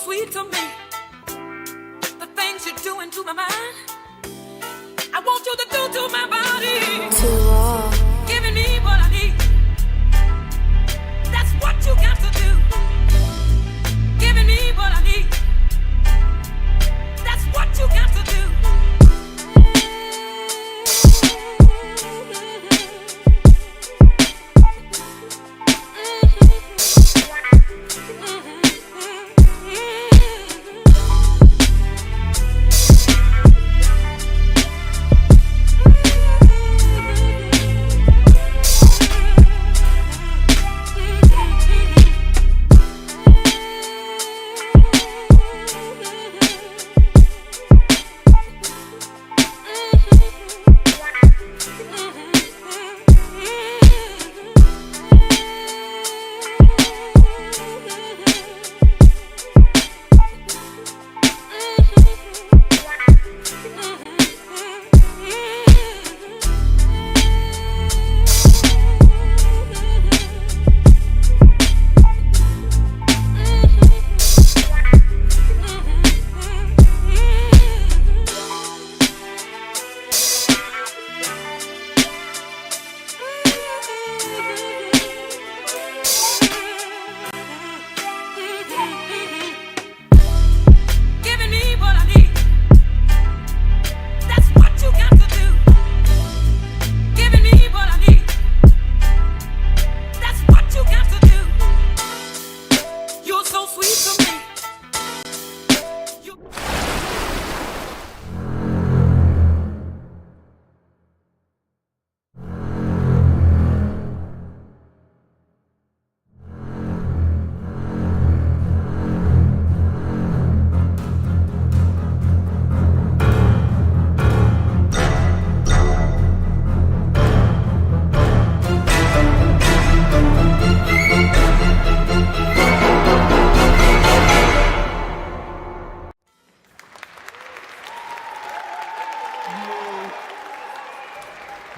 sweet to me. The things you're doing to my mind, I want you to do to my body. Too raw. Giving me what I need. That's what you got to do. Giving me what I need. That's what you got to do.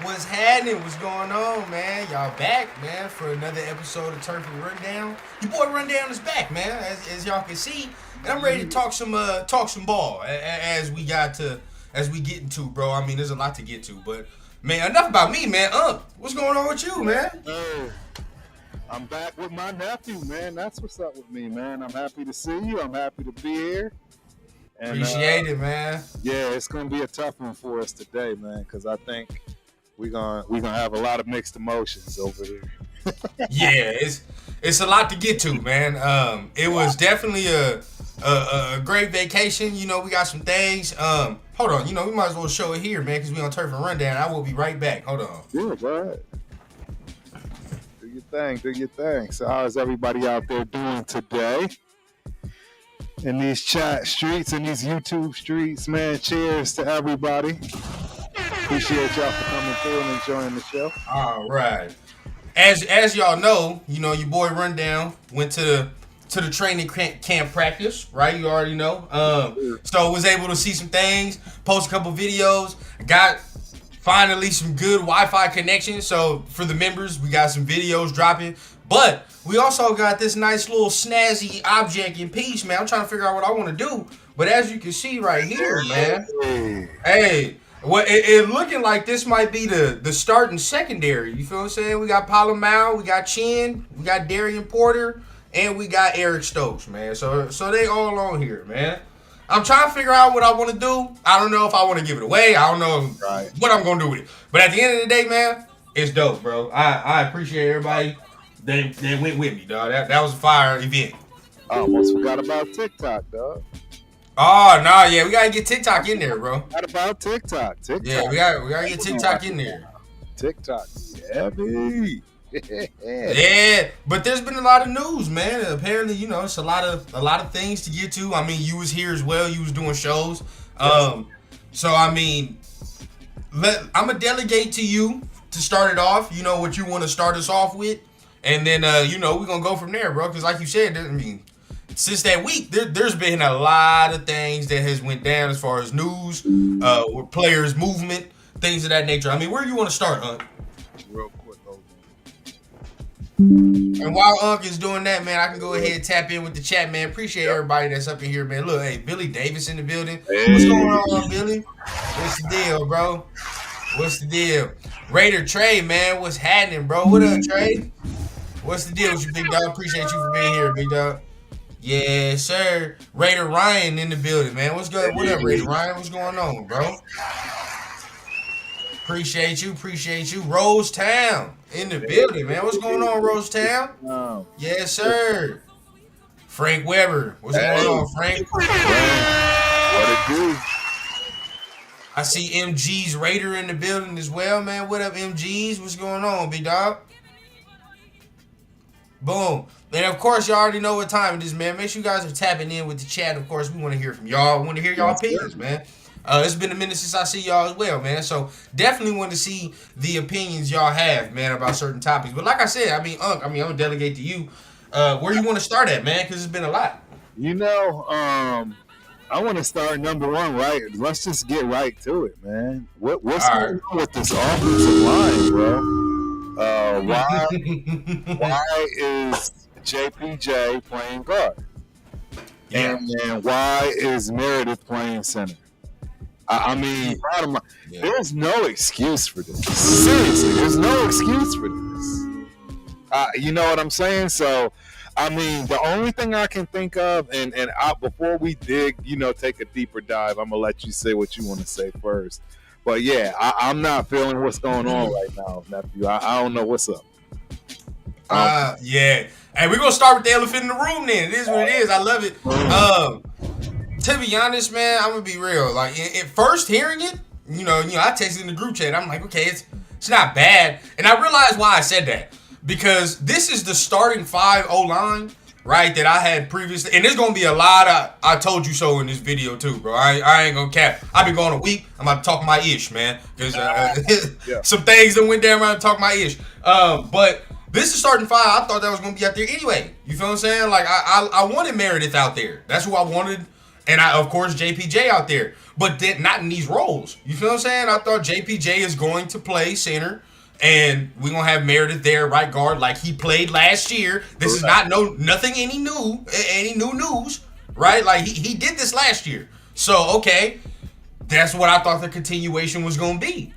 What's happening? What's going on, man? Y'all back, man, for another episode of Turf and Rundown. Your boy Rundown is back, man, as y'all can see, and I'm ready to talk some ball as we get into, bro. I mean, there's a lot to get to, but man, enough about me, man. What's going on with you, man? Hey, I'm back with my nephew, man. That's what's up with me, man. I'm happy to see you. I'm happy to be here. And, Appreciate it, man. Yeah, it's gonna be a tough one for us today, man, because I think we're gonna have a lot of mixed emotions over here. Yeah, it's a lot to get to, man. It was definitely a great vacation. You know, we got some things. Hold on, you know, we might as well show it here, man, because we on Turf and Rundown. I will be right back. Hold on. Yeah, go ahead. Do your thing. So how is everybody out there doing today? In these chat streets, in these YouTube streets, man, cheers to everybody. Appreciate y'all for coming through and enjoying the show. All right. As y'all know, you know, your boy Rundown went to the training camp practice, right? You already know. So was able to see some things, post a couple videos, got finally some good Wi-Fi connection. So for the members, we got some videos dropping. But we also got this nice little snazzy object in piece, man. I'm trying to figure out what I want to do. But as you can see right here, man, hey, well, it looking like this might be the starting secondary. You feel what I'm saying? We got Palomar, we got Chin, we got Darian Porter, and we got Eric Stokes, man. So they all on here, man. I'm trying to figure out what I want to do. I don't know if I want to give it away. I don't know what I'm going to do with it. But at the end of the day, man, it's dope, bro. I appreciate everybody that went with me, dog. That was a fire event. I almost forgot about TikTok, dog. Oh, no, yeah, we got to get TikTok in there, bro. What about TikTok? Yeah, we got to get TikTok in there. TikTok, yeah, baby. Yeah, but there's been a lot of news, man. Apparently, you know, it's a lot of things to get to. I mean, you was here as well. You was doing shows. So I mean, I'm gonna delegate to you to start it off. You know what you want to start us off with, and then you know, we're gonna go from there, bro. Because like you said, I mean, since that week, there's been a lot of things that has went down as far as news, with players' movement, things of that nature. I mean, where do you want to start, Hunt? Real quick, hold And while Unc is doing that, man, I can go ahead and tap in with the chat, man. Appreciate everybody that's up in here, man. Look, hey, Billy Davis in the building. What's going on, Billy? What's the deal, bro? What's the deal? Raider Trey, man, what's happening, bro? What up, Trey? What's the deal with you, big dog? Appreciate you for being here, big dog. Yes, sir. Raider Ryan in the building, man. What's good? What up, Raider Ryan? What's going on, bro? Appreciate you. Rose Town in the building, man. What's going on, Rose Town? Yes, sir. Frank Weber. What's going on, Frank? What it do? I see MG's Raider in the building as well, man. What up, MG's? What's going on, big dog? Boom. And of course, you already know what time it is, man. Make sure you guys are tapping in with the chat. Of course, we want to hear from y'all. We want to hear y'all opinions, man. It's been a minute since I see y'all as well, man. So definitely want to see the opinions y'all have, man, about certain topics. But like I said, I'm gonna delegate to you. Where you want to start at, man? Because it's been a lot. I want to start number one, right? Let's just get right to it, man. What's going on with this offensive line, bro? Why is JPJ playing guard? Yeah. And why is Meredith playing center? Bottom line, there's no excuse for this. Seriously, there's no excuse for this. You know what I'm saying? So, the only thing I can think of, and before we dig, take a deeper dive, I'm gonna let you say what you want to say first. But yeah, I'm not feeling what's going on right now, nephew. I don't know what's up. Yeah. Hey, we're gonna start with the elephant in the room then. It is what it is. I love it. To be honest, man, I'm gonna be real. Like at first hearing it, I texted in the group chat. I'm like, okay, it's not bad. And I realized why I said that. Because this is the starting 5 O-line, right, that I had previously. And there's going to be a lot of I told you so in this video too, bro. I ain't going to cap. I've been going a week. I'm about to talk my ish, man. Because some things that went down around to talk my ish. But this is starting 5. I thought that was going to be out there anyway. You feel what I'm saying? Like, I wanted Meredith out there. That's who I wanted. And, of course, JPJ out there. But then not in these roles. You feel what I'm saying? I thought JPJ is going to play center. And we're going to have Meredith there, right guard, like he played last year. This is nothing any new news, right? Like he did this last year. So, okay, that's what I thought the continuation was going to be.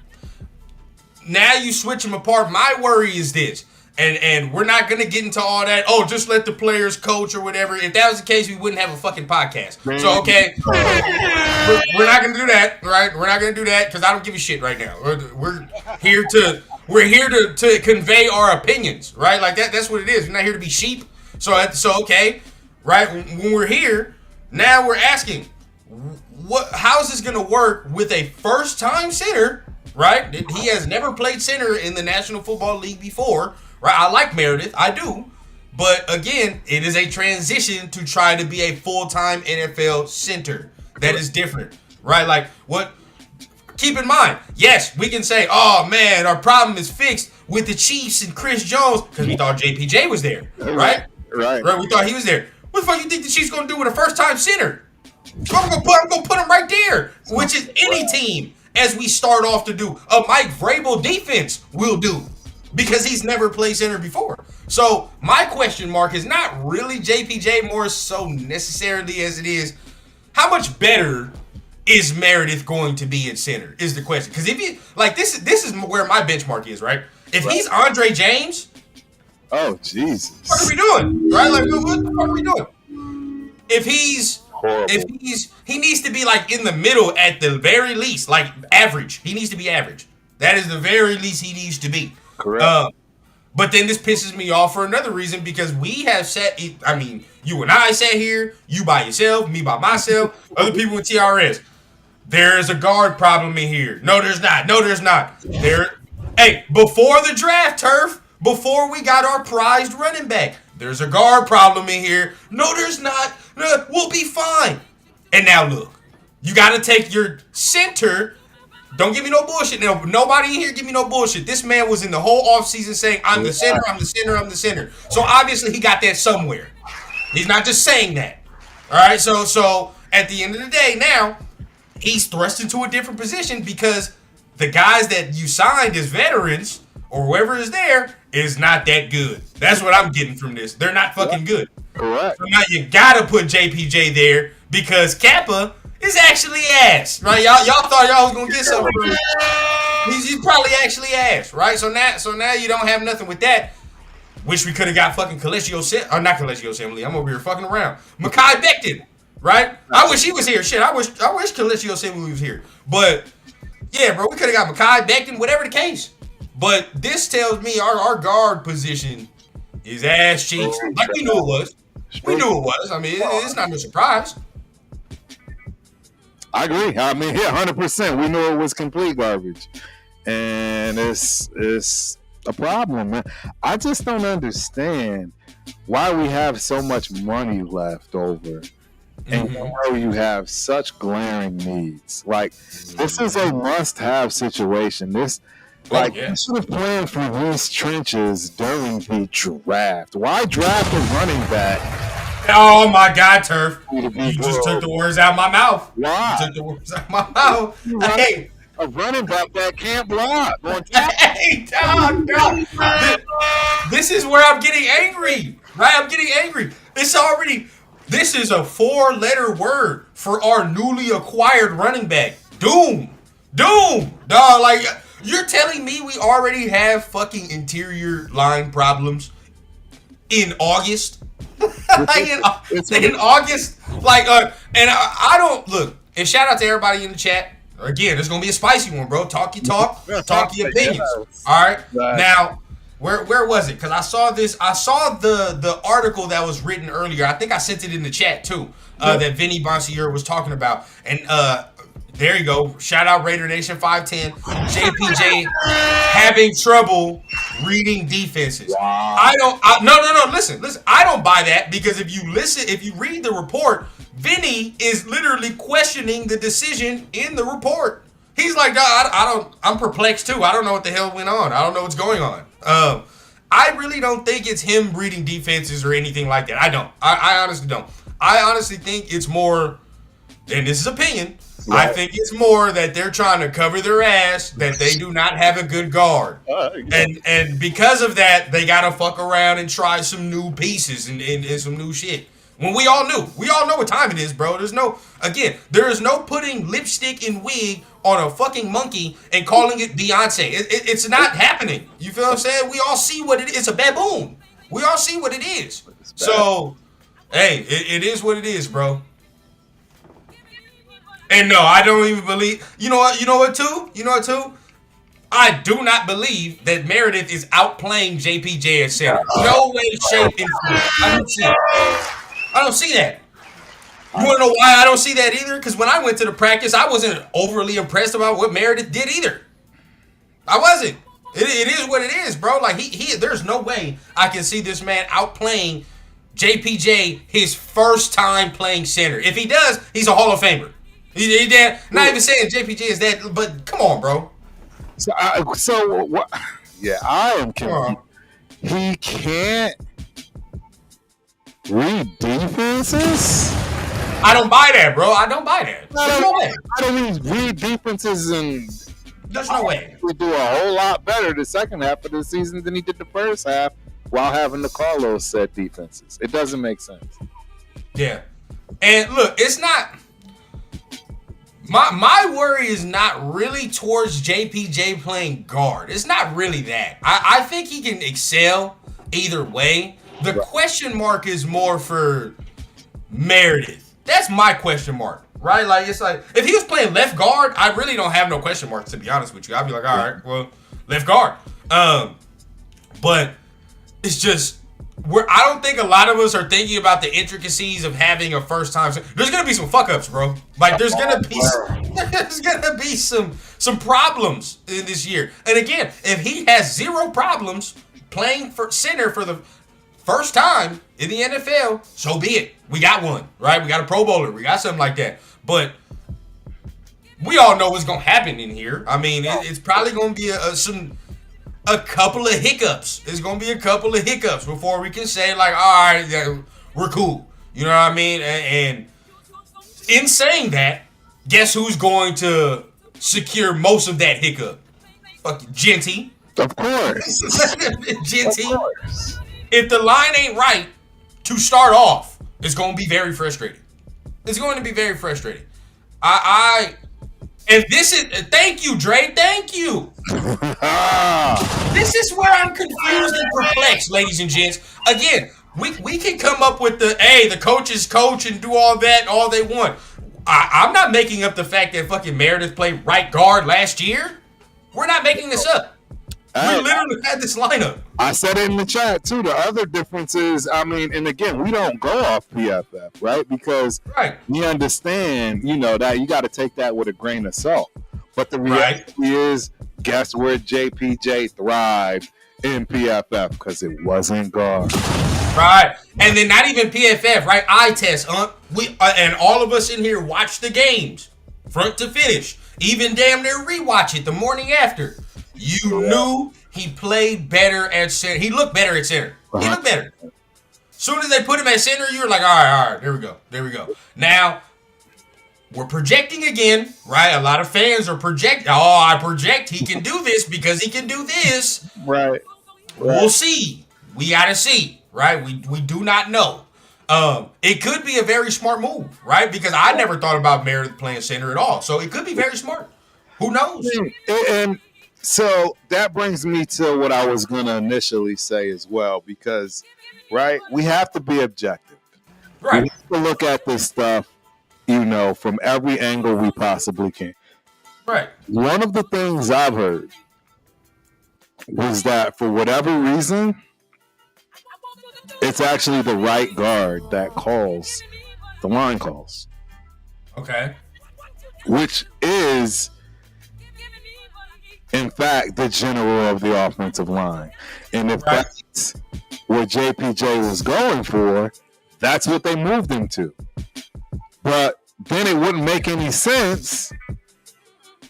Now you switch them apart. My worry is this, and we're not going to get into all that, just let the players coach or whatever. If that was the case, we wouldn't have a fucking podcast. Man. So, okay, we're not going to do that, right? We're not going to do that because I don't give a shit right now. We're here to convey our opinions, right? Like that's what it is. We're not here to be sheep. So okay, right? When we're here, now we're asking, how is this going to work with a first-time center, right? He has never played center in the National Football League before, right? I like Meredith, I do. But again, it is a transition to try to be a full-time NFL center. That is different, right? Like what? Keep in mind, yes, we can say, oh man, our problem is fixed with the Chiefs and Chris Jones because we thought JPJ was there, right? Right. We thought he was there. What the fuck you think the Chiefs gonna do with a first-time center? I'm gonna put him right there, which is any team as we start off to do. A Mike Vrabel defense will do because he's never played center before. So my question mark is not really JPJ more so necessarily as it is how much better is Meredith going to be at center is the question. Because if he this is where my benchmark is, right? If he's Andre James, oh Jesus, what are we doing? Right? Like what the fuck are we doing? If he's horrible. He needs to be like in the middle at the very least, like average. He needs to be average. That is the very least he needs to be. Correct. But then this pisses me off for another reason because we have you and I sat here, you by yourself, me by myself, other people with TRS. There's a guard problem in here. No, there's not. Hey, before the draft, Turf, before we got our prized running back, there's a guard problem in here. No, there's not. No, we'll be fine. And now look, you got to take your center. Don't give me no bullshit. Now, nobody in here give me no bullshit. This man was in the whole offseason saying, I'm the center, I'm the center, I'm the center. So obviously he got that somewhere. He's not just saying that. All right, so at the end of the day now, he's thrust into a different position because the guys that you signed as veterans or whoever is there is not that good. That's what I'm getting from this. They're not fucking good. Correct. So now you gotta put JPJ there because Kappa is actually ass, right? Y'all thought y'all was gonna get something from him. He's probably actually ass, right? So now you don't have nothing with that. Wish we could have got fucking not Calesio Assembly. I'm over here fucking around. Mekhi Becton, right? I wish he was here. Shit, I wish Calesio Assembly was here. But yeah, bro, we could have got Mekhi Becton, whatever the case. But this tells me our guard position is ass cheeks. Like we knew it was. We knew it was. I mean, it's not no surprise. I agree. I mean, yeah, 100%. We knew it was complete garbage, and it's a problem, man. I just don't understand why we have so much money left over, and why you have such glaring needs. Like, this is a must-have situation. You should have planned for these trenches during the draft. Why draft a running back? Oh my God, Turf! You just took the words out of my mouth. Why? You took the words out of my mouth. Hey, a running back that can't block. Hey, dog. This is where I'm getting angry, right? I'm getting angry. This is a 4-letter word for our newly acquired running back. Doom, dog. Like, you're telling me we already have fucking interior line problems in August? Like in August, like, and I don't look. And shout out to everybody in the chat. Again, it's gonna be a spicy one, bro. Talk your talk, talk your opinions. All right. Now, where was it? Because I saw this. I saw the article that was written earlier. I think I sent it in the chat too. That Vinny Bonsier was talking about, and there you go. Shout out Raider Nation 510. JPJ having trouble reading defenses. Wow. No. Listen. I don't buy that because if you read the report, Vinny is literally questioning the decision in the report. He's like, I'm perplexed too. I don't know what the hell went on. I don't know what's going on. I really don't think it's him reading defenses or anything like that. I don't. I honestly don't. I honestly think it's more, and this is opinion, right. I think it's more that they're trying to cover their ass that they do not have a good guard. And because of that, they got to fuck around and try some new pieces and some new shit. When we all know what time it is, bro. There is no putting lipstick and wig on a fucking monkey and calling it Beyonce. It's not happening. You feel what I'm saying? We all see what it is. It's a baboon. We all see what it is. So, hey, it is what it is, bro. And no, I don't even believe. You know what too? I do not believe that Meredith is outplaying JPJ at center. No way, shape, and form. I don't see that. You want to know why I don't see that either? Because when I went to the practice, I wasn't overly impressed about what Meredith did either. I wasn't. It is what it is, bro. Like there's no way I can see this man outplaying JPJ his first time playing center. If he does, he's a Hall of Famer. Not even saying JPJ is that, but come on, bro. So what? Yeah, I am confused. He can't read defenses? I don't buy that, bro. I don't buy that. There's no way. I don't mean read defenses and there's no way. He do a whole lot better the second half of the season than he did the first half while having to call those set defenses. It doesn't make sense. Yeah. And look, it's not my worry is not really towards JPJ playing guard. It's not really that. I think he can excel either way. The question mark is more for Meredith. That's my question mark, right? Like, it's like, if he was playing left guard, I really don't have no question marks, to be honest with you. I'd be like, all right, well, left guard. But it's just, I don't think a lot of us are thinking about the intricacies of having a first time. There's gonna be some fuck ups, bro. Like, there's gonna be some problems in this year. And again, if he has zero problems playing for center for the first time in the NFL, so be it. We got one, right? We got a Pro Bowler. We got something like that. But we all know what's gonna happen in here. I mean, it's probably gonna be a couple of hiccups. It's gonna be a couple of hiccups before we can say, like, all right, yeah, we're cool. You know what I mean? And in saying that, guess who's going to secure most of that hiccup? Fucking Genty. Of course. GT, if the line ain't right to start off, it's going to be very frustrating. It's going to be very frustrating. And this is, thank you, Dre, thank you. This is where I'm confused and perplexed, ladies and gents. Again, we can come up with the coaches coach and do all that all they want. I'm not making up the fact that fucking Meredith played right guard last year. We're not making this up. We literally had this lineup. I said it in the chat too. The other difference is, I mean, and again, we don't go off PFF, right? Because we understand, that you got to take that with a grain of salt. But the reality is, guess where JPJ thrived in PFF? Because it wasn't guard. Right. And then not even PFF, right? Eye test. We and all of us in here watch the games front to finish. Even damn near rewatch it the morning after. You knew he played better at center. He looked better at center. He looked better. Soon as they put him at center, you were like, all right, there we go. Now, we're projecting again, right? A lot of fans are projecting. Oh, I project he can do this because he can do this. Right. We'll see. We got to see. Right? We do not know. It could be a very smart move, right? Because I never thought about Meredith playing center at all. So it could be very smart. Who knows? And so that brings me to what I was going to initially say as well, because, right, we have to be objective. Right. We have to look at this stuff, from every angle we possibly can. Right. One of the things I've heard was that for whatever reason, it's actually the right guard that calls the line calls. Okay. Which is, in fact, the general of the offensive line. And if that's what JPJ was going for, that's what they moved him to. But then it wouldn't make any sense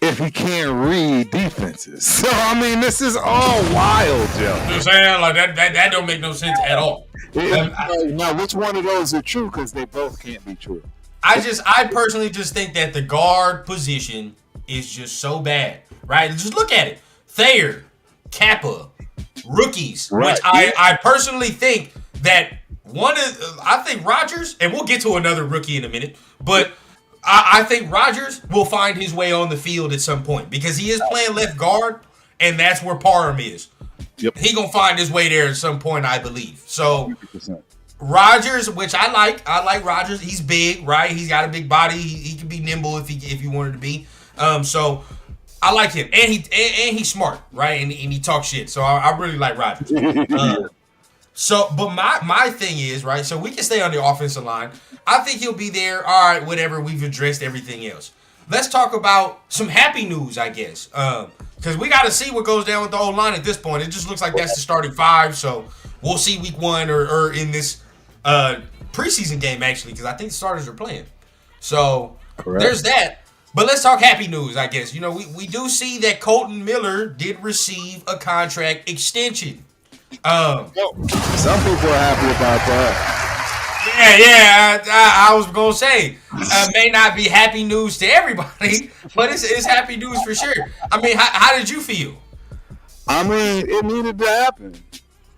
if he can't read defenses. So, I mean, this is all wild, Joe. You know what I'm saying? Like, that don't make no sense at all. Now, which one of those are true? Because they both can't be true. I personally just think that the guard position is just so bad, right? Just look at it. Thayer, Kappa, rookies, which I personally think that I think Rodgers, and we'll get to another rookie in a minute, but I think Rodgers will find his way on the field at some point because he is playing left guard, and that's where Parham is. Yep. He gonna find his way there at some point, I believe. So 100%. Rodgers, which I like Rodgers. He's big, right? He's got a big body. He can be nimble if he wanted to be. So I like him, and he's smart, right? And he talks shit. So I really like Rodgers. But my thing is, right, so we can stay on the offensive line. I think he'll be there. All right, whatever. We've addressed everything else. Let's talk about some happy news, I guess. Because we got to see what goes down with the old line at this point. It just looks like that's the starting five. So we'll see week one or in this preseason game, actually, because I think the starters are playing. So there's that. But let's talk happy news, I guess. We do see that Colton Miller did receive a contract extension. Some people are happy about that. I was gonna say may not be happy news to everybody, but it's happy news for sure. I mean, how did you feel? I mean, it needed to happen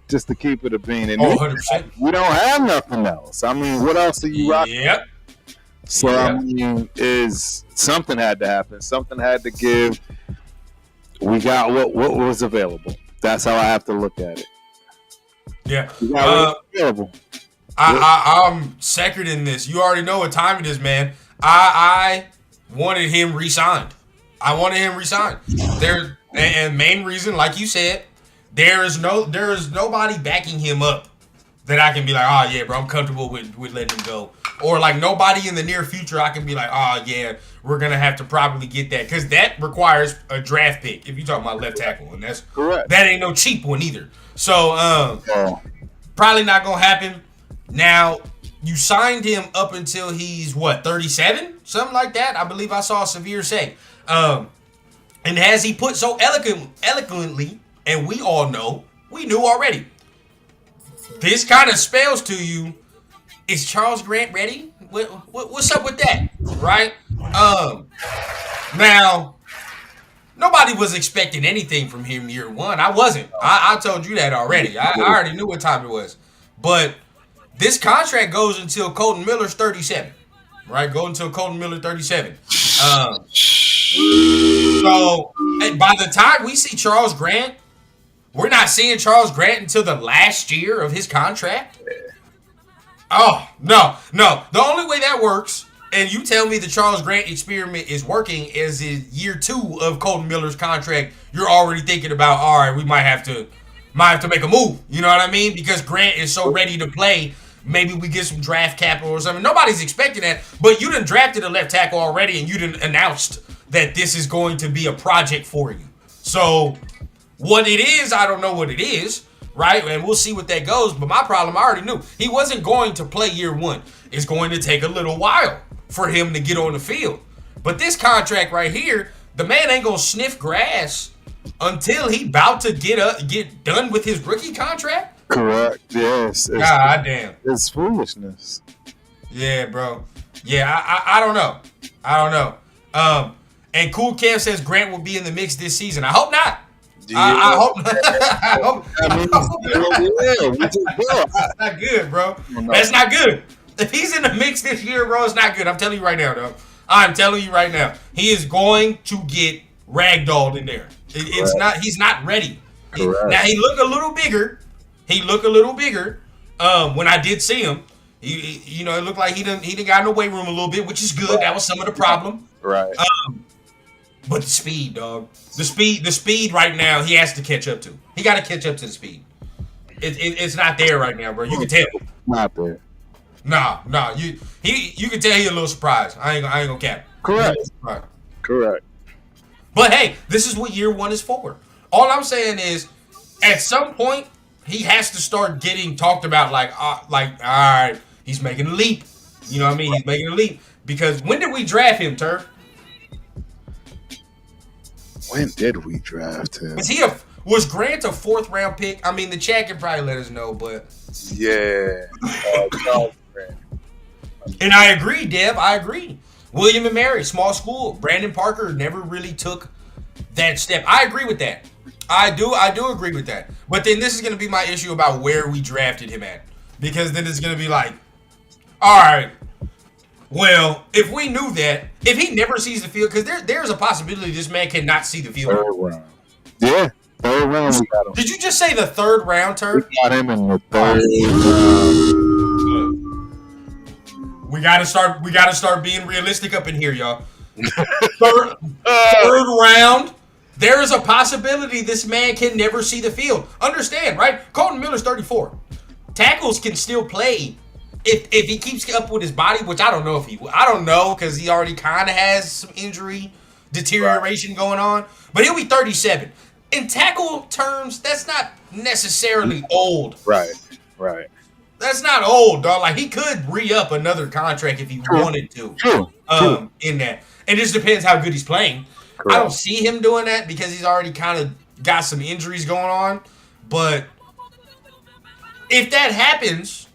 just to keep it a bean. 100%. We don't have nothing else. I mean, what else are you rocking? Yep. So I mean, something had to happen. Something had to give. We got what was available. That's how I have to look at it. Yeah. Available. I'm second in this. You already know what time it is, man. I wanted him re-signed. There, and main reason, like you said, there is nobody backing him up that I can be like, oh yeah, bro, I'm comfortable with letting him go. Or like nobody in the near future I can be like, oh yeah, we're gonna have to probably get that, because that requires a draft pick if you're talking about left tackle, and that's correct. That ain't no cheap one either. So probably not gonna happen. Now you signed him up until he's 37, something like that. I believe I saw Severe say. And as he put so eloquently, and we all know, we knew already. This kind of spells to you, is Charles Grant ready? What's up with that, right? Now, nobody was expecting anything from him year one. I wasn't. I told you that already. I already knew what time it was. But this contract goes until Colton Miller's 37. Right? Go until Colton Miller 37. So by the time we see Charles Grant, we're not seeing Charles Grant until the last year of his contract. Oh, no. The only way that works, and you tell me the Charles Grant experiment is working, is in year 2 of Colton Miller's contract, you're already thinking about, all right, we might have to make a move. You know what I mean? Because Grant is so ready to play. Maybe we get some draft capital or something. Nobody's expecting that, but you done drafted a left tackle already, and you done announced that this is going to be a project for you. So what it is, I don't know what it is, right? And we'll see what that goes. But my problem, I already knew. He wasn't going to play year 1. It's going to take a little while for him to get on the field. But this contract right here, the man ain't going to sniff grass until he about to get done with his rookie contract. Correct. Yes. God damn. It's foolishness. Yeah, bro. Yeah, I don't know. And Cool Cam says Grant will be in the mix this season. I hope not. Yeah. I hope not. That's not good, bro. That's not good. If he's in the mix this year, bro, it's not good. I'm telling you right now, though. I'm telling you right now. He is going to get ragdolled in there. It's not. He's not ready. Now he looked a little bigger. When I did see him. It looked like he didn't got in the weight room a little bit, which is good. Right. That was some of the problem. Right. But the speed, dog. The speed right now, he has to catch up to. He got to catch up to the speed. It's not there right now, bro. You can tell. Not there. Nah. You can tell he a little surprised. I ain't gonna cap. Correct. But hey, this is what year 1 is for. All I'm saying is, at some point, he has to start getting talked about like, all right, he's making a leap. You know what I mean? He's making a leap. Because when did we draft him, Turf? When did we draft him? Was Grant a 4th round pick? I mean, the chat can probably let us know, but yeah. And I agree, Dev. I agree. William and Mary, small school. Brandon Parker never really took that step. I agree with that. I do agree with that. But then this is going to be my issue about where we drafted him at. Because then it's going to be like, all right, well, if we knew that, if he never sees the field, because there's a possibility this man cannot see the field. 3rd round. Yeah, 3rd round we got him. Did you just say the 3rd round, Turk? We got him in the 3rd round. We gotta start being realistic up in here, y'all. Third round. There is a possibility this man can never see the field. Understand, right? Colton Miller's 34. Tackles can still play if he keeps up with his body, which I don't know if he will. I don't know because he already kind of has some injury deterioration going on. But he'll be 37. In tackle terms, that's not necessarily old. Right. That's not old, dog. Like, he could re-up another contract if he wanted to. True. In that. It just depends how good he's playing. Correct. I don't see him doing that because he's already kind of got some injuries going on. But if that happens,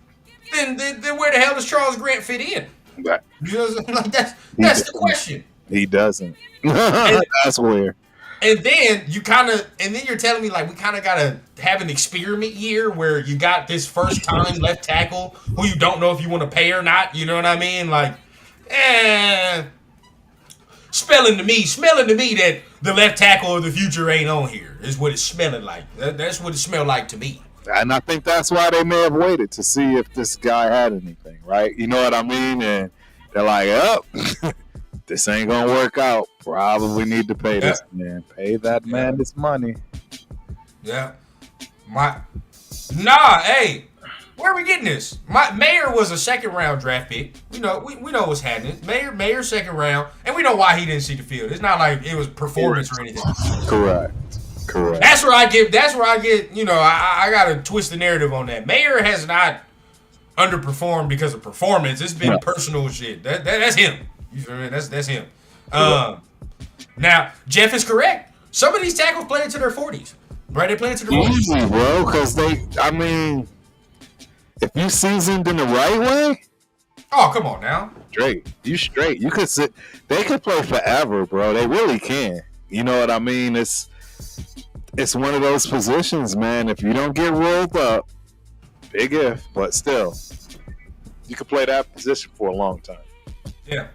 then where the hell does Charles Grant fit in? Right. You know, like that's the question. He doesn't. That's where. And then you're telling me like we kind of gotta have an experiment year where you got this first time left tackle who you don't know if you want to pay or not. You know what I mean? Like, smelling to me that the left tackle of the future ain't on here is what it's smelling like. That's what it smelled like to me. And I think that's why they may have waited to see if this guy had anything, right? You know what I mean? And they're like, this ain't gonna work out. Probably need to pay this man. Pay that man this money. Yeah. Hey, where are we getting this? Mayer was a 2nd round draft pick. We know what's happening. Mayer 2nd round, and we know why he didn't see the field. It's not like it was performance or anything. Correct. That's where I get. I gotta twist the narrative on that. Mayer has not underperformed because of performance. It's been personal shit. That's him. You feel me? That's him. Now Jeff is correct. Some of these tackles play into their 40s, right? They play into their 40s, easy, bro. Because if you seasoned in the right way, oh come on now, straight. You could sit. They could play forever, bro. They really can. You know what I mean? It's one of those positions, man. If you don't get rolled up, big if, but still, you could play that position for a long time. Yeah.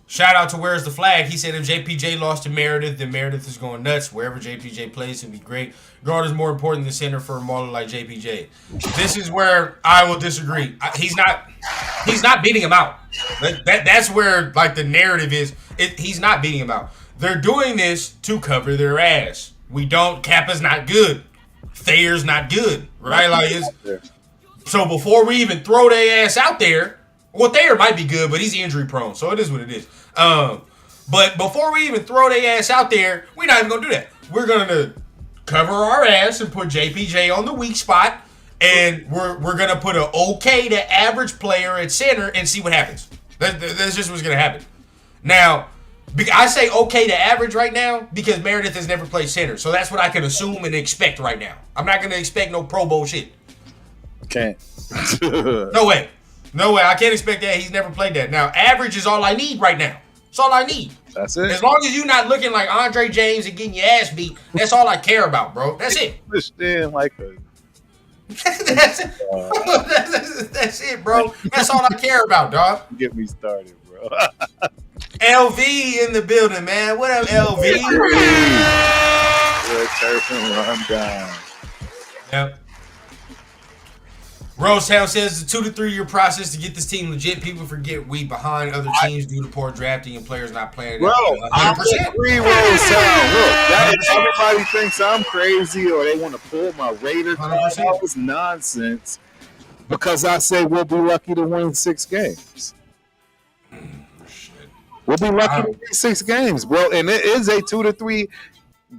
Shout out to Where's the Flag. He said if JPJ lost to Meredith, then Meredith is going nuts. Wherever JPJ plays, he'll be great. Guard is more important than center for a mauler like JPJ. This is where I will disagree. He's not beating him out. That's where like the narrative is. He's not beating him out. They're doing this to cover their ass. We don't. Kappa's not good. Thayer's not good, right? Like so before we even throw their ass out there. Well, Thayer might be good, but he's injury prone, so it is what it is. But before we even throw their ass out there, we're not even gonna do that. We're gonna cover our ass and put JPJ on the weak spot, and we're gonna put an okay to average player at center and see what happens. That's just what's gonna happen. Now, I say okay to average right now because Meredith has never played center, so that's what I can assume and expect right now. I'm not gonna expect no Pro Bowl shit. Can't. No way. No way. I can't expect that. He's never played that. Now, average is all I need right now. That's all I need. That's it. As long as you're not looking like Andre James and getting your ass beat, that's all I care about, bro. That's it. Like a... that's it. That's it, bro. That's all I care about, dog. Get me started, bro. LV in the building, man. What up, LV? Good turf and run down. Yep. Rosetown says it's a 2 to 3 year process to get this team legit. People forget we behind other teams due to poor drafting and players not playing. Bro, 100%. I agree, Rosetown. Look, everybody thinks I'm crazy or they want to pull my Raider card. That was nonsense because I say we'll be lucky to win 6 games. Shit. We'll be lucky to win 6 games, bro. And it is a 2 to 3.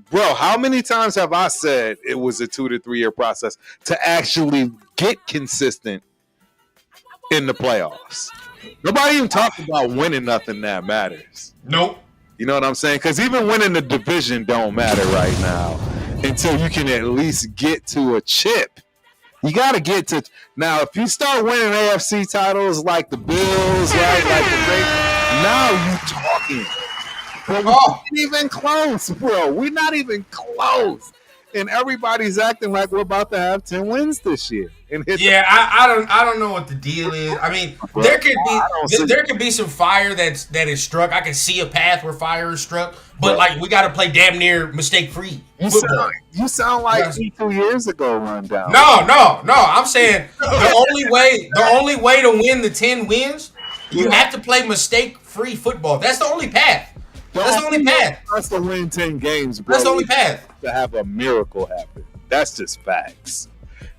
Bro, how many times have I said it was a 2 to 3 year process to actually get consistent in the playoffs? Nobody even talks about winning nothing that matters. Nope. You know what I'm saying? Because even winning the division don't matter right now until you can at least get to a chip. You got to get to – now, if you start winning AFC titles like the Bills, right, like the Ravens, now you talking. But we're not even close, bro. We're not even close. And everybody's acting like we're about to have 10 wins this year. And I don't know what the deal is. I mean, bro, there could be some fire that is struck. I can see a path where fire is struck, but like we got to play damn near mistake free. You sound like 2 years ago, rundown. No. I'm saying the only way to win the 10 wins, you have to play mistake free football. That's the only path. That's the only path. That's to win 10 games, bro. That's the only path. To have a miracle happen. That's just facts.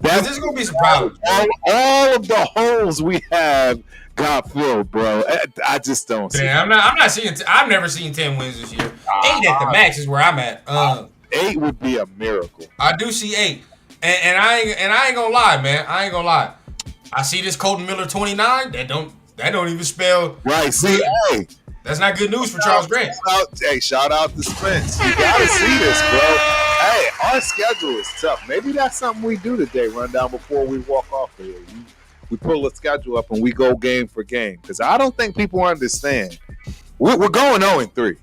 There's going to be some problems. All of the holes we have got filled, bro. I just don't see it. I'm not seeing I've never seen 10 wins this year. 8 at the max is where I'm at. 8 would be a miracle. I do see 8. And I ain't going to lie, man. I ain't going to lie. I see this Colton Miller 29. That don't even spell right. See, hey. That's not good news for Charles Grant. Shout out to Spence. You gotta see this, bro. Hey, our schedule is tough. Maybe that's something we do today, run down before we walk off of here. We pull the schedule up and we go game for game. Because I don't think people understand. We're going 0-3.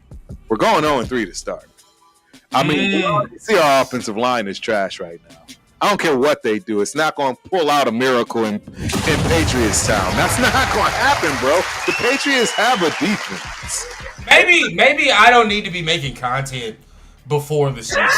We're going 0-3 to start. I mean, you see our offensive line is trash right now. I don't care what they do. It's not going to pull out a miracle in Patriots Town. That's not going to happen, bro. The Patriots have a defense. Maybe I don't need to be making content before the season.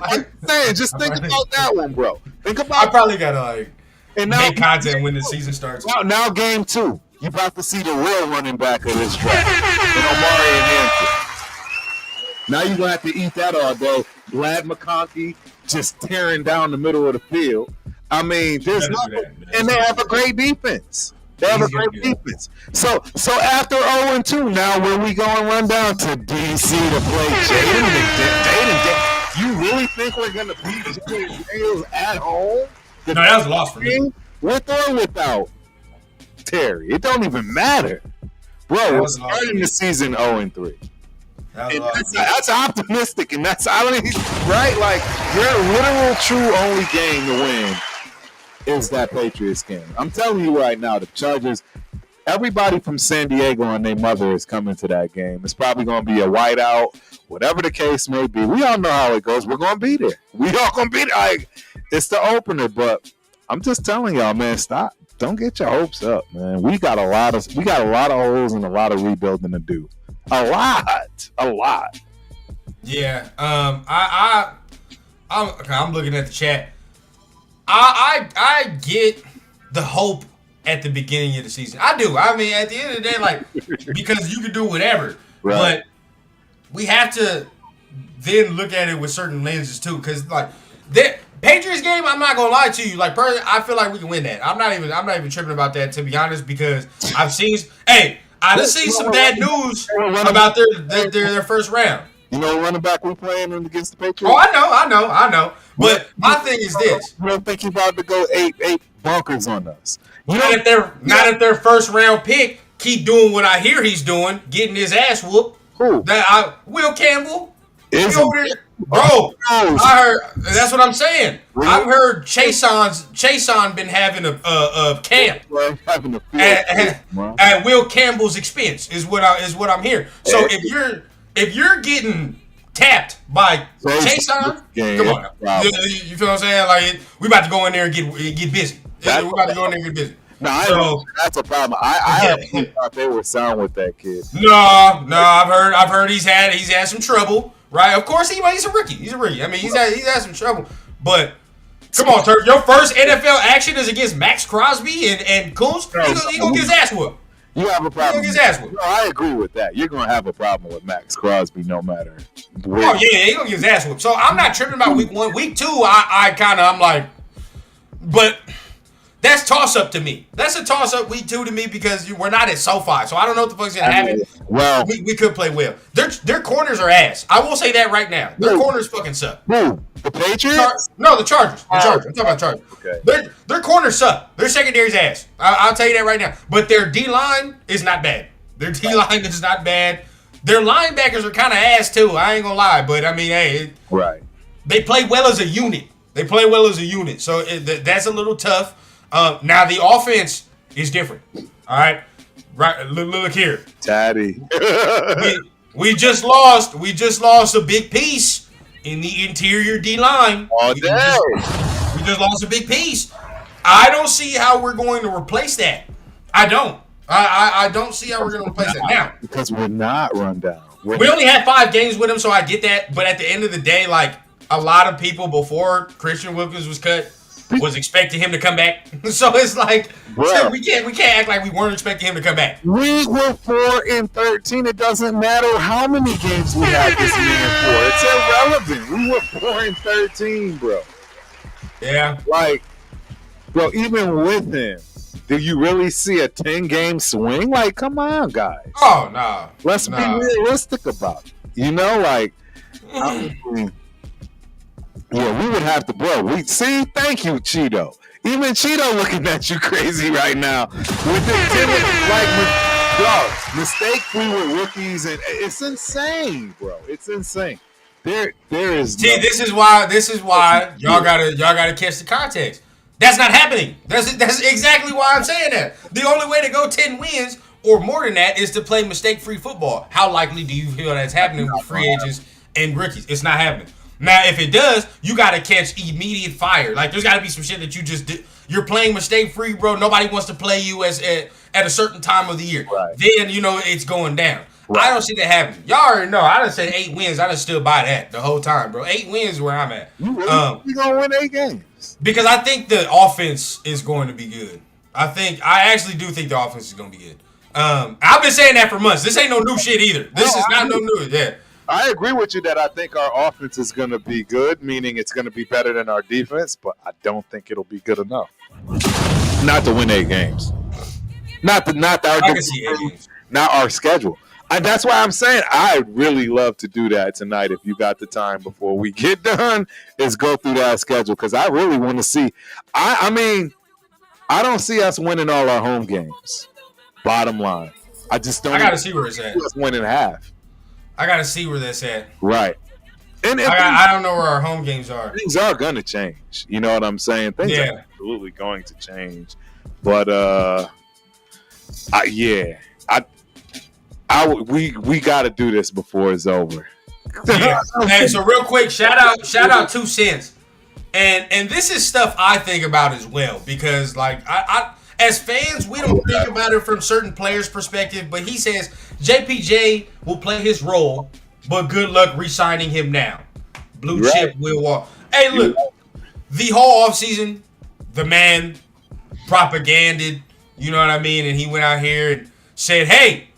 I'm saying, just think about that one, bro. Think about. I probably gotta make content when the season starts. Now game 2, you about to see the real running back of this draft, and Omari and Hampton. Now you're gonna have to eat that all day. Glad McConkey just tearing down the middle of the field. I mean, there's nothing, and they have a great defense. They have a great defense. So after 0-2, now when we go and run down to DC to play Jaden, you really think we're gonna beat Jaden Daniels at home? No, that was a loss for me. With or without Terry, it don't even matter, bro. We're starting the season 0-3. That's optimistic, and that's right. Like your literal, true only game to win is that Patriots game. I'm telling you right now, the Chargers. everybody from San Diego and their mother is coming to that game. It's probably going to be a whiteout, whatever the case may be. We all know how it goes. We're going to be there. We all going to be there. Like, it's the opener, but I'm just telling y'all, man, stop. Don't get your hopes up, man. We got a lot of holes and a lot of rebuilding to do. A lot. Yeah. I'm looking at the chat. I get the hope at the beginning of the season. I do. I mean, at the end of the day, like, because you can do whatever. Right. But we have to then look at it with certain lenses too. Because like the Patriots game, I'm not gonna lie to you. Like, personally, I feel like we can win that. I'm not even tripping about that, to be honest, because I've seen some bad news about their first round. You know what running back we playing against the Patriots? Oh, I know. But my thing is this. You don't think you're about to go eight bunkers on us? Not if their first round pick keep doing what I hear he's doing, getting his ass whooped. Who? Will Campbell. Is Bro, I heard. That's what I'm saying. Really? I've heard Chason been having a camp at Will Campbell's expense is what I'm hearing. So if you're getting tapped by Chason, come on, you feel what I'm saying? Like, we about to go in there and get busy. We're about to go in there and get busy. No, that's a problem. I thought they were sound with that kid. No, I've heard he's had some trouble. Right, of course he's a rookie. He's a rookie. I mean, he's had some trouble. But come on, Turk. Your first NFL action is against Max Crosby and Coons. He gonna get his ass whooped. You have a problem. He gonna get his ass whooped. No, I agree with that. You're gonna have a problem with Max Crosby, no matter. Oh yeah, he gonna get his ass whooped. So I'm not tripping about week 1. Week 2, I'm like, but that's toss up to me. That's a toss up week 2 to me because we're not at SoFi, so I don't know what the fuck's gonna happen. Well, we could play well. Their corners are ass. I will say that right now. Their corners fucking suck. Who? The Patriots? No, the Chargers. I'm talking about Chargers. Okay. Their corners suck. Their secondary's ass. I'll tell you that right now. But their D line is not bad. Their D line is not bad. Their linebackers are kind of ass too. I ain't gonna lie, but I mean, hey, right? They play well as a unit. So that's a little tough. Now the offense is different. All right, look here, Taddy. we just lost a big piece in the interior D line. All day. We just lost a big piece. I don't see how we're going to replace that. I don't. I don't see how we're going to replace that now because we're not run down. We only had 5 games with him, so I get that. But at the end of the day, like a lot of people before Christian Wilkins was cut was expecting him to come back. So it's like we can't act like we weren't expecting him to come back. We were 4-13. It doesn't matter how many games we had this man for. It's irrelevant. We were 4-13, bro. Yeah. Like, bro, even with him, do you really see a 10-game swing? Like, come on, guys. Oh, no. Let's be realistic about it. You know, like, I mean, yeah, we would have to, bro. Thank you, Cheeto. Even Cheeto looking at you crazy right now. With mistake we were rookies, and it's insane, bro. It's insane. There is. See, this is why y'all gotta catch the context. That's not happening. That's exactly why I'm saying that. The only way to go 10 wins or more than that is to play mistake-free football. How likely do you feel that's happening with free agents and rookies? It's not happening. Now, if it does, you got to catch immediate fire. Like, there's got to be some shit that you just did. You're playing mistake-free, bro. Nobody wants to play you at a certain time of the year. Right. Then, it's going down. Right. I don't see that happening. Y'all already know. I done said 8 wins. I done stood by that the whole time, bro. 8 wins is where I'm at. You really going to win 8 games? Because I think the offense is going to be good. I actually do think the offense is going to be good. I've been saying that for months. This ain't no new shit either. This is not no new. Yeah. I agree with you that I think our offense is going to be good, meaning it's going to be better than our defense, but I don't think it'll be good enough. Not to win 8 games. Not our schedule. That's why I'm saying I'd really love to do that tonight if you got the time before we get done, is go through that schedule because I really want to see. I mean, I don't see us winning all our home games. Bottom line. I just don't. I got to see where it's at. Us winning half. I got to see where that's at. Right. And I don't know where our home games are. Things are going to change. You know what I'm saying? Things are absolutely going to change. But, Yeah, we got to do this before it's over. Yeah. Hey, so real quick, shout out 2 Cents. And this is stuff I think about as well, because like I as fans, we don't think about it from certain players' perspective, but he says JPJ will play his role, but good luck re-signing him now. Blue chip will walk. Hey, look, the whole offseason, the man propaganded, you know what I mean? And he went out here and said, hey,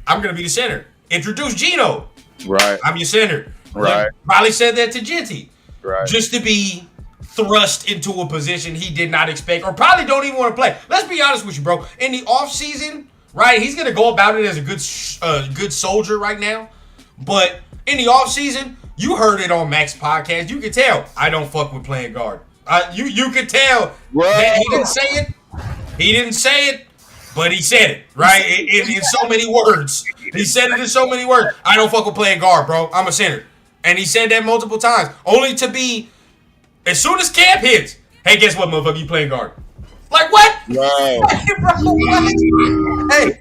I'm going to be the center. Introduce Gino. Right. I'm your center. Right. Probably said that to Genty. Right. Just to be thrust into a position he did not expect, or probably don't even want to play. Let's be honest with you, bro. In the offseason, right, he's going to go about it as a good soldier right now. But in the offseason, you heard it on Mac's podcast. You could tell I don't fuck with playing guard. You could tell that he didn't say it. He didn't say it, but he said it, right? In so many words. He said it in so many words. I don't fuck with playing guard, bro. I'm a center. And he said that multiple times. Only to be, as soon as camp hits, hey, guess what, motherfucker? You playing guard. Like, what? No. Bro, what? Hey,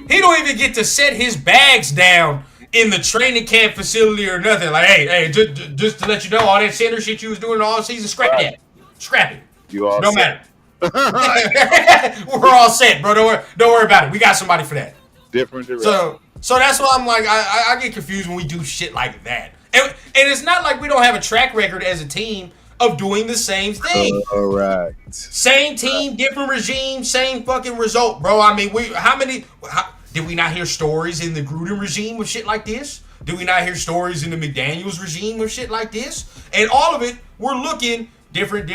he don't even get to set his bags down in the training camp facility or nothing. Like, hey, just to let you know, all that center shit you was doing all season, scrap that. Scrap it. You all no matter. We're all set, bro. Don't worry about it. We got somebody for that. Different direction. So that's why I'm like, I get confused when we do shit like that. And it's not like we don't have a track record as a team of doing the same thing. Correct. Same team, different regime, same fucking result, bro. I mean, did we not hear stories in the Gruden regime of shit like this? Did we not hear stories in the McDaniels regime of shit like this? And all of it, we're looking different.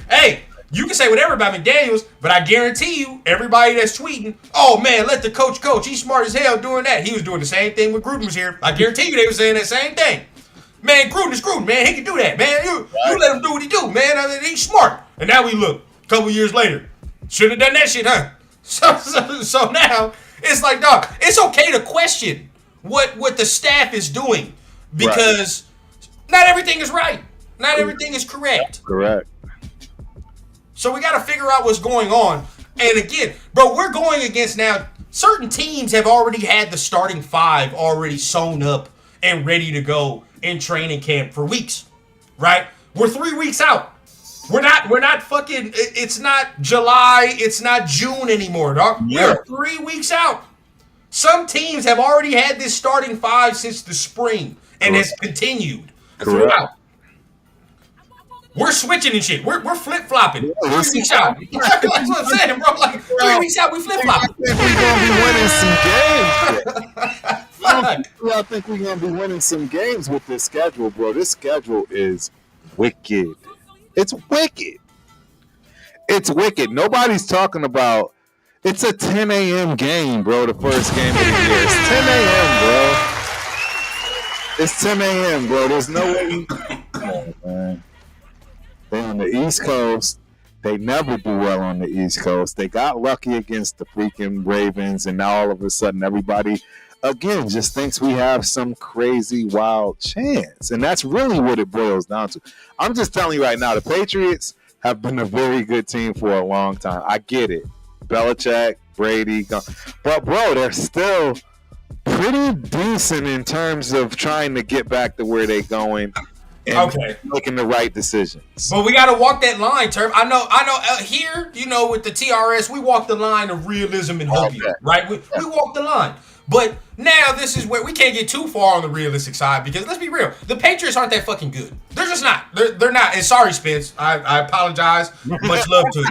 Hey, you can say whatever about McDaniels, but I guarantee you, everybody that's tweeting, oh man, let the coach coach. He's smart as hell doing that. He was doing the same thing when Gruden was here. I guarantee you they were saying that same thing. Man, Gruden is Gruden, man. He can do that, man. You let him do what he do, man. I mean, he's smart. And now we look, a couple years later, should have done that shit, huh? So now, it's like, dog, it's okay to question what the staff is doing, because not everything is right. Not everything is correct. Correct. So we got to figure out what's going on. And again, bro, we're going against now, certain teams have already had the starting 5 already sewn up and ready to go in training camp for weeks, right? We're 3 weeks out. We're not fucking, it's not July, it's not June anymore, dog. Yeah. We're 3 weeks out. Some teams have already had this starting 5 since the spring and has continued throughout. We're switching and shit. We're flip-flopping. 3 weeks out. That's what I'm saying, bro. Like, 3 weeks out, we flip-flopping. I think we're going to be winning some games. I think we're going to be winning some games with this schedule, bro. This schedule is wicked. It's wicked. It's wicked. Nobody's talking about, it's a 10 a.m. game, bro, the first game of the year. It's 10 a.m., bro. It's 10 a.m., bro. There's no way. Oh, man. They're on the East Coast. They never do well on the East Coast. They got lucky against the freaking Ravens, and now all of a sudden everybody, again, just thinks we have some crazy, wild chance. And that's really what it boils down to. I'm just telling you right now, the Patriots have been a very good team for a long time. I get it. Belichick, Brady. But, bro, they're still pretty decent in terms of trying to get back to where they're going. And making the right decisions. But we got to walk that line, Turb. I know. Here, you know, with the TRS, we walk the line of realism and hope, right? We walk the line. But now this is where we can't get too far on the realistic side, because let's be real, the Patriots aren't that fucking good. They're just not. They're not. And sorry, Spence. I apologize. Much love to you.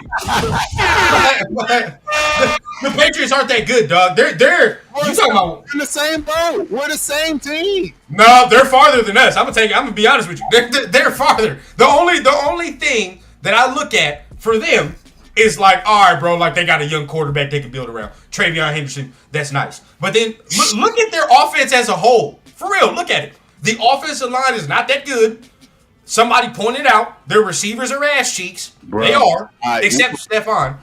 The Patriots aren't that good, dog. They're you talking about? We're in the same boat. We're the same team. No, they're farther than us. I'm gonna be honest with you. They're farther. The only thing that I look at for them is like, all right, bro, like they got a young quarterback they can build around. Travion Henderson, that's nice. But then look at their offense as a whole. For real, look at it. The offensive line is not that good. Somebody pointed out their receivers are ass cheeks. Bro, they are, except Stephon.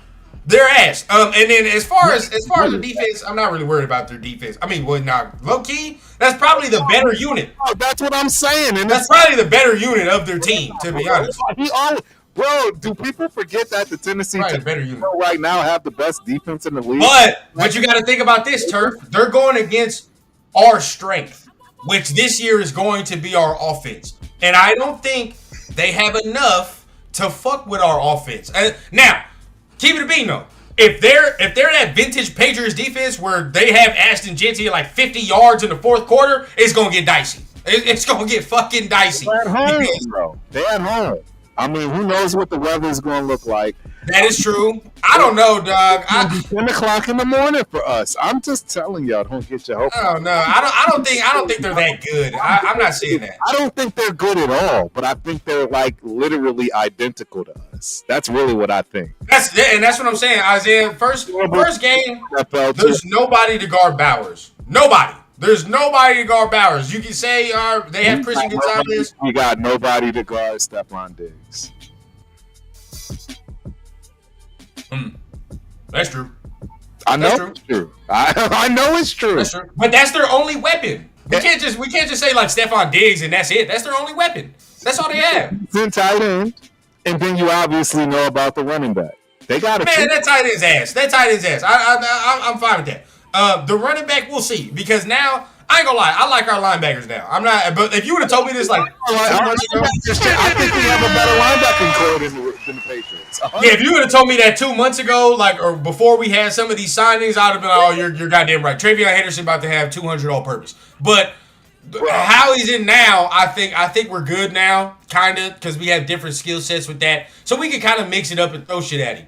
They're ass. And then as far as the defense, I'm not really worried about their defense. I mean, low key, that's probably the better unit. Oh, that's what I'm saying. And that's probably the better unit of their team, to be honest. Bro, do people forget that the Tennessee Right, Titans better unit. right now have the best defense in the league? But you got to think about this, Turf. They're going against our strength, which this year is going to be our offense. And I don't think they have enough to fuck with our offense. Now, keep it a bean though. If they're that vintage Patriots defense where they have Ashton Jeanty at like 50 yards in the fourth quarter, it's gonna get dicey. It's gonna get fucking dicey. They're at home, bro. They're at home. I mean, who knows what the weather's gonna look like? That is true. I don't know, dog. 10 o'clock in the morning for us. I'm just telling y'all, don't get your hope. I don't know. I don't think they're that good. I'm not saying that. I don't think they're good at all, but I think they're like literally identical to us. That's really what I think. That's what I'm saying, Isaiah. First game, there's nobody to guard Bowers. Nobody. There's nobody to guard Bowers. You can say they have Christian Gonzalez. We got nobody to guard Stephon Diggs. That's true. I know it's true. I know it's true. That's true. But that's their only weapon. We can't just say like Stephon Diggs and that's it. That's their only weapon. That's all they have. It's in tight end, and then you obviously know about the running back. They got it. Man, that tight end's ass. I'm fine with that. The running back, we'll see, because now I ain't gonna lie, I like our linebackers now. I'm not, but if you would have told me this like 2 months ago, I think we have a better linebacking core than the Patriots. Yeah, if you would have told me that 2 months ago, like, or before we had some of these signings, I'd have been like, oh, you're goddamn right. Travion Henderson about to have 200 all-purpose. But how he's in now, I think we're good now, kind of, because we have different skill sets with that, so we can kind of mix it up and throw shit at him.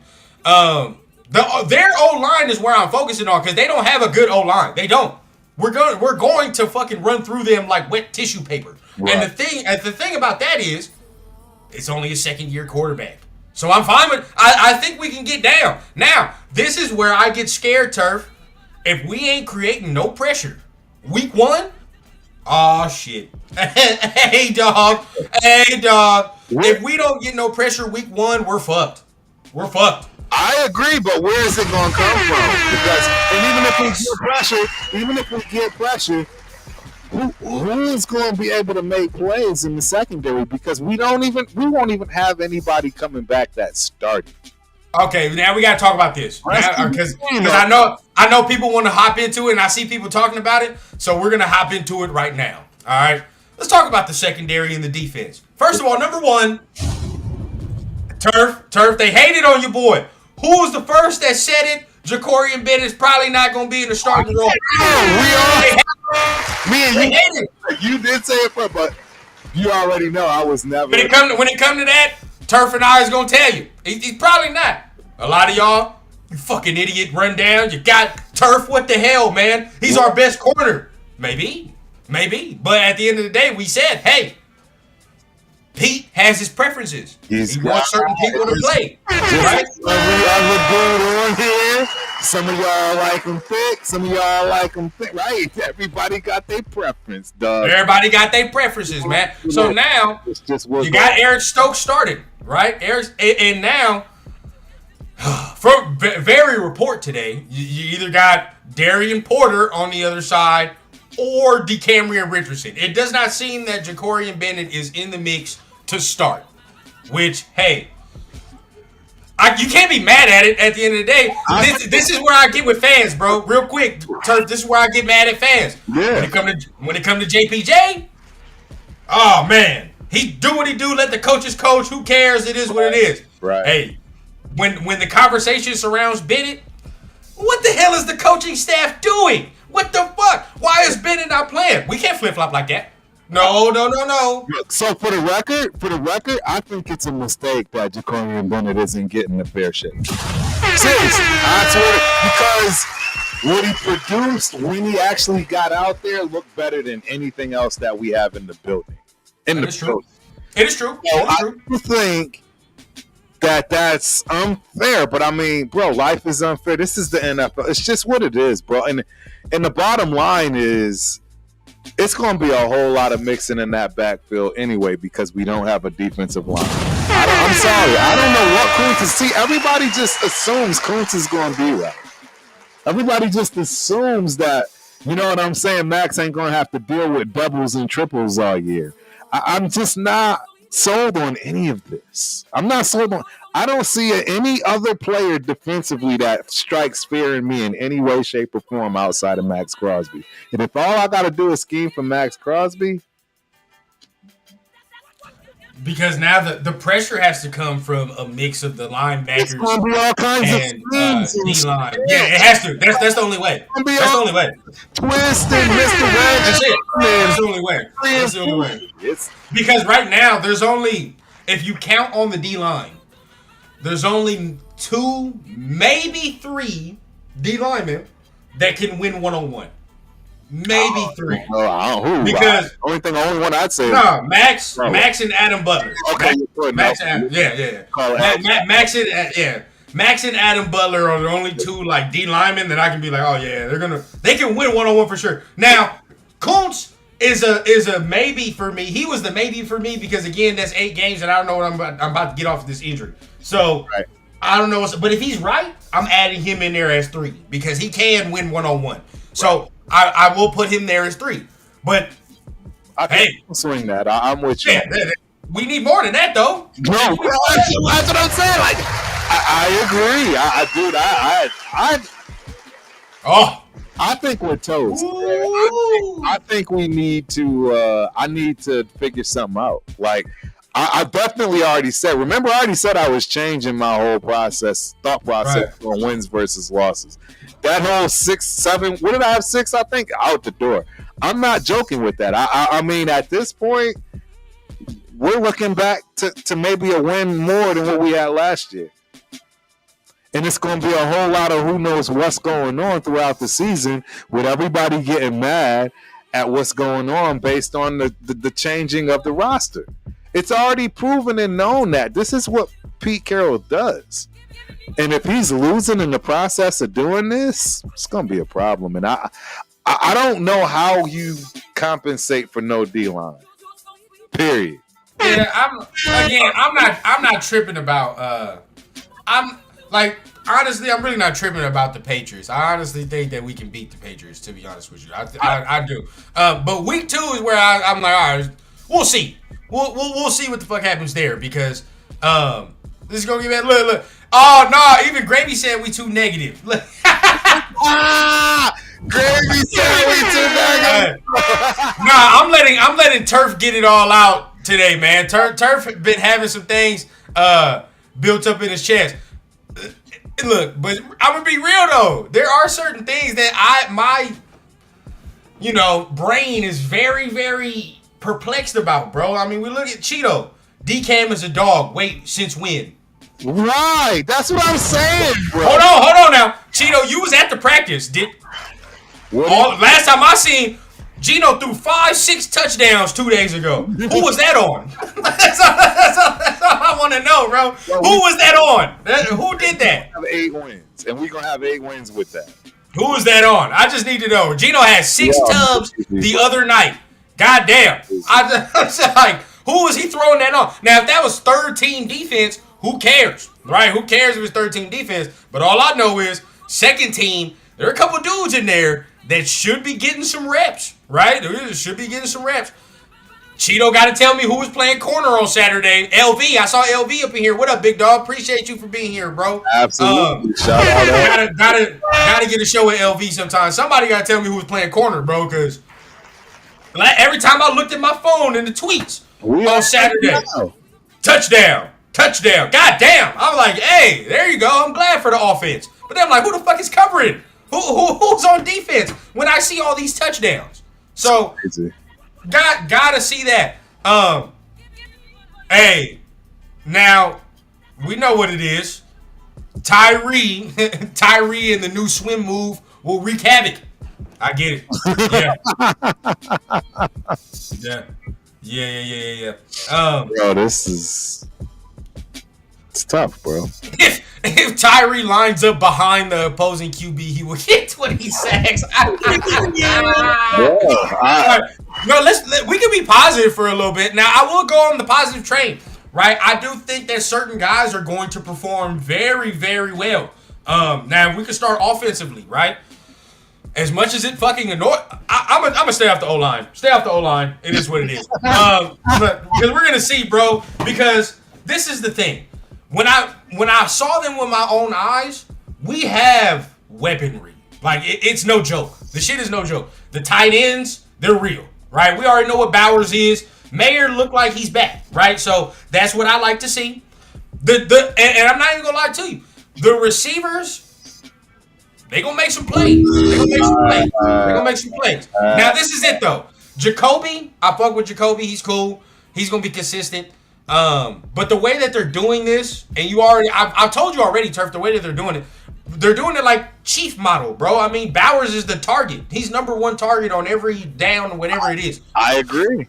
Their O-line is where I'm focusing on, because they don't have a good O-line. They don't. We're going to fucking run through them like wet tissue paper. Right. And the thing about that is, it's only a second-year quarterback. So I'm fine with. I think we can get down. Now, this is where I get scared, Turf. If we ain't creating no pressure, week 1. Oh shit. Hey dog. If we don't get no pressure week 1, we're fucked. We're fucked. I agree, but where is it going to come from? Because even if we get pressure, who is going to be able to make plays in the secondary? Because we won't even have anybody coming back that started. Okay, now we got to talk about this because I know people want to hop into it, and I see people talking about it. So we're gonna hop into it right now. All right, let's talk about the secondary and the defense. First of all, number 1, Turf. They hated on your boy. Who was the first that said it? Jacorian Bennett's probably not going to be in the starting role. You did say it, but you already know I was never. When it come to that, Turf and I is going to tell you. He's probably not. A lot of y'all, you fucking idiot, run down. You got Turf. What the hell, man? He's our best corner. Maybe. But at the end of the day, we said, hey, Pete has his preferences. He wants certain people to play. Right? Every other dude on here, some of y'all like them thick, some of y'all like them thick. Right? Everybody got their preference, dog. Everybody got their preferences, man. So now, you got Eric Stokes started, right? And now, from very report today, you either got Darian Porter on the other side or DeCamerion Richardson. It does not seem that Jacorian Bennett is in the mix to start, which, hey, you can't be mad at it at the end of the day. This is where I get with fans, bro. Real quick, Turf, this is where I get mad at fans. Yeah. When it come to JPJ, oh, man. He do what he do, let the coaches coach. Who cares? It is what it is. Right. Hey, when the conversation surrounds Bennett, what the hell is the coaching staff doing? What the fuck? Why is Bennett not playing? We can't flip-flop like that. No. So for the record, I think it's a mistake that Jacorian Bennett isn't getting a fair shake. Seriously, I swear, because what he produced when he actually got out there looked better than anything else that we have in the building. It is true. So I think that's unfair, but I mean, bro, life is unfair. This is the NFL. It's just what it is, bro. And the bottom line is, it's going to be a whole lot of mixing in that backfield anyway because we don't have a defensive line. I'm sorry. I don't know what Kuntz is. See, everybody just assumes Kuntz is going to be right. Everybody just assumes that, you know what I'm saying, Max ain't going to have to deal with doubles and triples all year. I'm just not sold on any of this. I'm not sold on. I don't see any other player defensively that strikes fear in me in any way, shape, or form outside of Max Crosby. And if all I got to do is scheme for Max Crosby, because now the pressure has to come from a mix of the linebackers it's gonna be all kinds and of schemes. D-line. Yeah, it has to. That's the only way. That's the only way. Twist and Mr. Red. That's it. That's the only way. That's the only way. Because right now, there's only, if you count on the D-line, there's only 2, maybe 3 D-linemen that can win one-on-one. Maybe 3. Because the only one I'd say. No, Max and Adam Butler. Okay, Max and Adam Butler are the only 2 like D linemen that I can be like, oh yeah, they can win one-on-one for sure. Now, Kuntz is a maybe for me. He was the maybe for me because again, that's 8 games and I don't know what I'm about to get off of this injury. So I don't know, but if he's right, I'm adding him in there as 3 because he can win one-on-one. So I will put him there as 3. But I can swing that. I'm with you. Yeah, we need more than that, though. No, that's what I'm saying. Like, I agree. I think we're toast. I think we need to. I need to figure something out. Like, I definitely already said. Remember, I already said I was changing my whole thought process on wins versus losses. That whole 6, 7. What did I have? 6, I think, out the door. I'm not joking with that. I mean, at this point, we're looking back to maybe a win more than what we had last year. And it's going to be a whole lot of who knows what's going on throughout the season with everybody getting mad at what's going on based on the changing of the roster. It's already proven and known that this is what Pete Carroll does. And if he's losing in the process of doing this, it's going to be a problem. And I don't know how you compensate for no D-line. Period. Yeah, I'm not tripping about honestly, I'm really not tripping about the Patriots. I honestly think that we can beat the Patriots, to be honest with you. I do. But week 2 is where I'm like, all right, we'll see. We'll see what the fuck happens there because this is gonna get bad. Look. Oh no, even Gravy said we too negative. Gravy said we too negative. I'm letting Turf get it all out today, man. Turf been having some things built up in his chest. Look, but I'm gonna be real though. There are certain things that my brain is very, very perplexed about, bro. I mean, we look at Cheeto. D-Cam is a dog. Wait, since when? Right, that's what I'm saying, bro. Hold on now. Cheeto, you was at the practice. Last time I seen Gino threw 5-6 touchdowns 2 days ago. Who was that on? That's all I want to know, bro. Who was that on? Who did that? We have 8 wins, and we're going to have 8 wins with that. Who was that on? I just need to know. Gino had 6 tubs the other night. God damn. I was like, who was he throwing that on? Now, if that was third team defense, who cares? Right? Who cares if it's third team defense? But all I know is second team, there are a couple dudes in there that should be getting some reps, right? They should be getting some reps. Cheeto got to tell me who was playing corner on Saturday. LV, I saw LV up in here. What up, big dog? Appreciate you for being here, bro. Absolutely. Shout out. Gotta get a show with LV sometime. Somebody got to tell me who was playing corner, bro, because every time I looked at my phone in the tweets on Saturday, touchdown. God damn. I'm like, hey, there you go. I'm glad for the offense. But then I'm like, who the fuck is covering? Who's on defense when I see all these touchdowns? So, gotta see that. Hey, now we know what it is. Tyree and the new swim move will wreak havoc. I get it. Yeah. Bro, it's tough, bro. If Tyree lines up behind the opposing QB, he will get 20 sacks. We can be positive for a little bit. Now, I will go on the positive train, right? I do think that certain guys are going to perform very, very well. Now, we can start offensively, right? As much as it fucking annoys... I'm gonna stay off the O line. Stay off the O line. It is what it is. But because we're gonna see, bro. Because this is the thing. When I saw them with my own eyes, we have weaponry. Like it's no joke. The shit is no joke. The tight ends, they're real, right? We already know what Bowers is. Mayer looked like he's back, right? So that's what I like to see. And I'm not even gonna lie to you. The receivers. They gonna make some plays. Now this is it though. Jacoby, I fuck with Jacoby. He's cool. He's gonna be consistent. But the way that they're doing this, and I've told you already, Turf. The way that they're doing it like Chief model, bro. I mean, Bowers is the target. He's number one target on every down, whatever it is. I agree.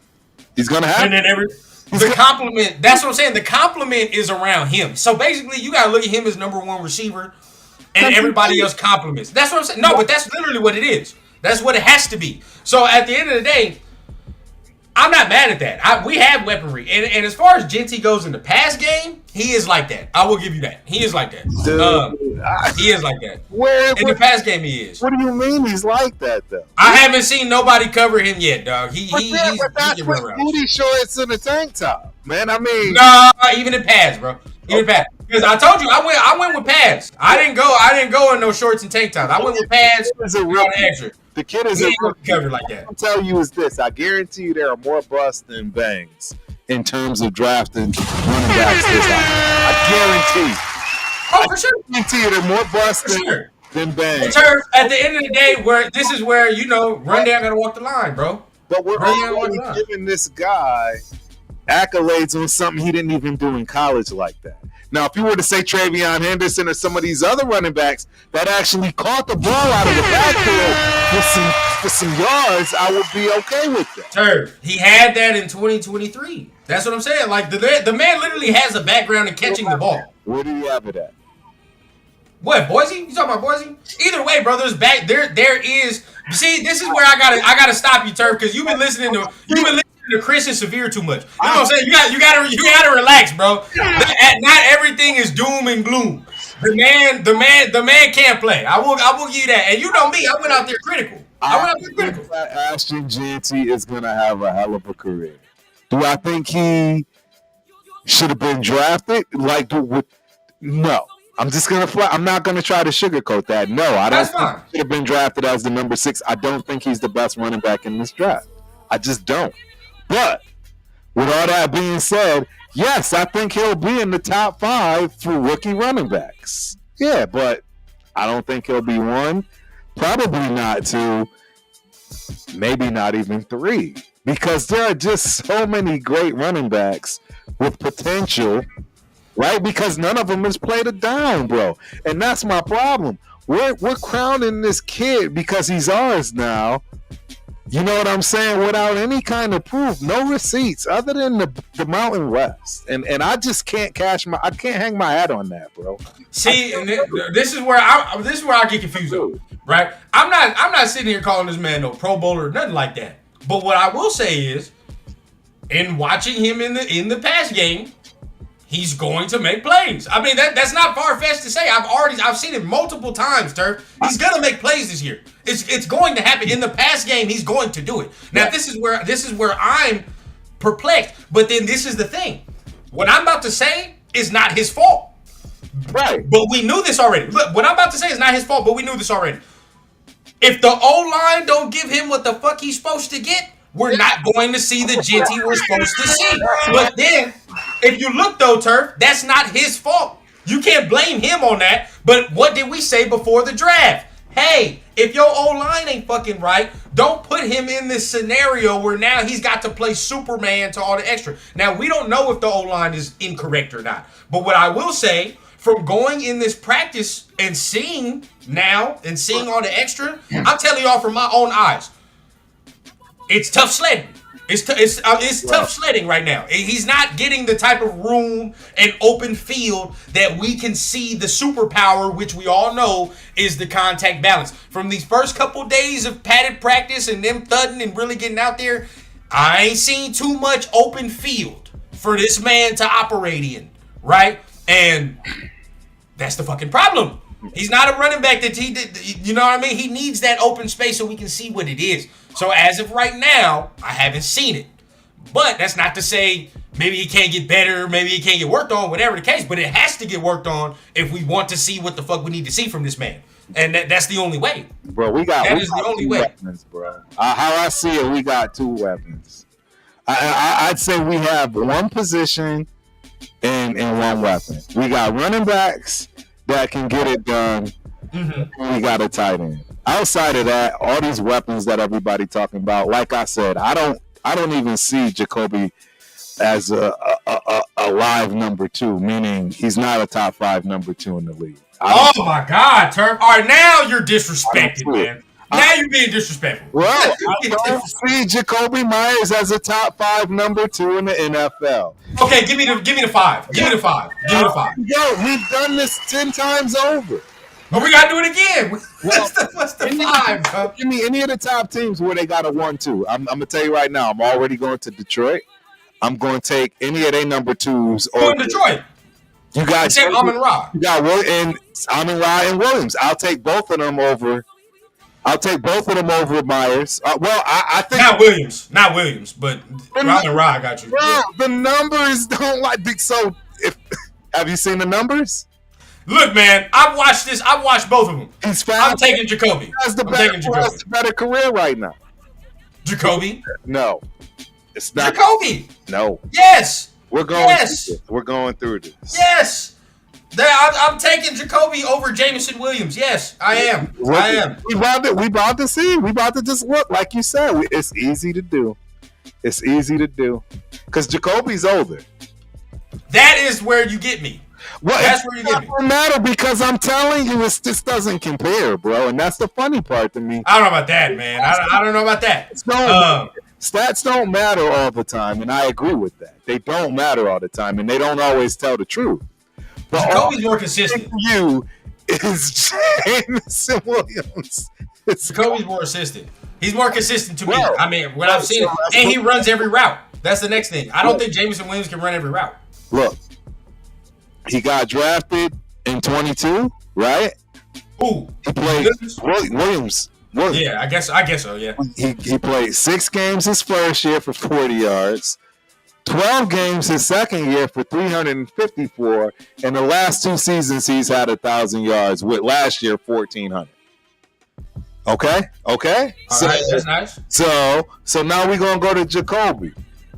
He's gonna have. And then the compliment. That's what I'm saying. The compliment is around him. So basically, you gotta look at him as number one receiver. And everybody else compliments. That's what I'm saying. No, but that's literally what it is. That's what it has to be. So at the end of the day, I'm not mad at that. We have weaponry. And as far as Genty goes in the pass game, he is like that. I will give you that. He is like that. He is like that. In the pass game, he is. What do you mean he's like that, though? I haven't seen nobody cover him yet, dog. He's with booty shorts and a tank top, man. I mean, no, even in pads, bro. Even pads. Because I told you, I went with pads. I didn't go in no shorts and tank tops. I went with pads. The kid is covered like that. I'll tell you is this: I guarantee you there are more busts than bangs in terms of drafting running backs this year. I guarantee. Oh, for sure. I guarantee you there are more busts than bangs. At the end of the day, this is where Rundown gotta walk the line, bro. But we're already giving this guy accolades on something he didn't even do in college like that. Now, if you were to say Travion Henderson or some of these other running backs that actually caught the ball out of the backfield for some yards, I would be okay with that. Sir, he had that in 2023. That's what I'm saying. Like the man literally has a background in catching the ball. Where did he have it at? What, Boise? You talking about Boise? Either way, brothers, back there is. See, this is where I gotta stop you, Turf, because you've been listening to Chris and Severe too much. You know what I'm saying? You gotta relax, bro. Not everything is doom and gloom. The man can't play. I will give you that. And you know me, I went out there critical. I think that Ashton Genty is gonna have a hell of a career. Do I think he should have been drafted? No. I'm just gonna fly. I'm not gonna try to sugarcoat that. No, I don't think he should have been drafted as the number 6. I don't think he's the best running back in this draft. I just don't. But with all that being said, yes, I think he'll be in the top 5 for rookie running backs. Yeah, but I don't think he'll be 1, probably not 2, maybe not even 3, because there are just so many great running backs with potential, right? Because none of them has played a down, bro, and that's my problem. We're crowning this kid because he's ours now. You know what I'm saying? Without any kind of proof, no receipts other than the Mountain West, and I just can't I can't hang my hat on that, bro. See, this is where I get confused, though, right? I'm not sitting here calling this man no Pro Bowler or nothing like that. But what I will say is, in watching him in the pass game, he's going to make plays. I mean, that's not far-fetched to say. I've seen it multiple times, Turf. He's gonna make plays this year. It's going to happen in the pass game. He's going to do it. Now, this is where I'm perplexed. But then this is the thing. What I'm about to say is not his fault. Right. But we knew this already. Look, what I'm about to say is not his fault, but we knew this already. If the O-line don't give him what the fuck he's supposed to get, we're not going to see the Genty we're supposed to see. But then, if you look though, Turf, that's not his fault. You can't blame him on that. But what did we say before the draft? Hey, if your O-line ain't fucking right, don't put him in this scenario where now he's got to play Superman to all the extra. Now, we don't know if the O-line is incorrect or not. But what I will say, from going in this practice and seeing all the extra, I'm telling y'all from my own eyes, it's tough sledding. It's tough sledding right now. He's not getting the type of room and open field that we can see the superpower, which we all know is the contact balance. From these first couple days of padded practice and them thudding and really getting out there, I ain't seen too much open field for this man to operate in, right? And that's the fucking problem. He's not a running back that he did. You know what I mean? He needs that open space so we can see what it is. So as of right now, I haven't seen it. But that's not to say maybe he can't get better, maybe he can't get worked on, whatever the case. But it has to get worked on if we want to see what the fuck we need to see from this man. And that's the only way. Bro, we got the only way. Weapons, bro. How I see it, we got 2 weapons. I'd say we have one position and one weapon. We got running backs that can get it done. Mm-hmm. We got a tight end. Outside of that, all these weapons that everybody talking about, like I said, I don't even see Jacoby as a live number 2, meaning he's not a top 5 number 2 in the league. Oh my God, Turf! All right, now you're disrespected, man. Now you're being disrespectful. Well, I don't see Jacoby Myers as a top 5 number 2 in the NFL. Okay, give me the 5. Give me the 5. Give me the 5. Yo, we've done this 10 times over. But we gotta do it again. What's the 5, bro? Give me any of the top teams where they got a 1-2. I'm gonna tell you right now. I'm already going to Detroit. I'm going to take any of their number 2s. Or in Detroit. You got Amon-Ra. You got Amon-Ra and Williams. I'll take both of them over. Myers. I think not Williams, but Amon-Ra, I got you. Bro, yeah. The numbers don't so. Have you seen the numbers? Look, man, I've watched both of them. He's fast. I'm taking Jacoby. That's the better career right now. Jacoby? No, it's not. Jacoby? No. Yes. We're going through this. Yes. I'm taking Jacoby over Jameson Williams. Yes, I am. We about to see. We about to just look. Like you said, it's easy to do. Because Jacoby's older. That is where you get me. Well, that's where you get me. It doesn't matter because I'm telling you, it just doesn't compare, bro. And that's the funny part to me. I don't know about that, man. I don't know about that. Stats don't matter all the time, and I agree with that. They don't matter all the time, and they don't always tell the truth. But Jacoby's more consistent. You is Jameson Williams. Jacoby's more consistent. He's more consistent to me. I mean, when I've seen it, and he runs every route. That's the next thing. I don't think Jameson Williams can run every route. Look, he got drafted in 22, right? Ooh, he played Williams. Yeah, I guess so. Yeah, he played 6 games his first year for 40 yards. 12 games his second year for 354, and the last 2 seasons he's had 1,000 yards. With last year 1,400. Okay. All right, that's nice. So now we're gonna go to Jacoby.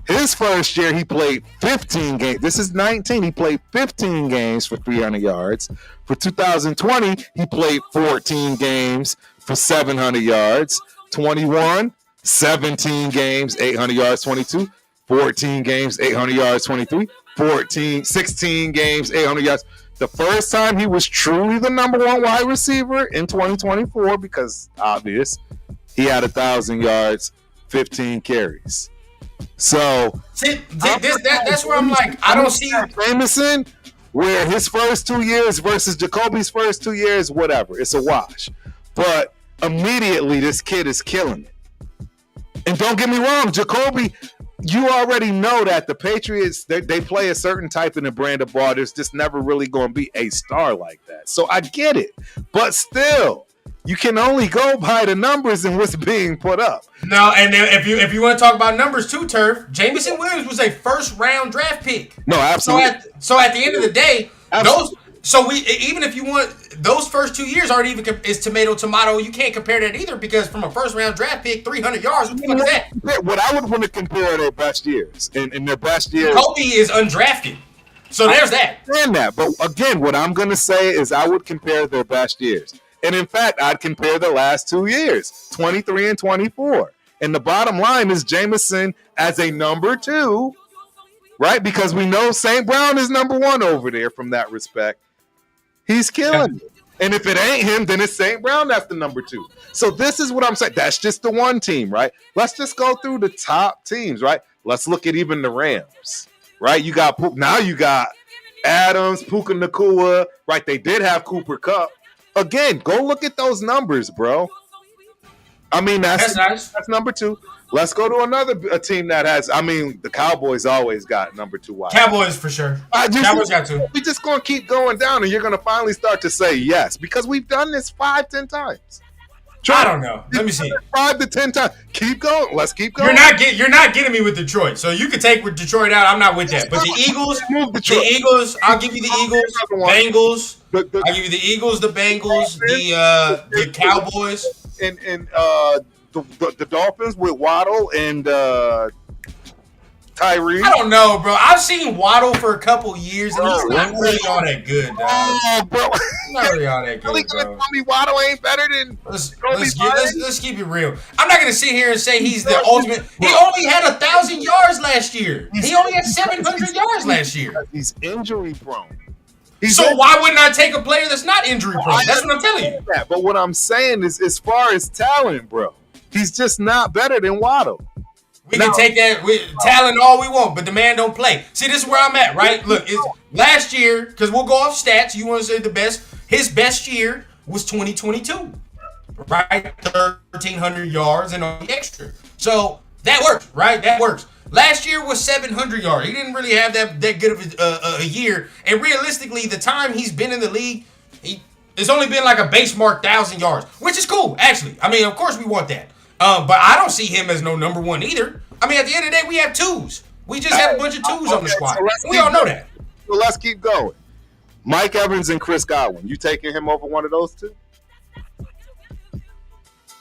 His first year he played 15 games. This is 19. He played 15 games for 300 yards. For 2020, he played 14 games for 700 yards. 21, 17 games, 800 yards. 22. 14 games, 800 yards, 23, 16 games, 800 yards. The first time he was truly the number 1 wide receiver in 2024, because obvious, he had 1,000 yards, 15 carries. So that's where I'm like, I don't see Jameson, where his first 2 years versus Jacoby's first 2 years, whatever, it's a wash. But immediately this kid is killing it. And don't get me wrong, Jacoby, you already know that the Patriots, they play a certain type in the brand of ball. There's just never really going to be a star like that. So I get it. But still, you can only go by the numbers and what's being put up. No, and if you want to talk about numbers too, Turf, Jameson Williams was a first-round draft pick. No, absolutely. So at the end of the day, even if you want, those first 2 years aren't even is tomato. You can't compare that either because from a first round draft pick, 300 yards. What the fuck is that? What I would want to compare are their best years. In their best years, Kobe is undrafted. So there's that. I understand that, but again, what I'm going to say is I would compare their best years, and in fact, I'd compare the last 2 years, 23 and 24. And the bottom line is Jameson as a number 2, right? Because we know St. Brown is number 1 over there from that respect. He's killing it. And if it ain't him, then it's St. Brown that's the number 2. So this is what I'm saying. That's just the one team, right? Let's just go through the top teams, right? Let's look at even the Rams, right? You got Adams, Puka Nacua, right? They did have Cooper Kupp. Again, go look at those numbers, bro. I mean, That's nice. That's number 2. Let's go to another team that has. I mean, the Cowboys always got number 2 wide. Cowboys for sure. Cowboys got 2. We're just going to keep going down, and you're going to finally start to say yes because we've done this 5-10 times. I don't know. Let me see. 5 to 10 times. Keep going. Let's keep going. You're not getting me with Detroit. So you can take Detroit out. I'm not with that. But the Eagles, I'll give you the Eagles, Bengals. I'll give you the Eagles, the Bengals, the Cowboys, and the Dolphins with Waddle and Tyree. I don't know, bro. I've seen Waddle for a couple years, and he's not really all that good, dog. Oh, bro. He's not really all that good, really gonna tell me Waddle ain't better than Let's keep it real. I'm not gonna sit here and say he's the ultimate. He only had 1,000 yards last year. He only had 700 yards last year. He's injury prone. So why wouldn't I take a player that's not injury prone? That's what I'm telling you. But what I'm saying is, as far as talent, bro, he's just not better than Waddle. We can take that with talent all we want, but the man don't play. See, this is where I'm at, right? Look, it's last year, because we'll go off stats. You want to say the best? His best year was 2022, right? 1,300 yards and all the extra. So that works, right? That works. Last year was 700 yards. He didn't really have that good of a year. And realistically, the time he's been in the league, it's only been like a base mark 1,000 yards, which is cool, actually. I mean, of course we want that. But I don't see him as no number 1 either. I mean, at the end of the day, we have 2s. We just have a bunch of 2s on the squad. So we all know that. So let's keep going. Mike Evans and Chris Godwin. You taking him over one of those 2?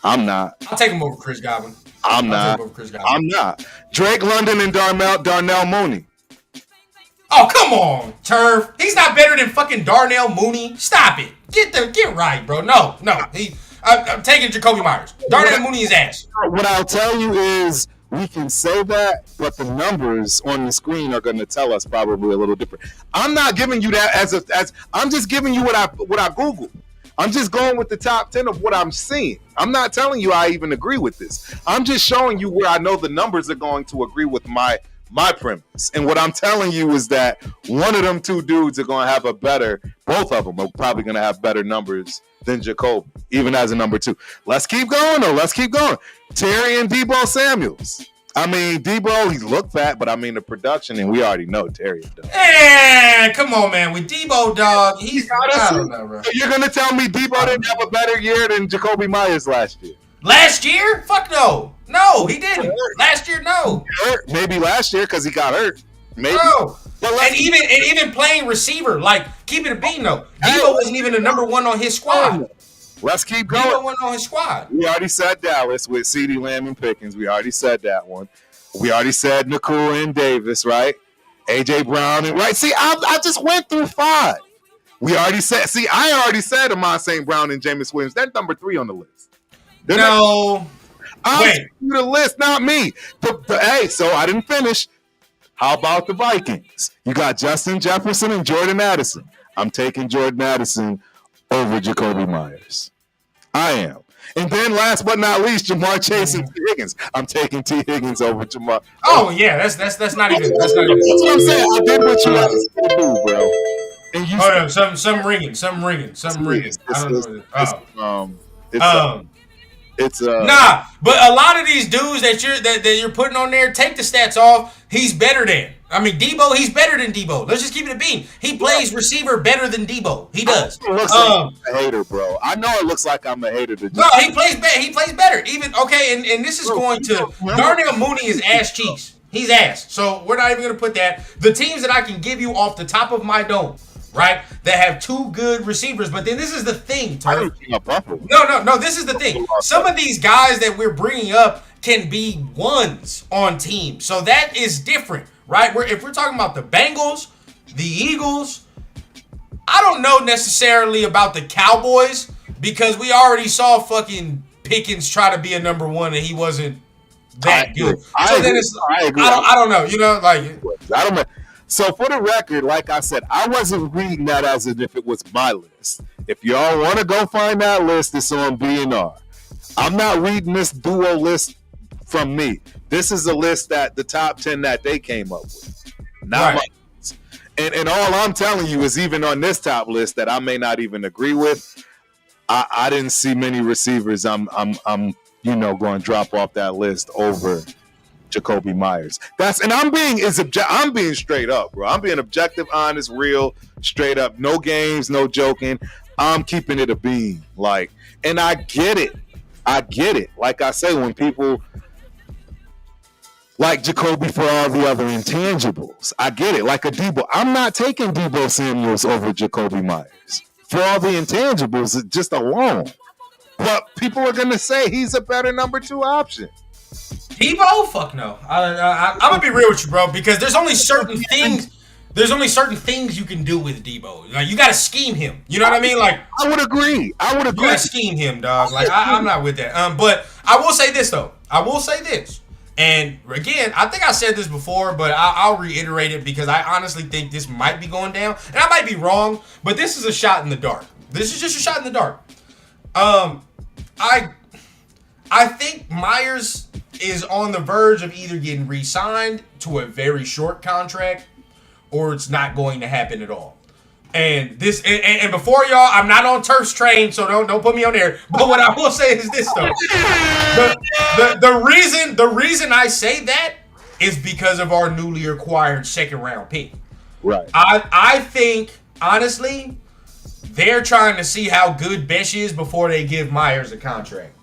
I'm not. I'll take him over Chris Godwin. I'm not. Drake London and Darnell Mooney. Oh, come on, Turf. He's not better than fucking Darnell Mooney. Stop it. Get right, bro. No. I'm taking Jacoby Myers. Darnell Mooney is ass. What I'll tell you is we can say that, but the numbers on the screen are going to tell us probably a little different. I'm not giving you that as I'm just giving you what I Googled. I'm just going with the top 10 of what I'm seeing. I'm not telling you I even agree with this. I'm just showing you where I know the numbers are going to agree with my premise. And what I'm telling you is that one of them 2 dudes are going to have both of them are probably going to have better numbers than Jacoby, even as a number 2. Let's keep going, though. Let's keep going. Terry and Deebo Samuels. I mean, Deebo, he looked fat, but I mean, the production, and we already know Terry does. Come on, man. With Deebo, dog, I don't know, bro. So you're going to tell me Deebo didn't have a better year than Jacoby Myers last year? Last year? Fuck no. No, he didn't. Last year, no. Maybe last year because he got hurt. Maybe. No. And even playing receiver, like, keep it a bean, though. Deebo wasn't even the number 1 on his squad. Let's keep going. Deebo wasn't on his squad. We already said Dallas with CeeDee Lamb and Pickens. We already said that one. We already said Nakua and Davis, right? A.J. Brown and right. See, I just went through 5. We already said. See, I already said Amon St. Brown and Jameis Williams. They're number 3 on the list. I'm the list, not me. Hey, so I didn't finish. How about the Vikings? You got Justin Jefferson and Jordan Addison. I'm taking Jordan Addison over Jacoby Myers. I am. And then last but not least, Jamar Chase and T. Higgins. I'm taking T. Higgins over Jamar. Oh yeah, that's not even. That's what I'm saying. I did what you asked me to do, bro. And you some ringing. Nah, but a lot of these dudes that you're putting on there, take the stats off. He's better than. I mean, Deebo, he's better than Deebo. Let's just keep it a bean. He plays receiver better than Deebo. He does. It looks like I'm a hater, bro. I know it looks like I'm a hater. No, he plays better. He plays better. Even and this is going to Darnell Mooney is ass cheeks. He's ass. So we're not even going to put that. The teams that I can give you off the top of my dome, right, that have 2 good receivers. But then this is the thing, Turk. No. This is the thing. Some of these guys that we're bringing up can be 1s on teams. So that is different, right? If we're talking about the Bengals, the Eagles, I don't know necessarily about the Cowboys because we already saw fucking Pickens try to be a number 1 and he wasn't that good. I agree. I don't know. You know, like I don't know. So for the record, like I said, I wasn't reading that as if it was my list. If y'all want to go find that list, it's on BNR. I'm not reading this duo list from me. This is a list that the top 10 that they came up with. Not my list. And all I'm telling you is even on this top list that I may not even agree with, I didn't see many receivers I'm going to drop off that list over Jacoby Myers. I'm being straight up, bro. I'm being objective, honest, real, straight up. No games, no joking. I'm keeping it a beam. And I get it. Like I say, when people like Jacoby for all the other intangibles, I get it. Like a Debo. I'm not taking Debo Samuels over Jacoby Myers for all the intangibles just alone. But people are going to say he's a better number 2 option. Debo? Fuck no. I'm gonna be real with you, bro, because there's only certain things. There's only certain things you can do with Debo. Like, you gotta scheme him. You know what I mean? Like, I would agree. You gotta scheme him, dog. Like, I'm not with that. But I will say this though. And again, I think I said this before, but I'll reiterate it because I honestly think this might be going down, and I might be wrong. But this is a shot in the dark. This is just a shot in the dark. I think Myers is on the verge of either getting re-signed to a very short contract, or it's not going to happen at all. And before y'all, I'm not on Turf's train, so don't put me on there. But what I will say is this though: the reason I say that is because of our newly acquired 2nd round pick. Right. I think honestly, they're trying to see how good Besh is before they give Myers a contract,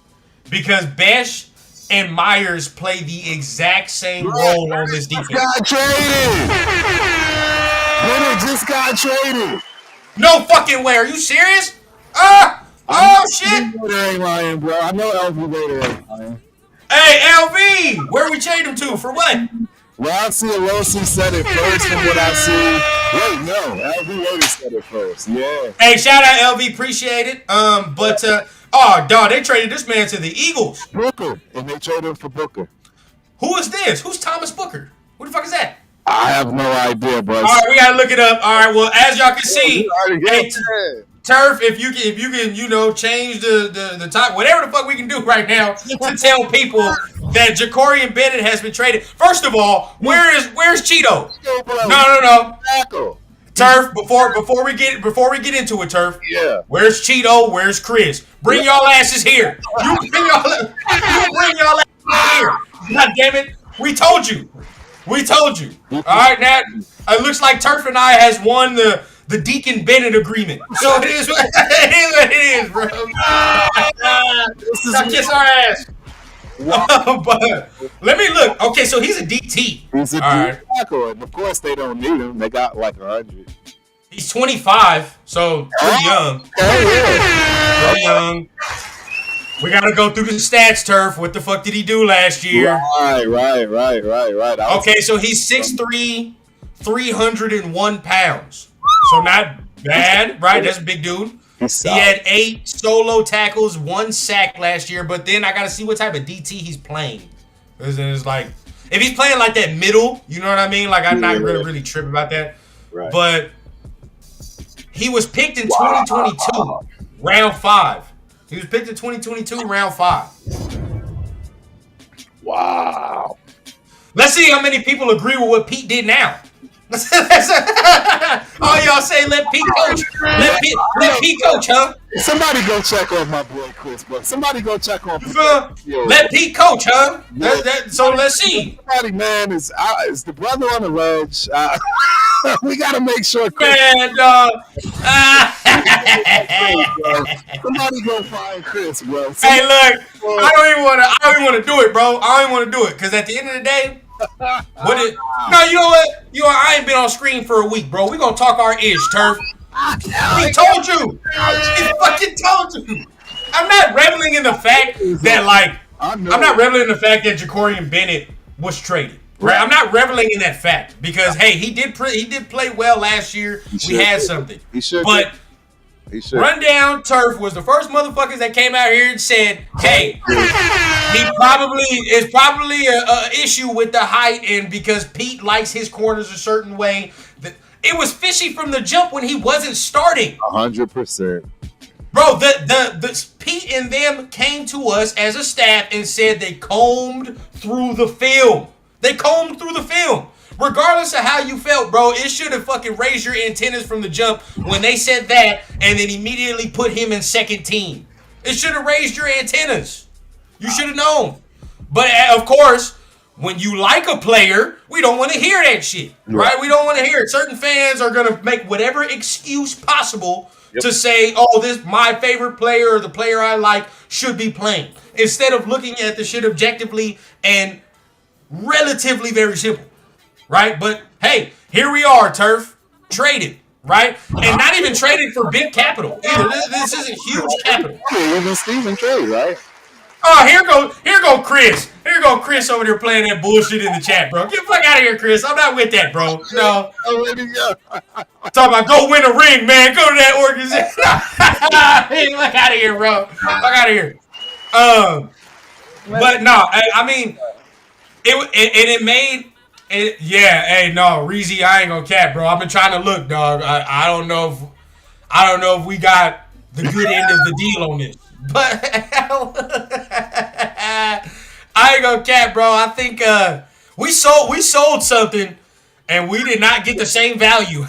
because Besh and Myers play the exact same role on this defense. Got traded. Bennett just got traded. No fucking way. Are you serious? Shit. Waiter ain't lying, bro. I know LV Waiter ain't lying. Hey, LV, where we trade him to? For what? Roxy Alosi said it first from what I see. Wait, no. LV Waiter said it first. Yeah. Hey, shout out LV. Appreciate it. Dog, they traded this man to the Eagles. Booker. And they traded him for Booker. Who is this? Who's Thomas Booker? Who the fuck is that? I have no idea, bro. All right, we gotta look it up. All right, well, as y'all can see, Turf, if you can, change the top, whatever the fuck we can do right now to tell people that Jacorian Bennett has been traded. First of all, where's Cheeto? No. Turf, before we get into it, Turf. Yeah. Where's Cheeto? Where's Chris? Bring y'all asses here. You bring y'all asses here. God damn it. We told you. All right, now it looks like Turf and I has won the Deacon Bennett agreement. So it is what it is, bro. Kiss our ass. But let me look. Okay, so he's a DT. He's a DT tackle, and of course they don't need him. They got like 100. He's 25, so pretty young. Pretty young. We gotta go through the stats, Turf. What the fuck did he do last year? Right. Okay, so he's 6'3", 301 pounds. So not bad, right? That's a big dude. He had 8 solo tackles, 1 sack last year, but then I gotta see what type of DT he's playing. It's like, if he's playing like that middle, you know what I mean? Like, I'm not really tripping about that. Right. But he was picked in 2022, round 5. He was picked in 2022, round 5. Wow. Let's see how many people agree with what Pete did now. Oh, y'all say let Pete coach. Let Pete coach, huh? Somebody go check on my boy Chris, bro. Somebody go check on Pete. Let Pete coach, huh? So let's see. Somebody, man, is the brother on the ledge. We gotta make sure Chris. Man, dog. Somebody go find Chris, bro. Hey, look, I don't even want to do it, bro. I don't even want to do it because at the end of the day, you know what? I ain't been on screen for a week, bro. We gonna talk our ish, Turf. He told you. He fucking told you. I'm not reveling in the fact that Jacorian Bennett was traded. Right? I'm not reveling in that fact because hey, he did play well last year. We had something. He should. But Rundown Turf was the first motherfuckers that came out here and said, hey, it's probably a issue with the height, and because Pete likes his corners a certain way. It was fishy from the jump when he wasn't starting. 100%. Bro, the Pete and them came to us as a staff and said they combed through the film. Regardless of how you felt, bro, it should have fucking raised your antennas from the jump when they said that and then immediately put him in second team. It should have raised your antennas. You should have known. But of course, when you like a player, we don't want to hear that shit, right? We don't want to hear it. Certain fans are gonna make whatever excuse possible to say, "Oh, this my favorite player or the player I like should be playing," instead of looking at the shit objectively and relatively very simple, right? But hey, here we are, Turf, traded, right? And not even traded for big capital either. This isn't huge capital. Even Steven trade, right? Oh, here go Chris. Here go Chris over there playing that bullshit in the chat, bro. Get the fuck out of here, Chris. I'm not with that, bro. No. Talking about go win a ring, man. Go to that organization. Hey, fuck out of here, bro. Fuck out of here. But no, I mean, it made it. Yeah, hey, no, Reezy, I ain't gonna cap, bro. I've been trying to look, dog. I don't know if we got the good end of the deal on this. But I ain't gonna cap, bro. I think we sold something, and we did not get the same value.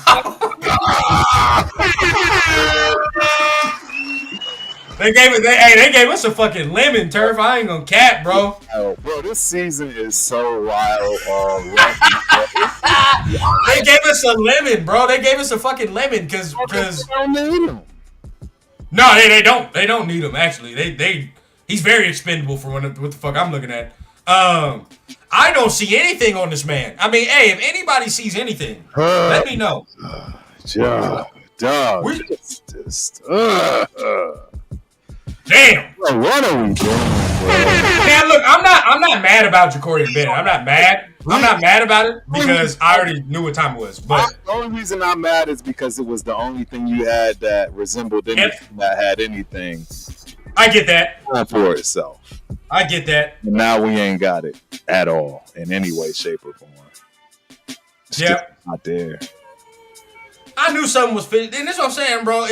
They gave us a fucking lemon, Turf. I ain't gonna cap, bro. Oh, bro, this season is so wild. They gave us a lemon, bro. They gave us a fucking lemon because don't need him. No, they don't. They don't need him. Actually, he's very expendable for what the fuck I'm looking at. I don't see anything on this man. I mean, hey, if anybody sees anything, let me know. Dog. Damn. Bro, what are we doing, bro? Man, look, I'm not mad about Ja'Cory Bennett. I'm not mad. I'm not mad about it because I already knew what time it was. But the only reason I'm mad is because it was the only thing you had that resembled anything that had anything. I get that. For itself. I get that. And now we ain't got it at all in any way, shape, or form. Yeah. Not there. I knew something was fit. And that's what I'm saying, bro.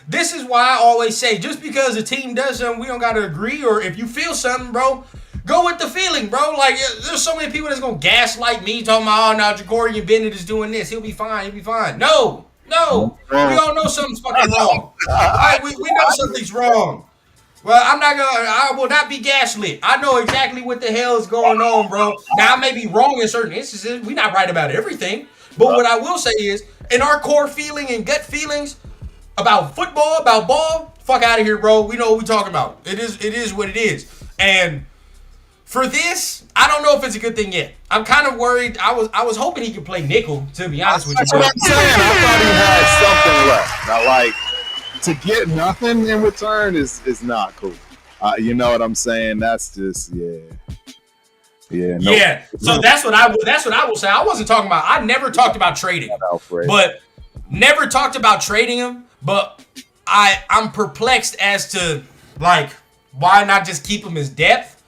This is why I always say, just because a team does something, we don't got to agree. Or if you feel something, bro, go with the feeling, bro. Like, there's so many people that's going to gaslight me talking about, oh, now Ja'Cory Bennett is doing this. He'll be fine. No. We all know something's fucking wrong. All right, we know something's wrong. Well, I will not be gaslit. I know exactly what the hell is going on, bro. Now, I may be wrong in certain instances. We're not right about everything. But what I will say is, in our core feeling and gut feelings about football, about ball, fuck out of here, bro. We know what we're talking about. It is what it is. And for this, I don't know if it's a good thing yet. I'm kind of worried. I was hoping he could play nickel, to be honest with you. That's what I'm saying. I thought he had something left. Now, like, to get nothing in return is not cool. You know what I'm saying? That's just, yeah. Yeah. No. Yeah. So that's what I will say. I wasn't talking about. I never talked about trading him, but never talked about trading him. But I'm perplexed as to like why not just keep him as depth.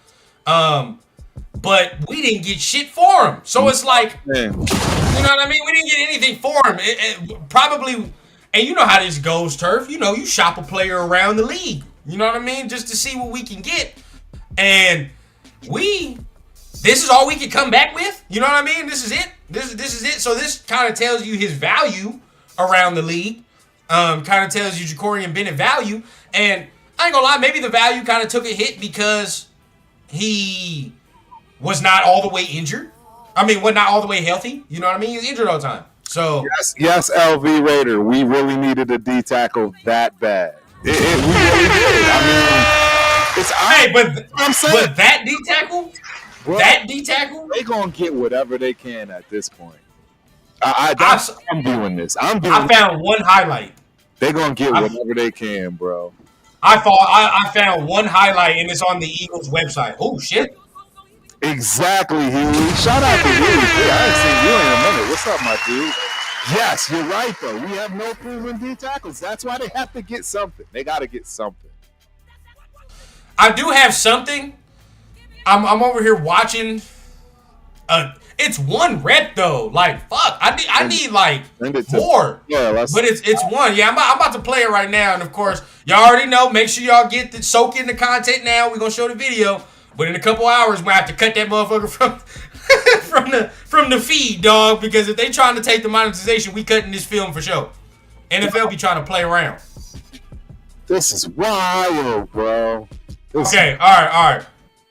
But we didn't get shit for him. So it's like, you know what I mean? We didn't get anything for him. It probably, and you know how this goes, Turf. You know, you shop a player around the league. You know what I mean? Just to see what we can get. And this is all we can come back with. You know what I mean? This is it. This is it. So this kind of tells you his value around the league. Kind of tells you Ja'Cory Bennett value. And I ain't gonna lie, maybe the value kind of took a hit because he was not all the way injured. I mean, was not all the way healthy. You know what I mean? He was injured all the time. So yes, LV Raider, we really needed a D tackle that bad. We really did. I mean, I'm saying, but that D tackle. Bro, that D tackle? They gonna get whatever they can at this point. I'm doing this. I found one highlight. They gonna get whatever they can, bro. I found one highlight and it's on the Eagles website. Oh shit! Exactly, Huey. Shout out to Huey. I haven't seen you in a minute. What's up, my dude? Yes, you're right though. We have no proven D tackles. That's why they have to get something. They got to get something. I do have something. I'm over here watching. It's one rep though. Like fuck, I need like more. Yeah, but it's one. Yeah, I'm about to play it right now, and of course y'all already know. Make sure y'all soak in the content now. We're gonna show the video, but in a couple hours we have to cut that motherfucker from the feed, dog. Because if they trying to take the monetization, we cutting this film for sure. NFL be trying to play around. This is wild, bro. Okay, all right.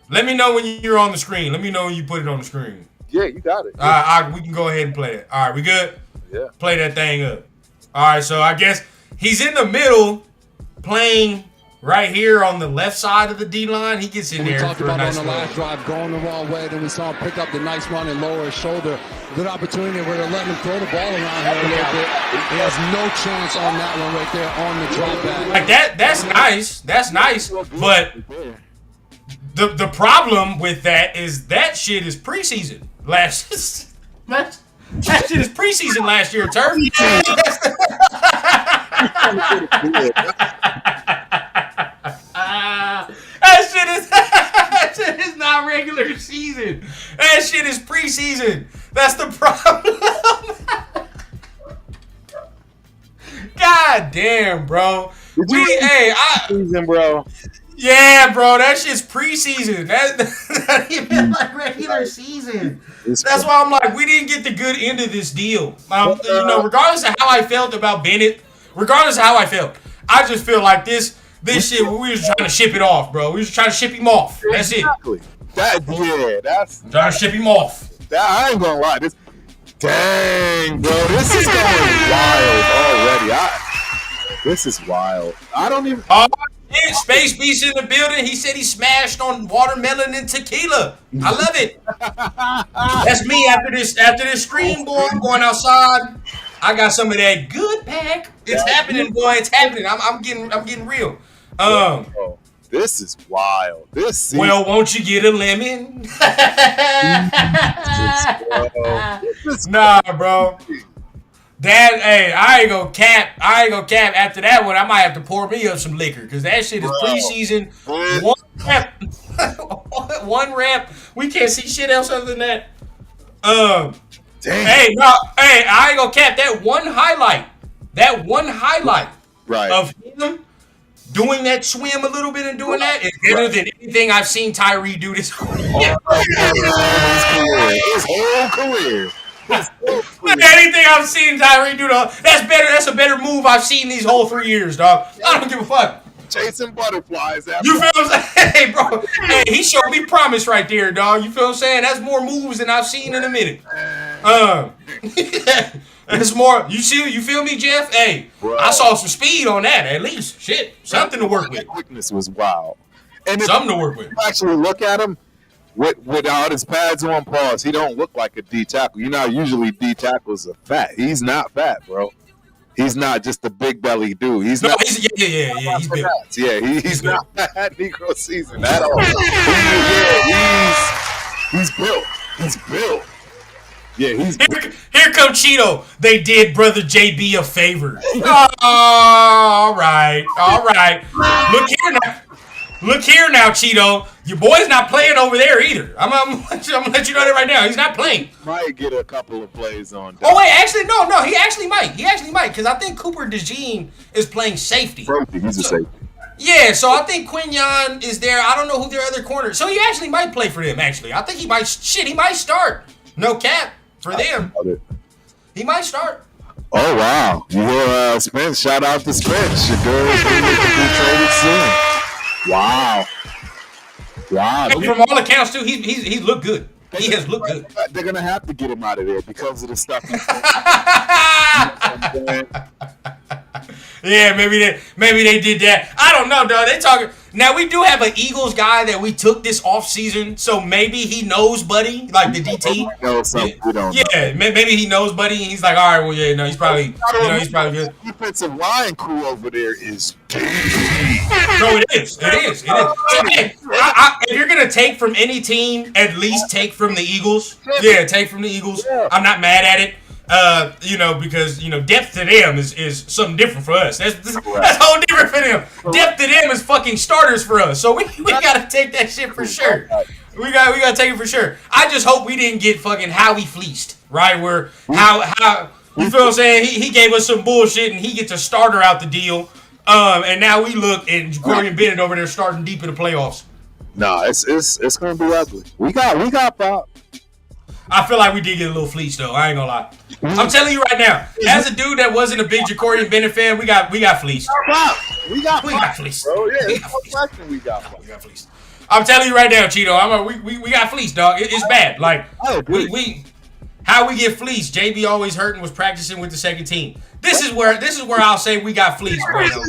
Let me know when you're on the screen. Let me know when you put it on the screen. Yeah, you got it. We can go ahead and play it. All right, we good? Yeah. Play that thing up. All right, so I guess he's in the middle playing right here on the left side of the D-line. He gets in there talked for a about nice on the last run. drive going the wrong way. Then we saw him pick up the nice run and lower his shoulder. Good opportunity where they're letting him throw the ball around here a little bit. He has no chance on that one right there on the drop back. Like that's nice. That's nice. But the problem with that is that shit is preseason. That shit is preseason last year, Turf. That shit is not regular season. That shit is preseason. That's the problem. God damn, bro. Season, bro. Yeah, bro, that shit's preseason. That's not even like regular season. That's why I'm like, we didn't get the good end of this deal. Regardless of how I felt about Bennett, regardless of how I felt, I just feel like this shit, we were just trying to ship it off, bro. We were just trying to ship him off. That's Exactly. That's trying to ship him off. I ain't gonna lie. Dang, bro, this is going wild already. This is wild. I don't even. Yeah, Space Beast in the building. He said he smashed on watermelon and tequila. I love it. That's me after this stream, boy. I'm going outside. I got some of that good pack. It's happening, boy. It's happening. I'm getting real. This is wild. Well, won't you get a lemon? Nah, bro. I ain't gonna cap. After that one, I might have to pour me up some liquor because that shit is preseason. One rep. We can't see shit else other than that. Damn. Hey, I ain't gonna cap that one highlight. Right. Of him doing that swim a little bit and doing that is better than anything I've seen Tyree do this whole year. His whole career. Anything I've seen Tyree do, that's better. That's a better move I've seen these whole 3 years, dog. I don't give a fuck. Chasing butterflies. You feel what I'm saying? Hey, bro. Hey, he showed me promise right there, dog. You feel what I'm saying? That's more moves than I've seen in a minute. That's more. You feel me, Jeff? Hey, bro. I saw some speed on that at least. Shit, something to work with. Quickness was wild. And something to work with. You actually look at him without his pads on pause. He don't look like a D tackle. You know, usually D tackles are fat. He's not fat, bro. He's not just a big belly dude. He's not. He's big. Yeah, he's not fat Negro season at all. He's built. He's built. Yeah, here come Cheeto. They did brother JB a favor. All right. Look here now, Cheeto. Your boy's not playing over there either. I'm gonna let you know that right now. He's not playing. Might get a couple of plays on. Oh wait, actually no. He actually might because I think Cooper DeJean is playing safety. He's a safety. Yeah, so I think Quinyon is there. I don't know who their other corner. So he actually might play for them. Actually, I think he might. Shit, he might start. No cap for them. He might start. Oh wow! You hear Spence? Shout out to Spence. Your girl is going to be traded soon. Wow. And from all accounts too, he's looked good. He has looked good. They're gonna have to get him out of there because of the stuff he's doing. Yeah, maybe they did that. I don't know, dog. They talking now. We do have an Eagles guy that we took this off season, so maybe he knows Buddy, like the DT. Yeah, maybe he knows Buddy, and he's like, all right, well, yeah, no, he's probably good. Defensive line crew over there is deep. No, it is. So, hey, if you're gonna take from any team, at least take from the Eagles. Yeah, take from the Eagles. Yeah. I'm not mad at it. Because depth to them is something different for us. That's whole different for them. Depth to them is fucking starters for us. So we gotta take that shit for sure. We gotta take it for sure. I just hope we didn't get fucking Howie fleeced, right? Where how you feel what I'm saying? He gave us some bullshit and he gets a starter out the deal. And now we look and Jacorian Bennett over there starting deep in the playoffs. No, it's gonna be ugly. We got Bob. I feel like we did get a little fleeced though. I ain't gonna lie. I'm telling you right now, as a dude that wasn't a big Jacorian Bennett fan, we got fleeced. We got fleeced. Bro, yeah, we got fleeced. We got fleeced. I'm telling you right now, Cheeto. We got fleeced, dog. It's bad. Like how we get fleeced. JB always hurt and was practicing with the second team. This is where I'll say we got fleeced, Brando.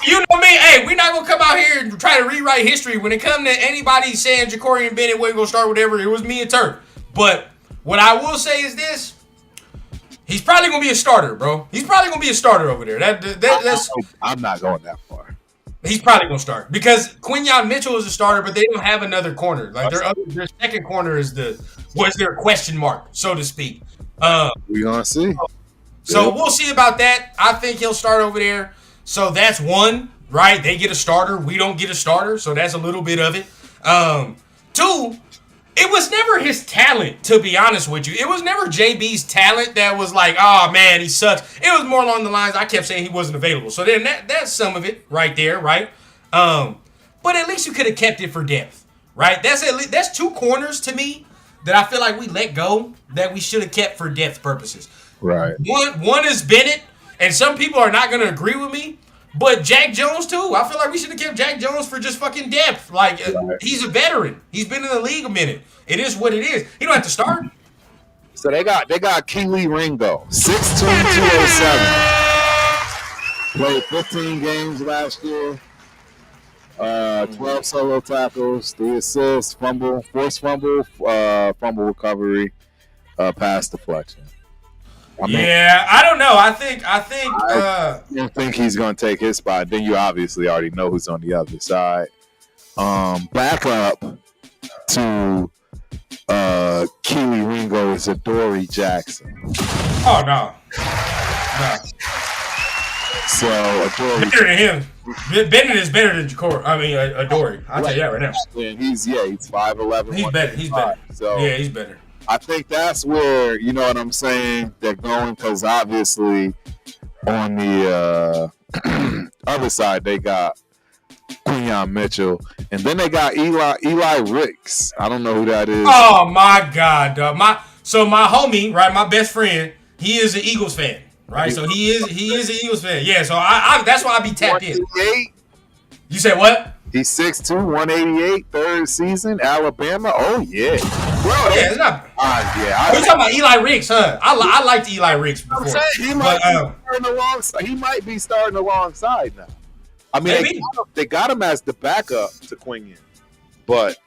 You know me. Hey, we're not gonna come out here and try to rewrite history. When it comes to anybody saying Ja'Cory and Bennett wasn't gonna start whatever, it was me and Turk. But what I will say is this: he's probably gonna be a starter, bro. He's probably gonna be a starter over there. That's. I'm not going that far. He's probably gonna start because Quinyon Mitchell is a starter, but they don't have another corner. Like their second corner is their question mark, so to speak. We gonna see. So we'll see about that. I think he'll start over there. So that's one, right? They get a starter. We don't get a starter. So that's a little bit of it. Two, it was never his talent, to be honest with you. It was never JB's talent that was like, oh, man, he sucks. It was more along the lines, I kept saying he wasn't available. So then that's some of it right there, right? But at least you could have kept it for depth, right? That's two corners to me that I feel like we let go that we should have kept for depth purposes. Right. One is Bennett, and some people are not going to agree with me, but Jack Jones too. I feel like we should have kept Jack Jones for just fucking depth. Like, he's a veteran. He's been in the league a minute. It is what it is. He don't have to start. So they got Keely Ringo, 6'2", 207. Played 15 games last year. 12 solo tackles, 3 assists, forced fumble, fumble recovery, pass deflection. I don't know. I don't think he's going to take his spot. Then you obviously already know who's on the other side. Back up to Keely Ringo is Adoree Jackson. Oh no. So Adoree better than him. Bennett is better than Ja'Cory. I mean, Adoree. I'll tell you that right now. He's 5'11". He's better. He's better. So yeah, he's better. I think that's where, you know what I'm saying, they're going, because obviously on the other side they got Quinyon Mitchell, and then they got Eli Ricks. I don't know who that is. Oh my God, dog. My homie, right, my best friend, he is an Eagles fan, right? So he is an Eagles fan. Yeah, so I that's why I be tapped in. You said what? He's 6'2", 188, third season, Alabama. Oh, yeah. Bro, yeah, it's not. Yeah. We're talking about Eli Ricks, huh? I liked Eli Ricks before. I'm saying he might be starting alongside now. I mean, they got him as the backup to Quinyon. But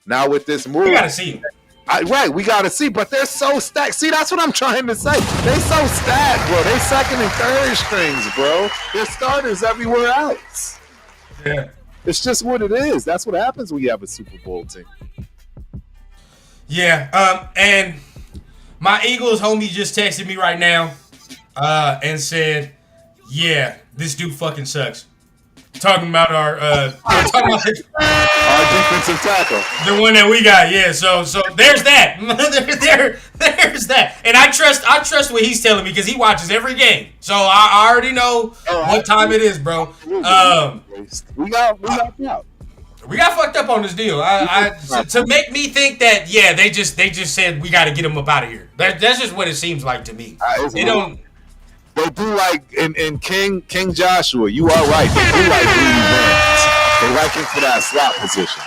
now with this move. We got to see him. Right, we got to see. But they're so stacked. See, that's what I'm trying to say. They so stacked, bro. They second and third strings, bro. They're starters everywhere else. Yeah. It's just what it is. That's what happens when you have a Super Bowl team. Yeah. And my Eagles homie just texted me right now and said, yeah, this dude fucking sucks. Talking about our defensive tackle. The one that we got, yeah. So there's that. There's that. And I trust what he's telling me because he watches every game. So I already know what time it is, bro. We got fucked up on this deal. To make me think that they just said we got to get him up out of here. That's just what it seems like to me. They do like in King Joshua. You are right. They do like Lee Vance. They like him for that slot position.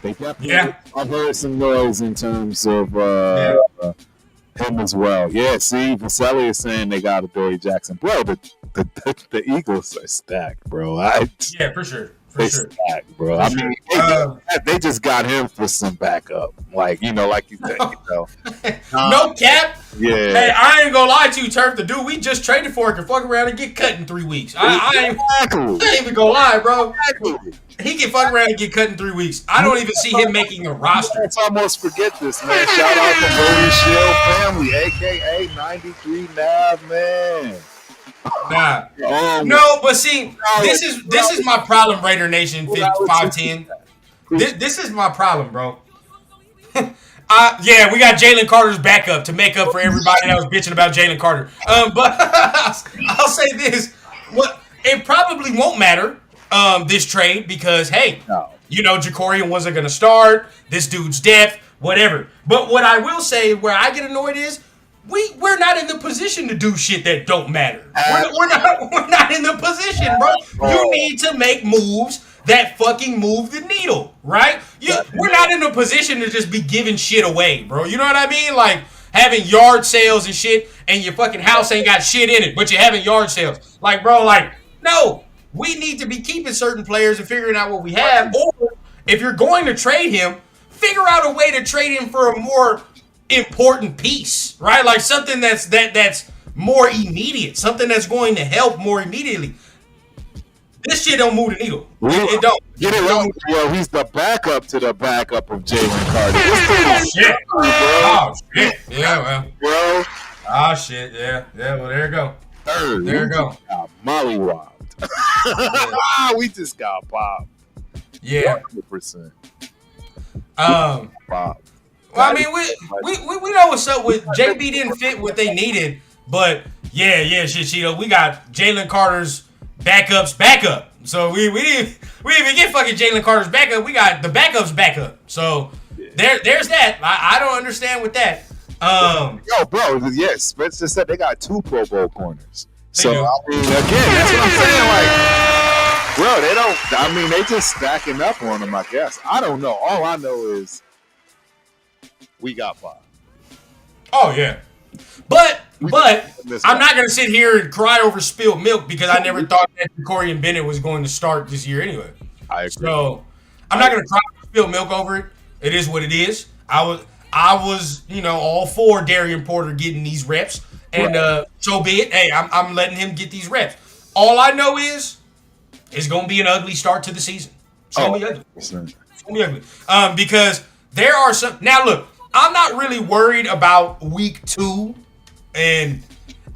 They definitely. I've heard some noise in terms of him as well. Yeah. See, Vasselli is saying they got Adoree Jackson, bro. The Eagles are stacked, bro. For sure. Stacked, bro. I mean, they just got him for some backup, like you said, no cap. Yeah. Hey, I ain't gonna lie to you, Turf. The dude we just traded for can fuck around and get cut in 3 weeks. I ain't even gonna lie, bro. Exactly. He can fuck around and get cut in 3 weeks. I don't even see him making a roster. Let's almost forget this, man. Shout out to Brody Shield family, aka 93 Nav, man. Nah. No, but see, this is my problem, Raider Nation 510. This is my problem, bro. We got Jalen Carter's backup to make up for everybody that was bitching about Jalen Carter. But I'll say this. It probably won't matter, this trade, because, hey, Ja'Cory wasn't going to start. This dude's depth, whatever. But what I will say, where I get annoyed is, we're not in the position to do shit that don't matter. We're not in the position, bro. You need to make moves that fucking move the needle, right? We're not in a position to just be giving shit away, bro. You know what I mean? Like having yard sales and shit, and your fucking house ain't got shit in it, but you're having yard sales. Like, bro, like, no. We need to be keeping certain players and figuring out what we have. Or if you're going to trade him, figure out a way to trade him for a more important piece, right? Like something that's more immediate, something that's going to help more immediately. This shit don't move the needle. It don't. Get it wrong. Well, he's the backup to the backup of Jalen Carter. Oh shit! Oh shit! Yeah, well, bro. Oh shit! Yeah. Well, there you go. Third. There you go. Mollywopped. We just got popped. Yeah. 100%. Well, I mean, we know what's up with JB. Didn't fit what they needed, but yeah, shit, Cheeto. We got Jalen Carter's backup. So we didn't even get fucking Jalen Carter's backup. We got the backup's backup. So there's that. I don't understand with that. Yo, bro, yes, Spencer said they got 2 Pro Bowl corners. So, do. I mean, again, that's what I'm saying. Like, bro, they don't, I mean, they just stacking up on them, I guess. I don't know. All I know is we got 5. Oh, yeah. But I'm not going to sit here and cry over spilled milk because I never thought that Corian Bennett was going to start this year anyway. I agree. So, I'm not going to cry over spilled milk over it. It is what it is. I was, all for Darian Porter getting these reps. And so be it. Hey, I'm letting him get these reps. All I know is it's going to be an ugly start to the season. It's going to be ugly. It's going to be ugly. Because there are some... Now, look, I'm not really worried about week 2. And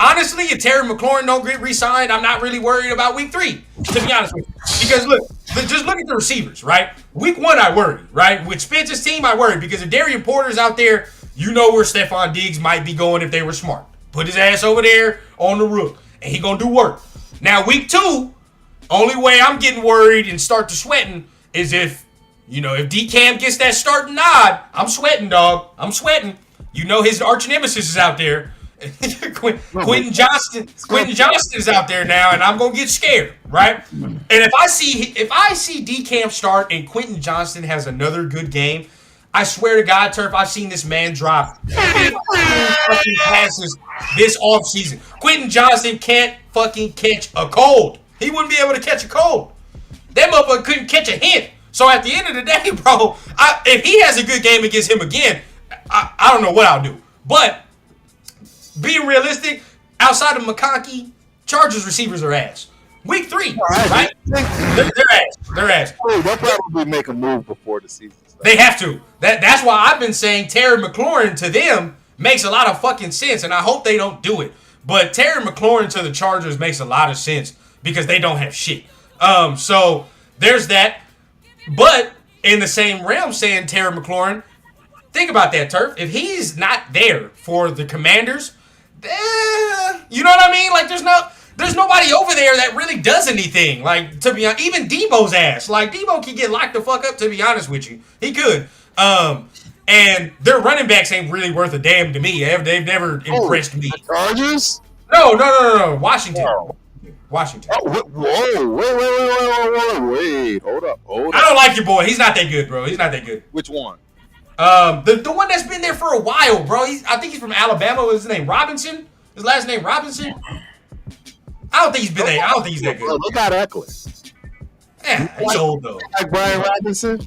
honestly, if Terry McLaurin don't get re-signed, I'm not really worried about week 3, to be honest with you. Because, look, just look at the receivers, right? Week 1, I worry, right? With Spencer's team, I worry. Because if Darian Porter's out there, you know where Stephon Diggs might be going if they were smart. Put his ass over there on the roof, and he gonna do work. Now, week 2, only way I'm getting worried and start to sweating is if D-Cam gets that starting nod. I'm sweating, dog. I'm sweating. His arch nemesis is out there. Quentin Johnston is out there now, and I'm gonna get scared, right? And if I see D-Cam start and Quentin Johnston has another good game, I swear to God, Turf, I've seen this man drop 15 fucking passes this offseason. Quentin Johnston can't fucking catch a cold. He wouldn't be able to catch a cold. That motherfucker couldn't catch a hint. So at the end of the day, bro, if he has a good game against him again, I don't know what I'll do. But being realistic, outside of McConkey, Chargers receivers are ass. Week 3, right? They're ass. They're ass. They'll probably make a move before the season starts. They have to. That's why I've been saying Terry McLaurin to them makes a lot of fucking sense, and I hope they don't do it. But Terry McLaurin to the Chargers makes a lot of sense because they don't have shit. So there's that. But in the same realm, saying Terry McLaurin, think about that, Turf. If he's not there for the Commanders, you know what I mean? Like there's nobody over there that really does anything. Like, to be honest, even Debo's ass. Like, Debo can get locked the fuck up, to be honest with you. He could. And their running backs ain't really worth a damn to me. They've never impressed me. Chargers? No. Washington. Washington. Oh, wait. Hold up. I don't like your boy. He's not that good, bro. He's not that good. Which one? The one that's been there for a while, bro. I think he's from Alabama. What's his name? Robinson? His last name Robinson? I don't think he's been there. I don't think he's that good. Look at Eckler. Yeah, he's old though. Like Brian Robinson?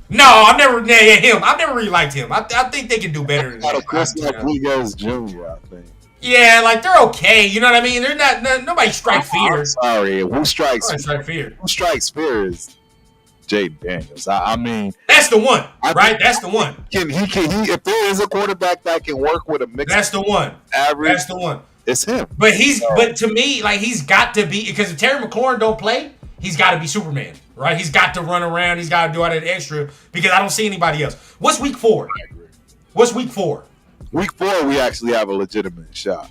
No, I've never. Yeah, him. I've never really liked him. I think they can do better than that. Chris Rodriguez Jr., I think. Yeah, like they're okay. You know what I mean? They're not. Nobody strike fear. I'm sorry. Who strikes? Strike fear. Who strikes fear is Jaden Daniels. I mean, that's the one, right? That's the one. He if there is a quarterback that can work with a mix, that's the one. Average. That's the one. It's him. But but to me, like he's got to be, because if Terry McLaurin don't play, he's got to be Superman, right? He's got to run around. He's got to do all that extra because I don't see anybody else. What's week 4? I agree. What's week 4? Week 4, we actually have a legitimate shot.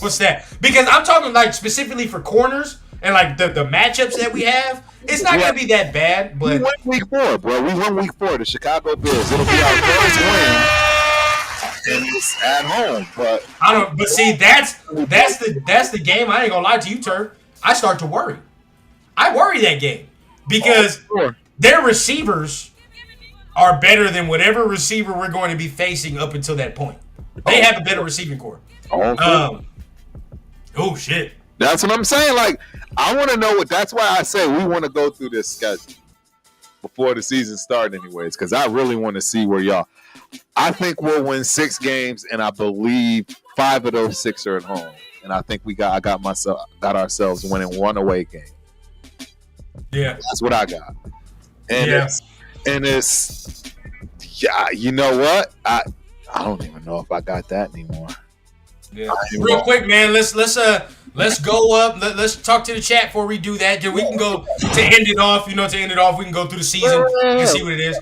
What's that? Because I'm talking like specifically for corners and like the matchups that we have. It's not going to be that bad, but we won week 4, bro. We won week 4. The Chicago Bears. It'll be our first win. And it's at home, but I don't. But see, that's the game. I ain't gonna lie to you, Turk. I start to worry. I worry that game because their receivers are better than whatever receiver we're going to be facing up until that point. They have a better receiving core. Oh shit. That's what I'm saying. Like, I want to know what. That's why I say we want to go through this schedule before the season starts, anyways, because I really want to see where y'all. I think we'll win 6 games, and I believe 5 of those 6 are at home. And I think I got ourselves winning 1 away game. Yeah, that's what I got. And it's you know what? I don't even know if I got that anymore. Yeah. Real quick, man. Let's go up. Let's talk to the chat before we do that. Then we can go to end it off. You know, to end it off, we can go through the season and see what it is.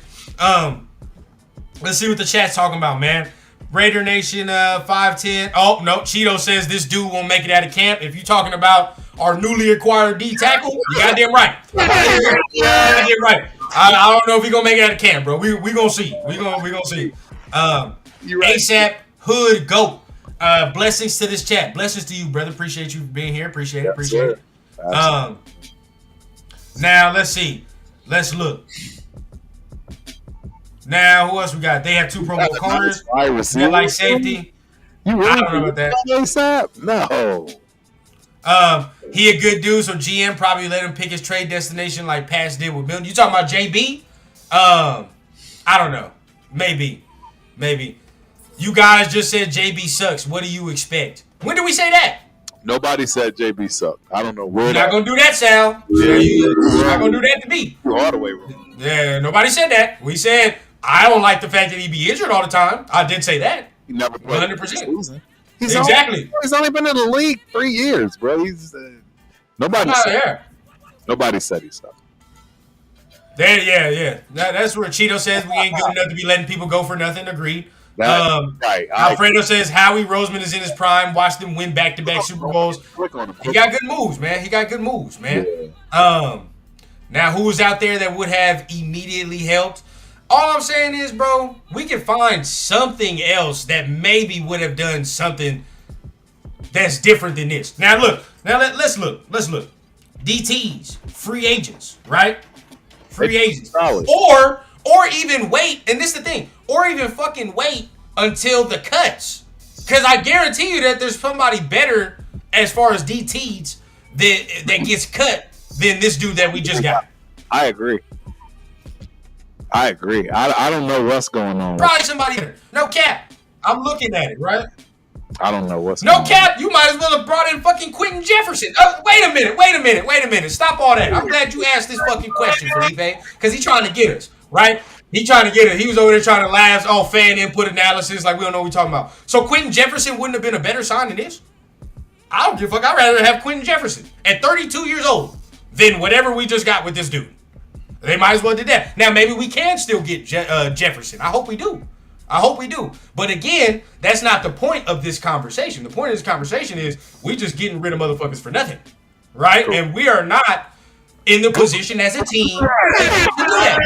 Let's see what the chat's talking about, man. Raider Nation 510. Oh no, Cheeto says this dude won't make it out of camp. If you're talking about our newly acquired D tackle, you goddamn right. Goddamn right. I don't know if he's gonna make it out of camp, bro. We gonna see. We gonna see. ASAP Hood Goat. Blessings to this chat. Blessings to you, brother. Appreciate you being here. Appreciate it. Now let's see. Let's look. Now who else we got? They have 2 Pro Bowl corners. They like safety. You really I don't know about that. ASAP? No. He a good dude, so GM probably let him pick his trade destination like Pass did with Milton. You talking about JB? I don't know. Maybe. You guys just said JB sucks. What do you expect? When did we say that? Nobody said JB sucked. I don't know where. You're not gonna do that, Sal. You're not gonna do that to me. You're all the way wrong. Yeah, nobody said that. We said I don't like the fact that he be injured all the time. I did say that. He never played 100%. Exactly. He's only been in the league 3 years, bro. He's nobody said he sucked. Yeah. That's where Cheeto says we ain't good enough to be letting people go for nothing. Agreed. Right. Alfredo says Howie Roseman is in his prime. Watched him win back-to-back Super Bowls. He got good moves, man. Yeah. Now, who's out there that would have immediately helped? All I'm saying is, bro, we can find something else that maybe would have done something that's different than this. Now, look. Let's look. DTs, free agents, right? Free agents. Or even wait, and this is the thing, or even fucking wait until the cuts. Because I guarantee you that there's somebody better as far as DTs that gets cut than this dude that we just got. I agree. I don't know what's going on. Probably somebody better. No cap. I'm looking at it, right? I don't know what's going on. No cap. You might as well have brought in fucking Quentin Jefferson. Wait a minute. Stop all that. I'm glad you asked this fucking question, Felipe, because he's trying to get us. Right? He trying to get it. He was over there trying to laugh, fan input analysis, like we don't know what we're talking about. So Quentin Jefferson wouldn't have been a better sign than this? I don't give a fuck. I'd rather have Quentin Jefferson at 32 years old than whatever we just got with this dude. They might as well do that. Now, maybe we can still get Jefferson. I hope we do. But again, that's not the point of this conversation. The point of this conversation is we just getting rid of motherfuckers for nothing. Right? Cool. And we are not in the position as a team to do that.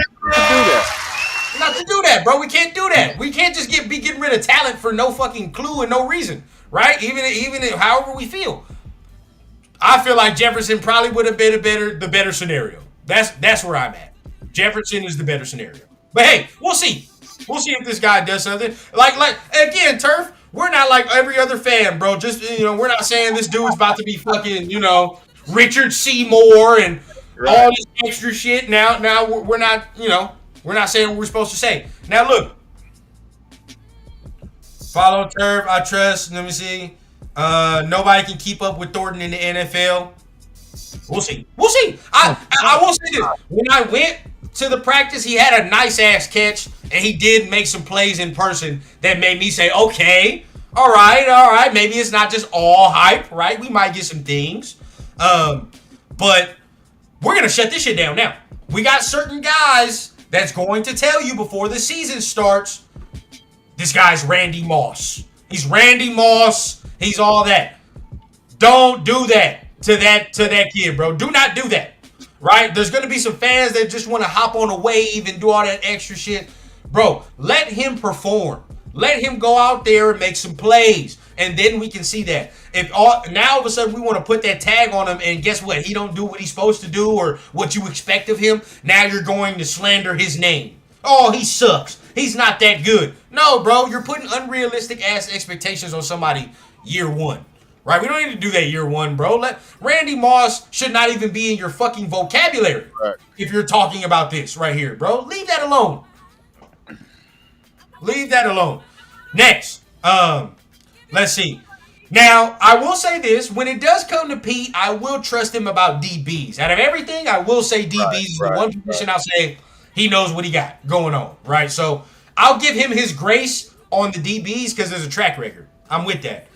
Not to do that, bro. We can't do that. We can't just be getting rid of talent for no fucking clue and no reason, right? Even however we feel. I feel like Jefferson probably would have been the better scenario. That's where I'm at. Jefferson is the better scenario. But hey, we'll see. We'll see if this guy does something. Like again, Turf. We're not like every other fan, bro. Just we're not saying this dude's about to be fucking Richard Seymour and all this extra shit. Now we're not we're not saying what we're supposed to say. Now look, follow Turf. I trust. Let me see. Nobody can keep up with Thornton in the NFL. We'll see. I will say this. When I went to the practice, he had a nice ass catch, and he did make some plays in person that made me say, okay, all right. Maybe it's not just all hype, right? We might get some things. But we're going to shut this shit down now. We got certain guys that's going to tell you before the season starts, this guy's Randy Moss. He's Randy Moss. He's all that. Don't do that to that kid, bro. Do not do that, right? There's going to be some fans that just want to hop on a wave and do all that extra shit. Bro, let him perform. Let him go out there and make some plays, and then we can see that. Now all of a sudden we want to put that tag on him, and guess what? He don't do what he's supposed to do or what you expect of him. Now you're going to slander his name. Oh, he sucks. He's not that good. No, bro, you're putting unrealistic ass expectations on somebody year one. Right? We don't need to do that year one, bro. Randy Moss should not even be in your fucking vocabulary. Right. If you're talking about this right here, bro. Leave that alone. Leave that alone. Next. Let's see. Now, I will say this. When it does come to Pete, I will trust him about DBs. Out of everything, I will say DBs is the one position I'll say he knows what he got going on. Right? So, I'll give him his grace on the DBs because there's a track record. I'm with that.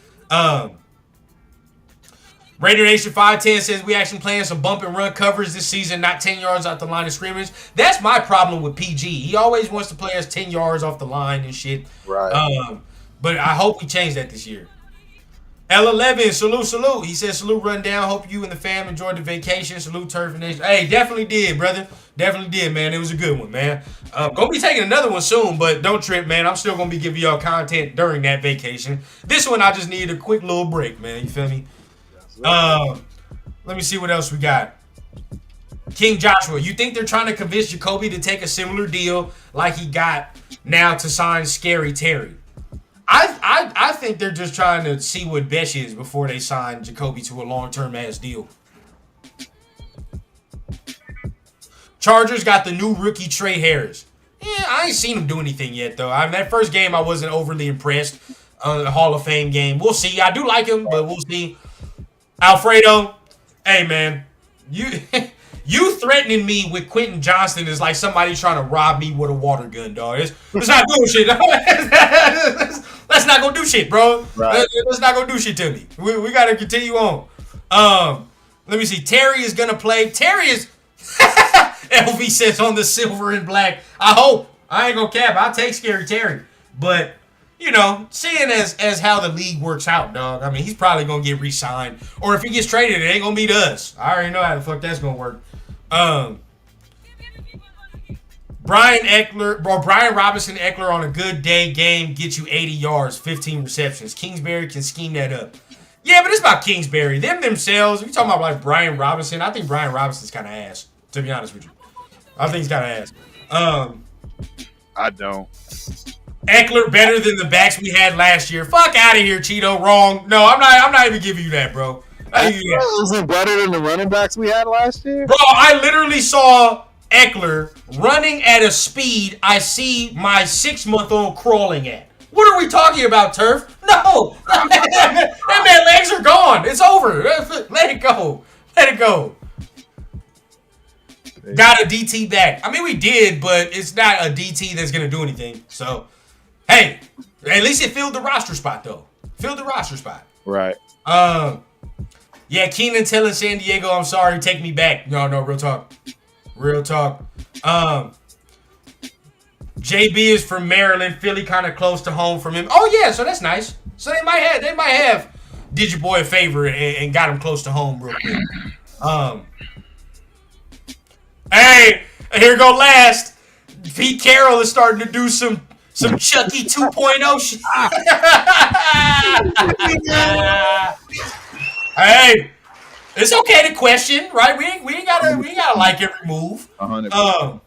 Raider Nation 510 says we actually playing some bump and run covers this season, not 10 yards off the line of scrimmage. That's my problem with PG. He always wants to play us 10 yards off the line and shit. Right. But I hope we change that this year. L11, salute. He says, salute, run down. Hope you and the fam enjoyed the vacation. Salute, Turf Nation. Hey, definitely did, brother. Definitely did, man. It was a good one, man. Gonna be taking another one soon, but don't trip, man. I'm still gonna be giving y'all content during that vacation. This one, I just needed a quick little break, man. You feel me? Let me see what else we got. King Joshua, you think they're trying to convince Jacoby to take a similar deal like he got now to sign Scary Terry? I think they're just trying to see what Besh is before they sign Jacoby to a long-term ass deal. Chargers got the new rookie Trey Harris. Yeah, I ain't seen him do anything yet, though. That first game, I wasn't overly impressed. The Hall of Fame game. We'll see. I do like him, but we'll see. Alfredo, hey, man. You threatening me with Quentin Johnston is like somebody trying to rob me with a water gun, dog. It's not doing shit. That's not going to do shit, bro. Right. That's not going to do shit to me. We got to continue on. Let me see. Terry is going to play. Terry is... LV says on the silver and black. I hope. I ain't going to cap. I'll take Scary Terry. But... you know, seeing as how the league works out, dog. I mean, he's probably going to get re-signed. Or if he gets traded, it ain't going to be to us. I already know how the fuck that's going to work. Brian Robinson Eckler on a good day game gets you 80 yards, 15 receptions. Kingsbury can scheme that up. Yeah, but it's about Kingsbury. Them themselves, we talking about like Brian Robinson. I think Brian Robinson's kind of ass, to be honest with you. I think he's kind of ass. I don't. Eckler better than the backs we had last year. Fuck out of here, Cheeto. Wrong. No, I'm not even giving you that, bro. Isn't better than the running backs we had last year? Bro, I literally saw Eckler running at a speed I see my 6-month-old crawling at. What are we talking about, Turf? No. That man's legs are gone. It's over. Let it go. Let it go. Got a DT back. I mean, we did, but it's not a DT that's going to do anything. So, hey, at least it filled the roster spot, though. Filled the roster spot. Right. Yeah, Keenan telling San Diego, I'm sorry, take me back. No, real talk. Real talk. JB is from Maryland. Philly kind of close to home from him. Oh, yeah, so that's nice. So they might have did your boy a favor and got him close to home real quick. Hey, here go last. Pete Carroll is starting to do some Chucky 2.0 shit. Hey, it's okay to question, right? We ain't gotta like every move. 100%.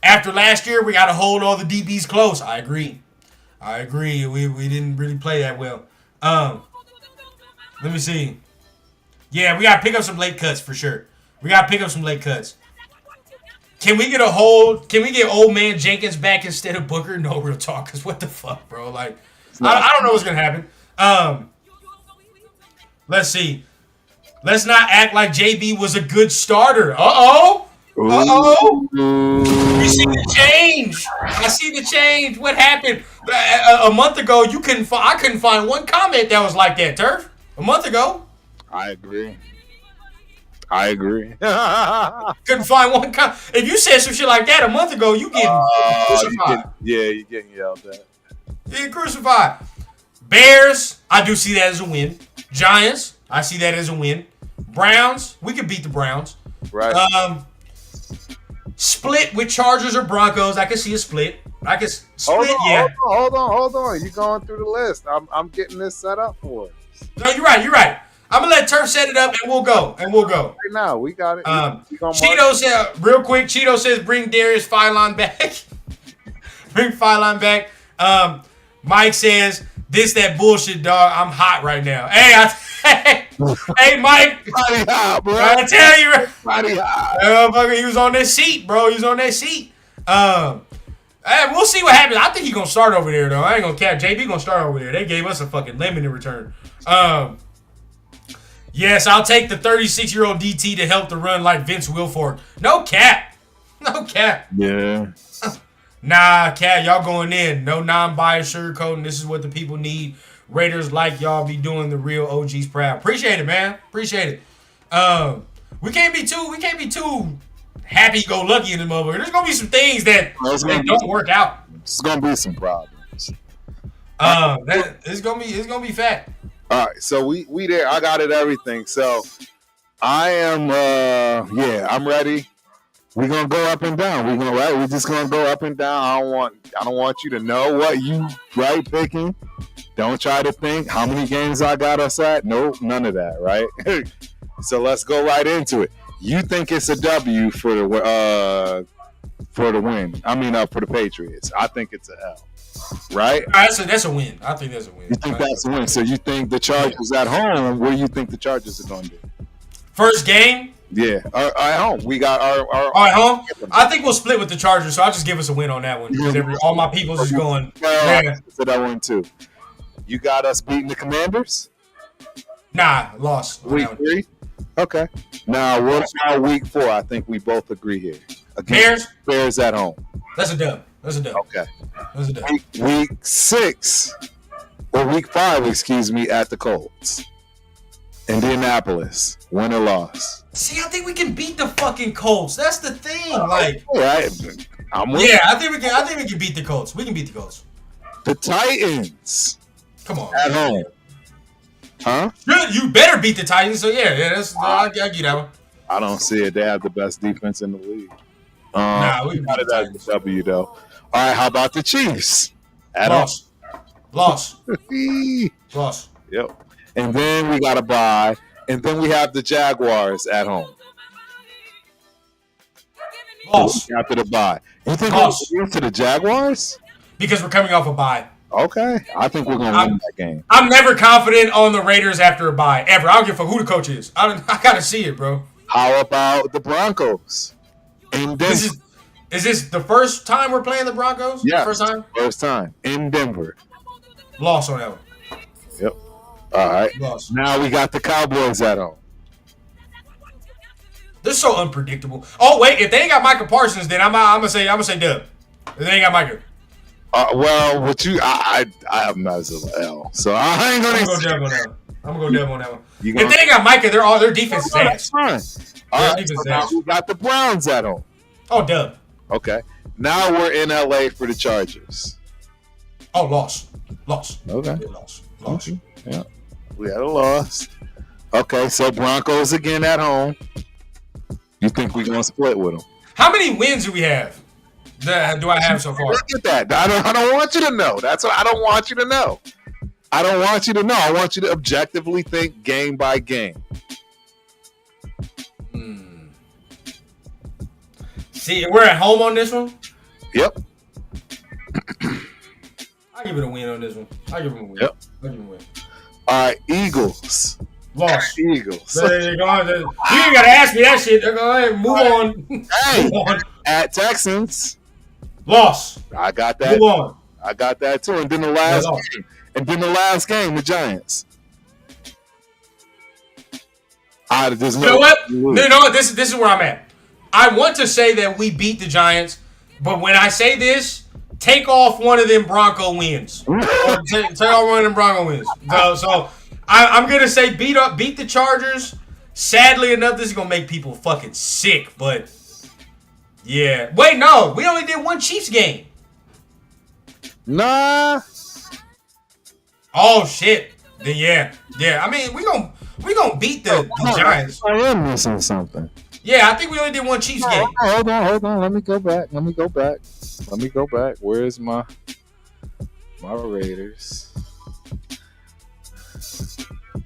After last year, we gotta hold all the DBs close. I agree. We didn't really play that well. Let me see. Yeah, we gotta pick up some late cuts for sure. Can we get old man Jenkins back instead of Booker? No, real talk. Cause what the fuck, bro? Like, I don't know what's gonna happen. Let's see. Let's not act like JB was a good starter. Uh-oh. We see the change. I see the change. What happened? A month ago, I couldn't find one comment that was like that, Turf. A month ago. I agree. Couldn't find one comment. If you said some shit like that a month ago, you getting crucified. You're getting yelled at. Yeah, crucified. Bears, I do see that as a win. Giants, I see that as a win. Browns, we could beat the Browns. Right. Split with Chargers or Broncos, I could see a split. I can split. Hold on. You going through the list? I'm getting this set up for us. No, you're right. I'm gonna let Turf set it up, and we'll go. Right now, we got it. Cheeto said real quick. Cheeto says bring Darius Phylon back. Bring Phylon back. Mike says this that bullshit, dog. I'm hot right now. Hey, hey, Mike. Body hot, bro. I tell you, Body hot. he was on that seat, bro. He was on that seat. Hey, we'll see what happens. I think he's gonna start over there, though. I ain't gonna cap. JB gonna start over there. They gave us a fucking lemon in return. Yes, I'll take the 36-year-old DT to help the run like Vince Wilfork. No cap. Yeah. Nah, Cat, y'all going in. No non-biased sugarcoating. This is what the people need. Raiders like y'all be doing the real OGs proud. Appreciate it, man. Appreciate it. We can't be too happy-go-lucky in this motherfucker. There's gonna be some things that don't work out. It's gonna be some problems. It's gonna be fat. All right, so we there. I got it, everything. So I am I'm ready. We're gonna go up and down. We're just gonna go up and down. I don't want you to know what you picking. Don't try to think how many games I got us at. Nope, none of that, right? So let's go right into it. You think it's a W for the win? I mean, for the Patriots. I think it's a L. Right? That's a win. I think that's a win. You think that's a win? So you think the Chargers at home? Where you think the Chargers are going to do? First game? Yeah, at home. We got our at home. I think we'll split with the Chargers. So I'll just give us a win on that one because all my people's is going. So that one too. You got us beating the Commanders? Nah, lost. Week 3. Okay. Now what about week 4? I think we both agree here. Bears at home. That's a dub. Okay. That's a dub. Week 6 or week 5, excuse me, at the Colts. Indianapolis, win or loss. See, I think we can beat the fucking Colts. That's the thing. Like, right. I think we can beat the Colts. We can beat the Colts. The Titans. Come on. At home. Huh? You better beat the Titans. So yeah, that's I get that one. I don't see it. They have the best defense in the league. We got it as a W though. All right, how about the Chiefs? Loss. Yep. And then we got a bye. And then we have the Jaguars at home. Loss. After the bye. You think we're going to the Jaguars? Because we're coming off a bye. Okay. I think we're going to win that game. I'm never confident on the Raiders after a bye, ever. I don't give a fuck who the coach is. I got to see it, bro. How about the Broncos? In Denver. Is this the first time we're playing the Broncos? Yeah. First time? In Denver. Loss on that one. Yep. All right. Loss. Now we got the Cowboys at home. They're so unpredictable. Oh wait, if they ain't got Micah Parsons, then I'm gonna say dub. If they ain't got Micah. Well, I have Mazzel L, so I ain't gonna go dub on that one. I'm gonna go dub on that one. If they ain't got Micah, their defense is ass. Fine. All right, so now we got the Browns at home. Oh, dub. Okay. Now we're in LA for the Chargers. Oh, loss. Okay. Yeah, loss. Yeah. We had a loss. Okay, so Broncos again at home. You think we're gonna split with them? How many wins do we have? Do I have so far? Look at that. I don't want you to know. That's what I don't want you to know. I don't want you to know. I want you to objectively think game by game. See, we're at home on this one? Yep. I'll give it a win on this one. I'll give it a win. Yep. I'll give it a win. All right, Eagles. Loss. Eagles. You ain't got to ask me that shit. Go ahead, move on. Hey, Move on. at Texans. Loss. I got that. Move on. I got that too. And then the last game, the Giants. There's You know what? No, this is where I'm at. I want to say that we beat the Giants, but when I say this, take off one of them Bronco wins. Or take off one of them Bronco wins. So I'm gonna say beat the Chargers. Sadly enough, this is gonna make people fucking sick, but yeah. Wait, no, we only did one Chiefs game. Nah. Oh shit. Then yeah. I mean, we gonna beat the Giants. I am missing something. Yeah, I think we only did one Chiefs game. Hold on. Let me go back. Where's my Raiders?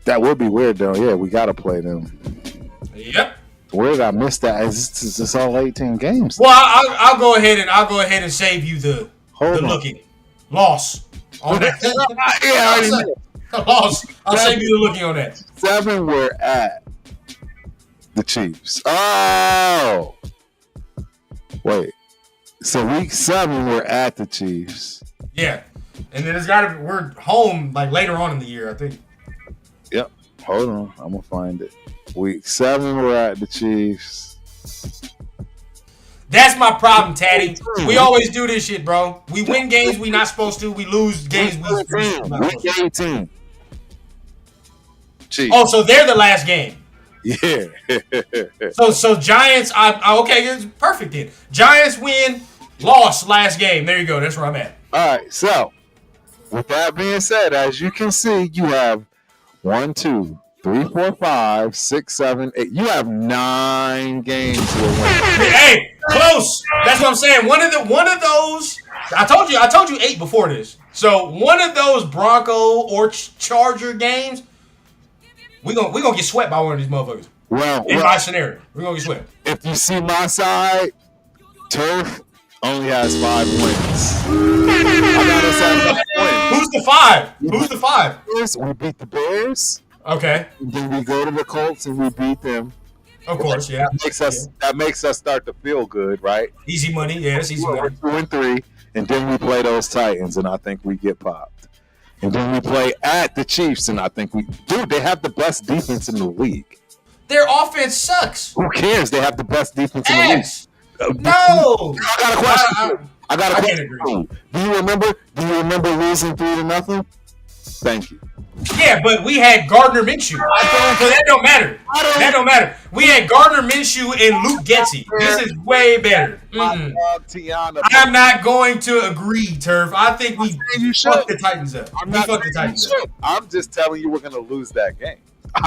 That would be weird though. Yeah, we gotta play them. Yep. Where did I miss that? Is this all 18 games? Well, I'll go ahead and save you the looking loss on that. I already know. Loss. I'll save you the looking on that. 7 we're at the Chiefs. Oh, wait. So week 7 we're at the Chiefs. Yeah, and then we're home like later on in the year, I think. Yep. Hold on, I'm gonna find it. Week 7 we're at the Chiefs. That's my problem, Taddy. We always do this shit, bro. We win games we not supposed to. We lose games we not supposed to. Week 18. Chiefs. Oh, so they're the last game. Yeah. So Giants. Okay, it's perfect then. Giants win, lost last game. There you go. That's where I'm at. All right. So with that being said, as you can see, you have 1, 2, 3, 4, 5, 6, 7, 8. You have 9 games to win. Hey, close. That's what I'm saying. One of those. I told you 8 before this. So one of those Bronco or Charger games, we gonna get swept by one of these motherfuckers. Well, in my scenario, we're gonna get swept. If you see my side, Turf only has 5 wins. I got us at 5 wins. Who's the 5? Who's the 5? We beat the Bears. Okay. And then we go to the Colts and we beat them. Of course, yeah. That makes us start to feel good, right? Easy money, yeah, it's easy money. 2 and 3, and then we play those Titans, and I think we get popped. And then we play at the Chiefs, and I think they have the best defense in the league. Their offense sucks. Who cares? They have the best defense in the league. No. I got a question. I can't agree. Do you remember losing 3-0? Thank you. Yeah, but we had Gardner Minshew. So that don't matter. That don't matter. We had Gardner Minshew and Luke Getsy. This is way better. I'm not going to agree, Turf. I think we fucked the Titans up. I'm just telling you we're going to lose that game.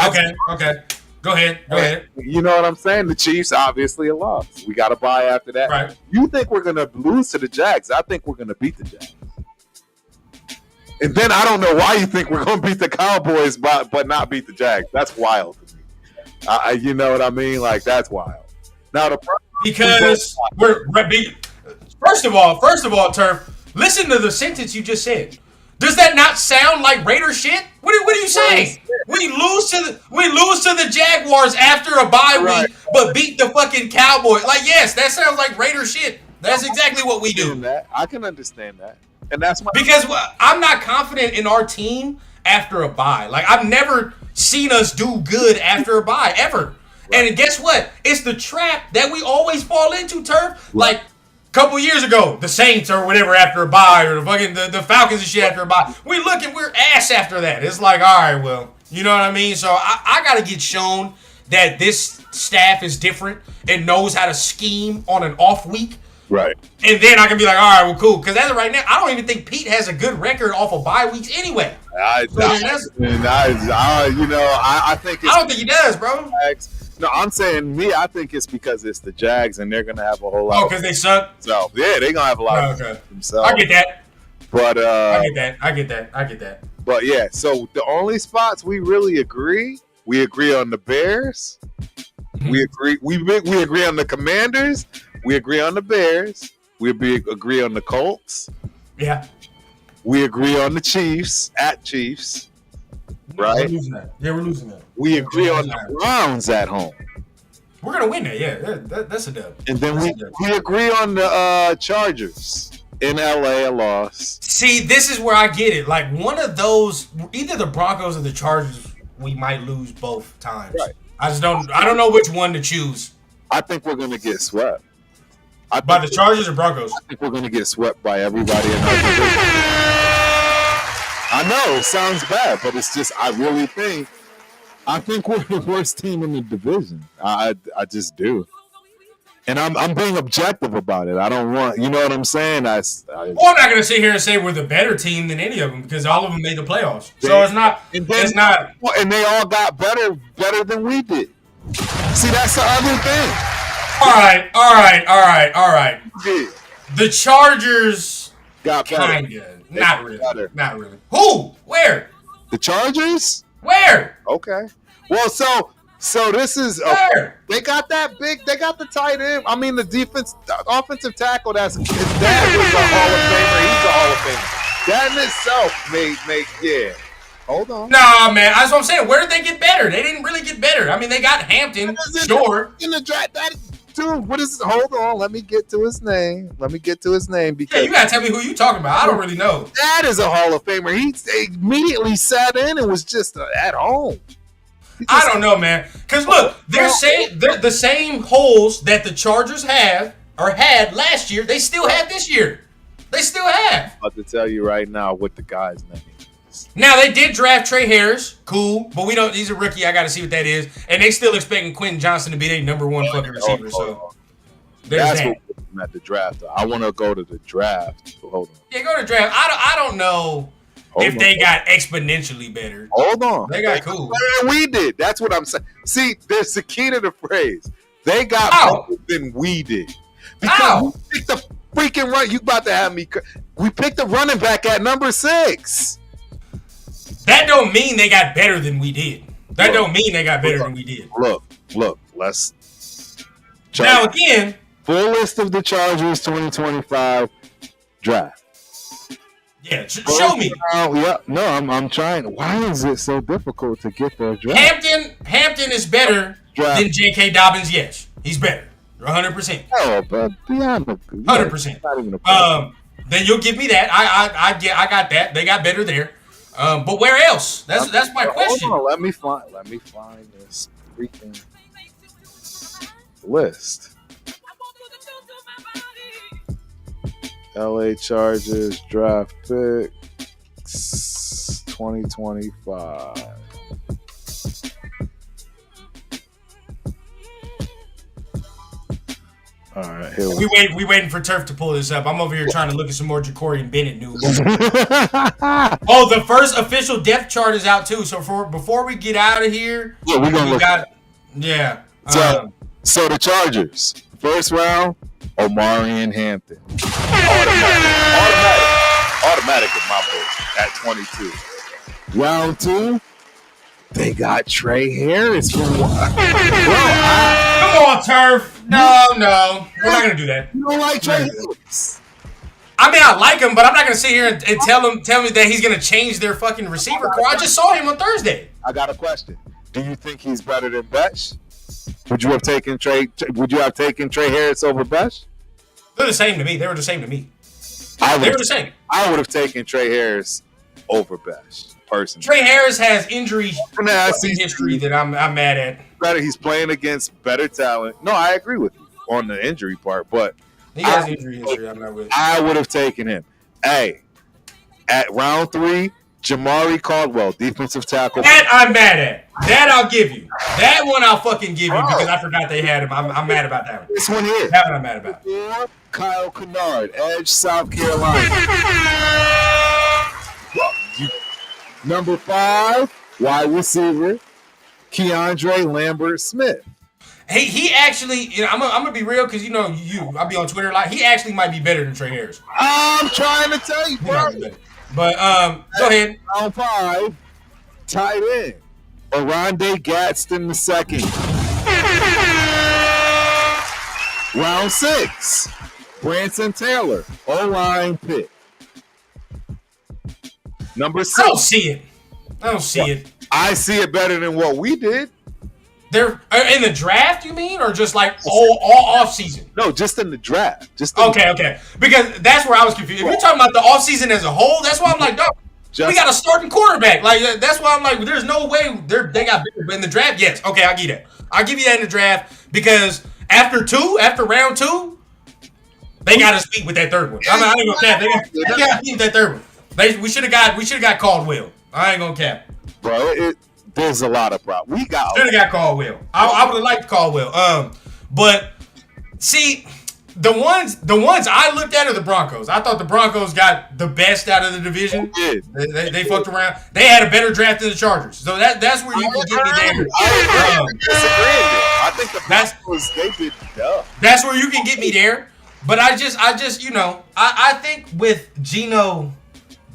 Okay. Go ahead. You know what I'm saying? The Chiefs obviously a loss. We got to buy after that. Right. You think we're going to lose to the Jags? I think we're going to beat the Jags. And then I don't know why you think we're going to beat the Cowboys, but not beat the Jags. That's wild to me. You know what I mean? Like, that's wild. Now because we're first of all, Turf, listen to the sentence you just said. Does that not sound like Raider shit? What are you saying? We lose to the Jaguars after a bye week, but beat the fucking Cowboys. Like, yes, that sounds like Raider shit. That's exactly what we do. I can understand that. And that's why because I'm not confident in our team after a bye. Like, I've never seen us do good after a bye ever. Right. And guess what? It's the trap that we always fall into, Turf. Right. Like a couple years ago, the Saints or whatever after a bye, or the Falcons and shit after a bye. We're ass after that. It's like, all right, well, you know what I mean? So I got to get shown that this staff is different and knows how to scheme on an off week. Right. And then I can be like, all right, well, cool. Because as of right now, I don't even think Pete has a good record off of bye weeks anyway. I think it's I don't think he does, bro. No, I'm saying I think it's because it's the Jags and they're going to have a whole lot. Oh, because they suck? So, yeah, they're going to have a lot of themselves. I get that. But, I get that. But, yeah, so the only spots we really agree on the Bears. We agree on the Commanders. We agree on the Bears. We agree on the Colts. Yeah. We agree on the Chiefs, at Chiefs. Right? We're losing that. Yeah, we're losing that. We agree on the Browns at home. We're going to win that, yeah. That's a dub. And then we agree on the Chargers. In LA, a loss. See, this is where I get it. Like, one of those, either the Broncos or the Chargers, we might lose both times. Right. I don't know which one to choose. I think we're going to get swept. By the Chargers or Broncos? I think we're going to get swept by everybody in our division. I know, it sounds bad, but it's just, I think we're the worst team in the division. I just do. And I'm being objective about it. I don't want, you know what I'm saying? Well, I'm not going to sit here and say we're the better team than any of them because all of them made the playoffs. So it's not. And they all got better than we did. See, that's the other thing. All right. Yeah. The Chargers Got better. kinda. Not really. better. Not really. Who? Where? The Chargers? Where? Okay. Well, so this is Where? they got that big. They got the tight end. I mean, the offensive tackle. His dad was a Hall of Famer. He's a Hall of Famer. That in itself make yeah. Hold on. Nah, man. That's what I'm saying. Where did they get better? They didn't really get better. I mean, they got Hampton. Sure. In the draft, dude. What is? Hold on. Let me get to his name. Because Yeah, you gotta tell me who you talking about. I don't really know. that is a Hall of Famer. He immediately sat in and was just at home. I don't know, man. Because look, they're the same holes that the Chargers have or had last year. They still have this year. They still have. I'm about to tell you right now what the guy's name is. Now they did draft Trey Harris, cool, but we don't. He's a rookie. I got to see what that is, and they still expecting Quentin Johnson to be their number one fucking receiver. So there's That's that. what I'm at the draft. I want to go to the draft. So hold on. Yeah, go to the draft. I don't know if they got exponentially better. Hold on. They got cool. Better than we did. That's what I'm saying. See, there's the key to the phrase. They got better than we did. Because we picked the freaking run. You about to have me. We picked the running back at number 6. That don't mean they got better than we did. That don't mean they got better than we did. Look. Let's. Now again. Full list of the Chargers 2025 draft. Yeah, show me. Yeah, no, I'm trying. Why is it so difficult to get their draft? Hampton is better than J.K. Dobbins. Yes, he's better, 100%. Oh, but beyond 100%. Then you'll give me that. I got that. They got better there. But where else? That's my question. Hold on, let me find this freaking list. LA Chargers draft picks 2025. All right, here we waiting for Turf to pull this up. I'm over here trying to look at some more Ja'Cory Bennett news. Oh, the first official depth chart is out too. So before we get out of here, yeah, we're gonna look. Yeah. So the Chargers first round, Omarion Hampton. Automatic in my book at 22. Round 2, they got Trey Harris from Come on, Turf. No, we're not gonna do that. You don't like Trey Harris? I mean, I like him, but I'm not gonna sit here and tell me that he's gonna change their fucking receiver core. I just saw him on Thursday. I got a question. Do you think he's better than Besh? Would you have taken Trey Harris over Besh? They're the same to me. They were the same to me. They were the same. I would have taken Trey Harris over Besh, personally. Trey Harris has injury history that I'm mad at. Better, he's playing against better talent. No, I agree with you on the injury part, but he has injury history. I'm not with. I would have taken him. Hey, at round 3, Jamari Caldwell, defensive tackle. That I'm mad at. That I'll give you. That one I'll fucking give you because I forgot they had him. I'm mad about that one. This one here. That one I'm mad about. Kyle Kennard, edge, South Carolina. Number 5, wide receiver, Keandre Lambert-Smith. Hey, he actually, I'm gonna be real because I'll be on Twitter a lot. He actually might be better than Trey Harris. I'm trying to tell you, bro. But go ahead. Round 5, tight end, Oronde Gadsden II. Round 6, Branson Taylor, O-line pick. Number 6. I don't see it. I see it better than what we did. They're in the draft, you mean, or just like all off season? No, just in the draft. Okay. Because that's where I was confused. If you're talking about the off season as a whole, that's why I'm like, dog, we got a starting quarterback. Like that's why I'm like, there's no way they got bigger. But in the draft, yes. Okay, I'll give you that. I'll give you that in the draft because after round 2, they got to speak with that third one. I ain't gonna cap. They got to speak with that third one. We should have got Caldwell. I ain't gonna cap. Bro, there's a lot of problems. We got should have got Caldwell. I would have liked Caldwell. But see, the ones I looked at are the Broncos. I thought the Broncos got the best out of the division. They fucked around. They had a better draft than the Chargers. So that's where you can get me there. I think the Broncos, they did dumb. That's where you can get me there. But I just, I think with Geno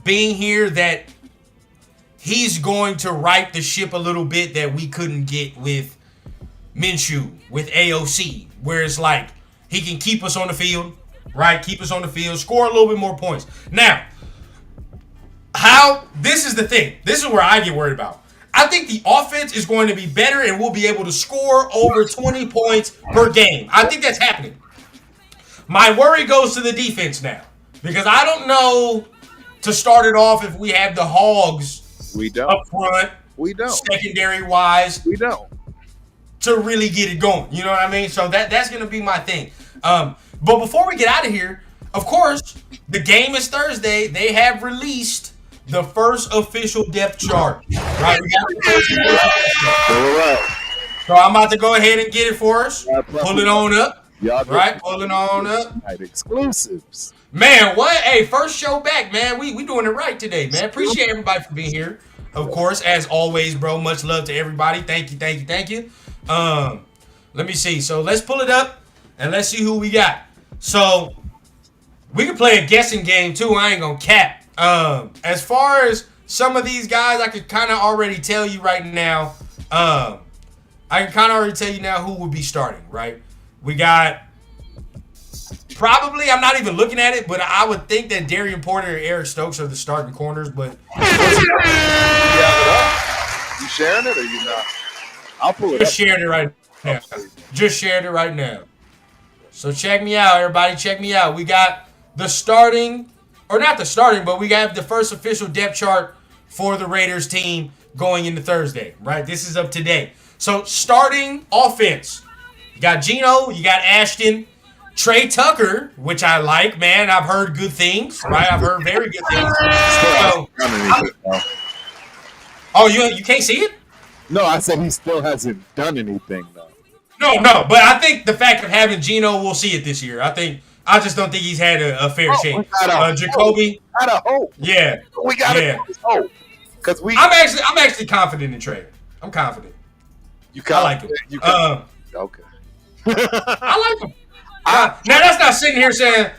being here that he's going to right the ship a little bit that we couldn't get with Minshew, with AOC, where it's like he can keep us on the field, right? Keep us on the field, score a little bit more points. Now, this is the thing. This is where I get worried about. I think the offense is going to be better and we'll be able to score over 20 points per game. I think that's happening. My worry goes to the defense now because I don't know to start it off if we have the Hogs up front. We don't. Secondary-wise. We don't. To really get it going. You know what I mean? So that's going to be my thing. But before we get out of here, of course, the game is Thursday. They have released the first official depth chart. Right? We got the first official depth chart. So I'm about to go ahead and get it for us. Pull it on up. Right? Pull it on up. Exclusives. Man, what? Hey, first show back, man. We doing it right today, man. Appreciate everybody for being here. Of course, as always, bro. Much love to everybody. Thank you. Let me see. So let's pull it up and let's see who we got. So we can play a guessing game too. I ain't gonna cap. As far as some of these guys, I could kind of already tell you right now. I can kind of already tell you now who would be starting. Right? We got probably. I'm not even looking at it, but I would think that Darian Porter and Eric Stokes are the starting corners. But You sharing it or you not? I'll pull it just up. sharing it right now. Just shared it right now. So check me out, everybody. Check me out. We got the starting, or not the starting, but we got the first official depth chart for the Raiders team going into Thursday, right? This is up today. So starting offense. You got Geno, you got Ashton, Trey Tucker, which I like, man. I've heard good things, right? I've heard very good things. So, you can't see it? No, I said he still hasn't done anything, though. No, but I think the fact of having Geno, we'll see it this year. I just don't think he's had a fair shake. Jacoby, had a hope. Yeah, we got hope because I'm actually confident in Trey. I'm confident. I like him. Okay. I like him. Now that's not sitting here saying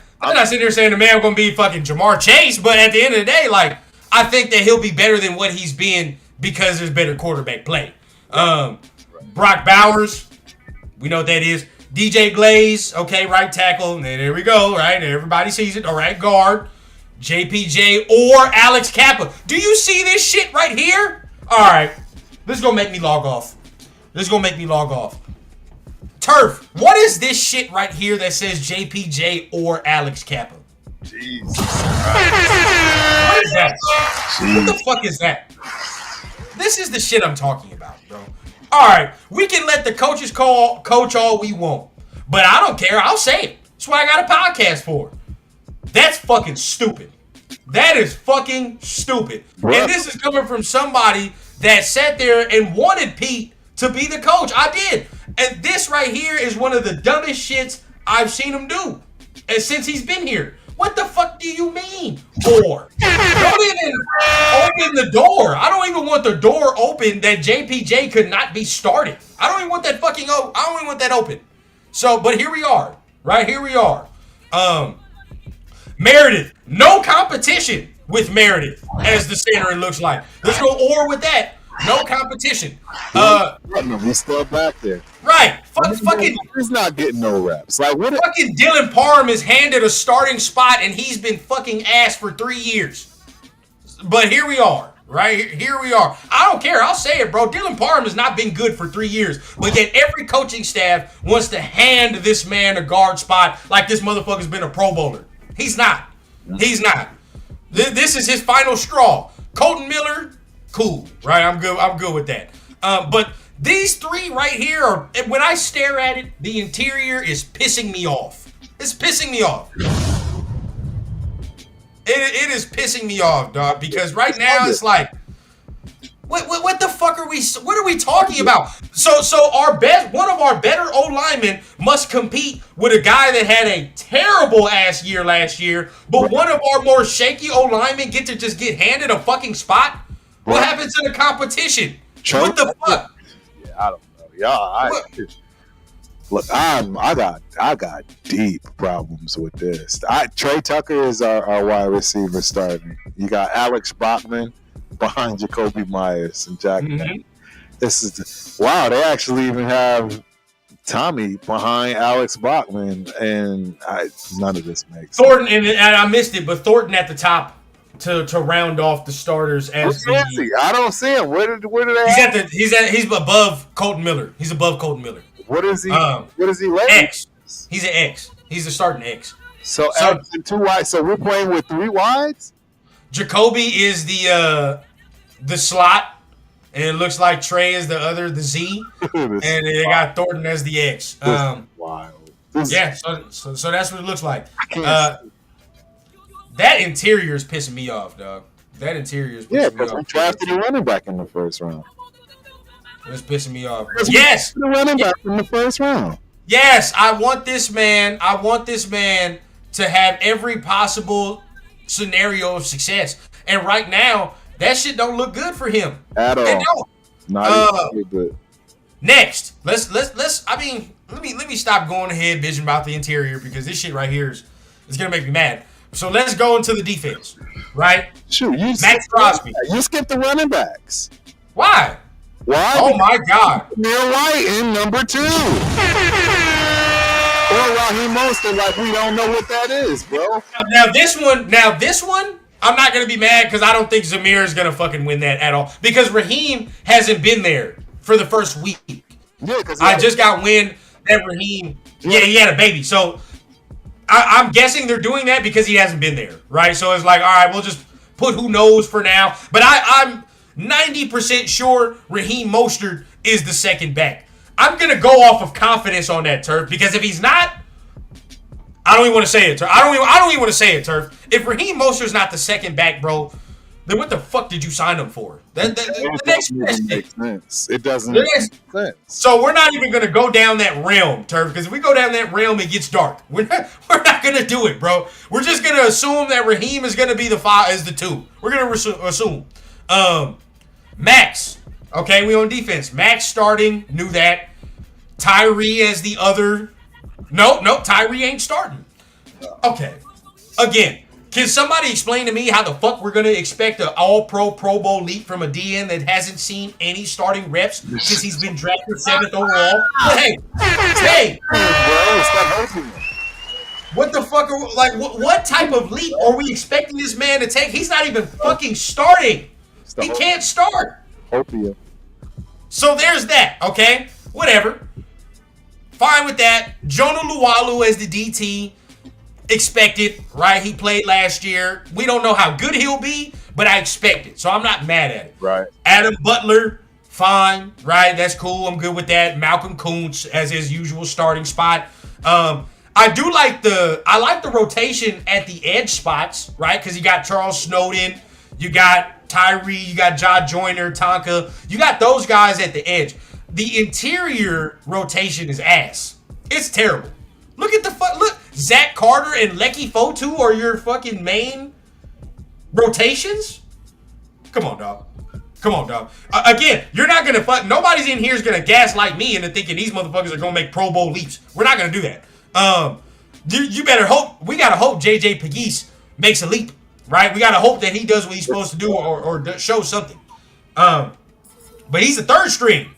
the man going to be fucking Jamar Chase, but at the end of the day, like I think that he'll be better than what he's been because there's better quarterback play. Brock Bowers, we know what that is. DJ Glaze, okay, right tackle. And there we go, right? Everybody sees it. All right, guard. JPJ or Alex Kappa. Do you see this shit right here? All right. This is going to make me log off. Turf, what is this shit right here that says JPJ or Alex Kappa? Jesus. What is that? What the fuck is that? This is the shit I'm talking about, bro. All right, we can let the coaches coach all we want, but I don't care. I'll say it. That's what I got a podcast for. That's fucking stupid. That is fucking stupid. Bro. And this is coming from somebody that sat there and wanted Pete to be the coach. I did. And this right here is one of the dumbest shits I've seen him do. And since he's been here. What the fuck do you mean? Or don't even open the door. I don't even want the door open that JPJ could not be started. I don't even want that open. So, but here we are. Right? Here we are. Meredith. No competition with Meredith as the center, it looks like. Let's go or with that. No competition. He's still back there. Right. Fucking. He's not getting no reps. Like what? Fucking Dylan Parham is handed a starting spot, and he's been fucking ass for 3 years. But here we are. Right? Here we are. I don't care. I'll say it, bro. Dylan Parham has not been good for 3 years. But yet every coaching staff wants to hand this man a guard spot like this motherfucker's been a Pro Bowler. He's not. He's not. This is his final straw. Colton Miller, cool. Right? I'm good with that. But these three right here are, when I stare at it, the interior is pissing me off. It's pissing me off. It is pissing me off, dog, because right now it's like, what the fuck what are we talking about? So one of our better O-linemen must compete with a guy that had a terrible ass year last year, but one of our more shaky O-linemen get handed a fucking spot? What happens to the competition? What the fuck? Yeah, I don't know. Look, I got deep problems with this. Trey Tucker is our wide receiver starting. You got Alex Bachman behind Jacoby Myers and Jack. Mm-hmm. This is wow. They actually even have Tommy behind Alex Bachman, and none of this makes Thornton, and I missed it, but Thornton at the top to round off the starters as Where is he? I don't see him. Where do they? He's above Colton Miller. He's above Colton Miller. What is he? What is he? X. He's an X. He's a starting X. So X and 2 wides. So we're playing with 3 wides. Jacoby is the slot, and it looks like Trey is the Z, and they got Thornton as the X. Wild. Yeah. So that's what it looks like. That interior is pissing me off, dog. That interior is pissing me off. Because we drafted a running back in the first round. It's pissing me off. Yes, the running back in the first round. Yes, I want this man to have every possible scenario of success. And right now, that shit don't look good for him at all. It don't. Not even good. Next, let's. I mean, let me stop going ahead bitching about the interior because this shit right here is gonna make me mad. So let's go into the defense, right? Shoot, Max Crosby. You skipped the running backs. Why? Why? Oh my God! Neil White in number 2. Or Raheem Mostert, like we don't know what that is, bro. Now this one, I'm not gonna be mad because I don't think Zamir is gonna fucking win that at all because Raheem hasn't been there for the first week. Yeah, because I just got wind that Raheem, he had a baby, so I'm guessing they're doing that because he hasn't been there, right? So it's like, all right, we'll just put who knows for now. But I'm 90% sure Raheem Mostert is the second back. I'm going to go off of confidence on that, Turf, because if he's not, I don't even want to say it, Turf. I don't even want to say it, Turf. If Raheem Mostert's not the second back, bro, then what the fuck did you sign him for? The next makes sense. It doesn't make sense. So we're not even going to go down that realm, Turf, because if we go down that realm, it gets dark. We're not going to do it, bro. We're just going to assume that Raheem is going to be the 2. We're going to assume. Max. Okay, we on defense. Max starting. Knew that. Tyree as the other. No, Tyree ain't starting. Okay. Again, can somebody explain to me how the fuck we're going to expect an all-pro Pro Bowl leap from a DN that hasn't seen any starting reps since he's been drafted 7th overall? Hey. What the fuck what type of leap are we expecting this man to take? He's not even fucking starting. He can't start. Hopia. So there's that, okay? Whatever. Fine with that. Jonah Luwalu as the DT. Expected, right? He played last year. We don't know how good he'll be, but I expect it. So I'm not mad at it. Right. Adam Butler, fine, right? That's cool. I'm good with that. Malcolm Kuntz as his usual starting spot. I like the rotation at the edge spots, right? Because you got Charles Snowden, you got Tyree, you got Ja Joyner, Tonka. You got those guys at the edge. The interior rotation is ass. It's terrible. Look, Zach Carter and Lecky Fotu are your fucking main rotations? Come on, dog. Again, you're not going to nobody's in here is going to gaslight me into thinking these motherfuckers are going to make Pro Bowl leaps. We're not going to do that. You better hope, we got to hope JJ Pegues makes a leap, right? We got to hope that he does what he's supposed to do or show something. But he's the 3rd string.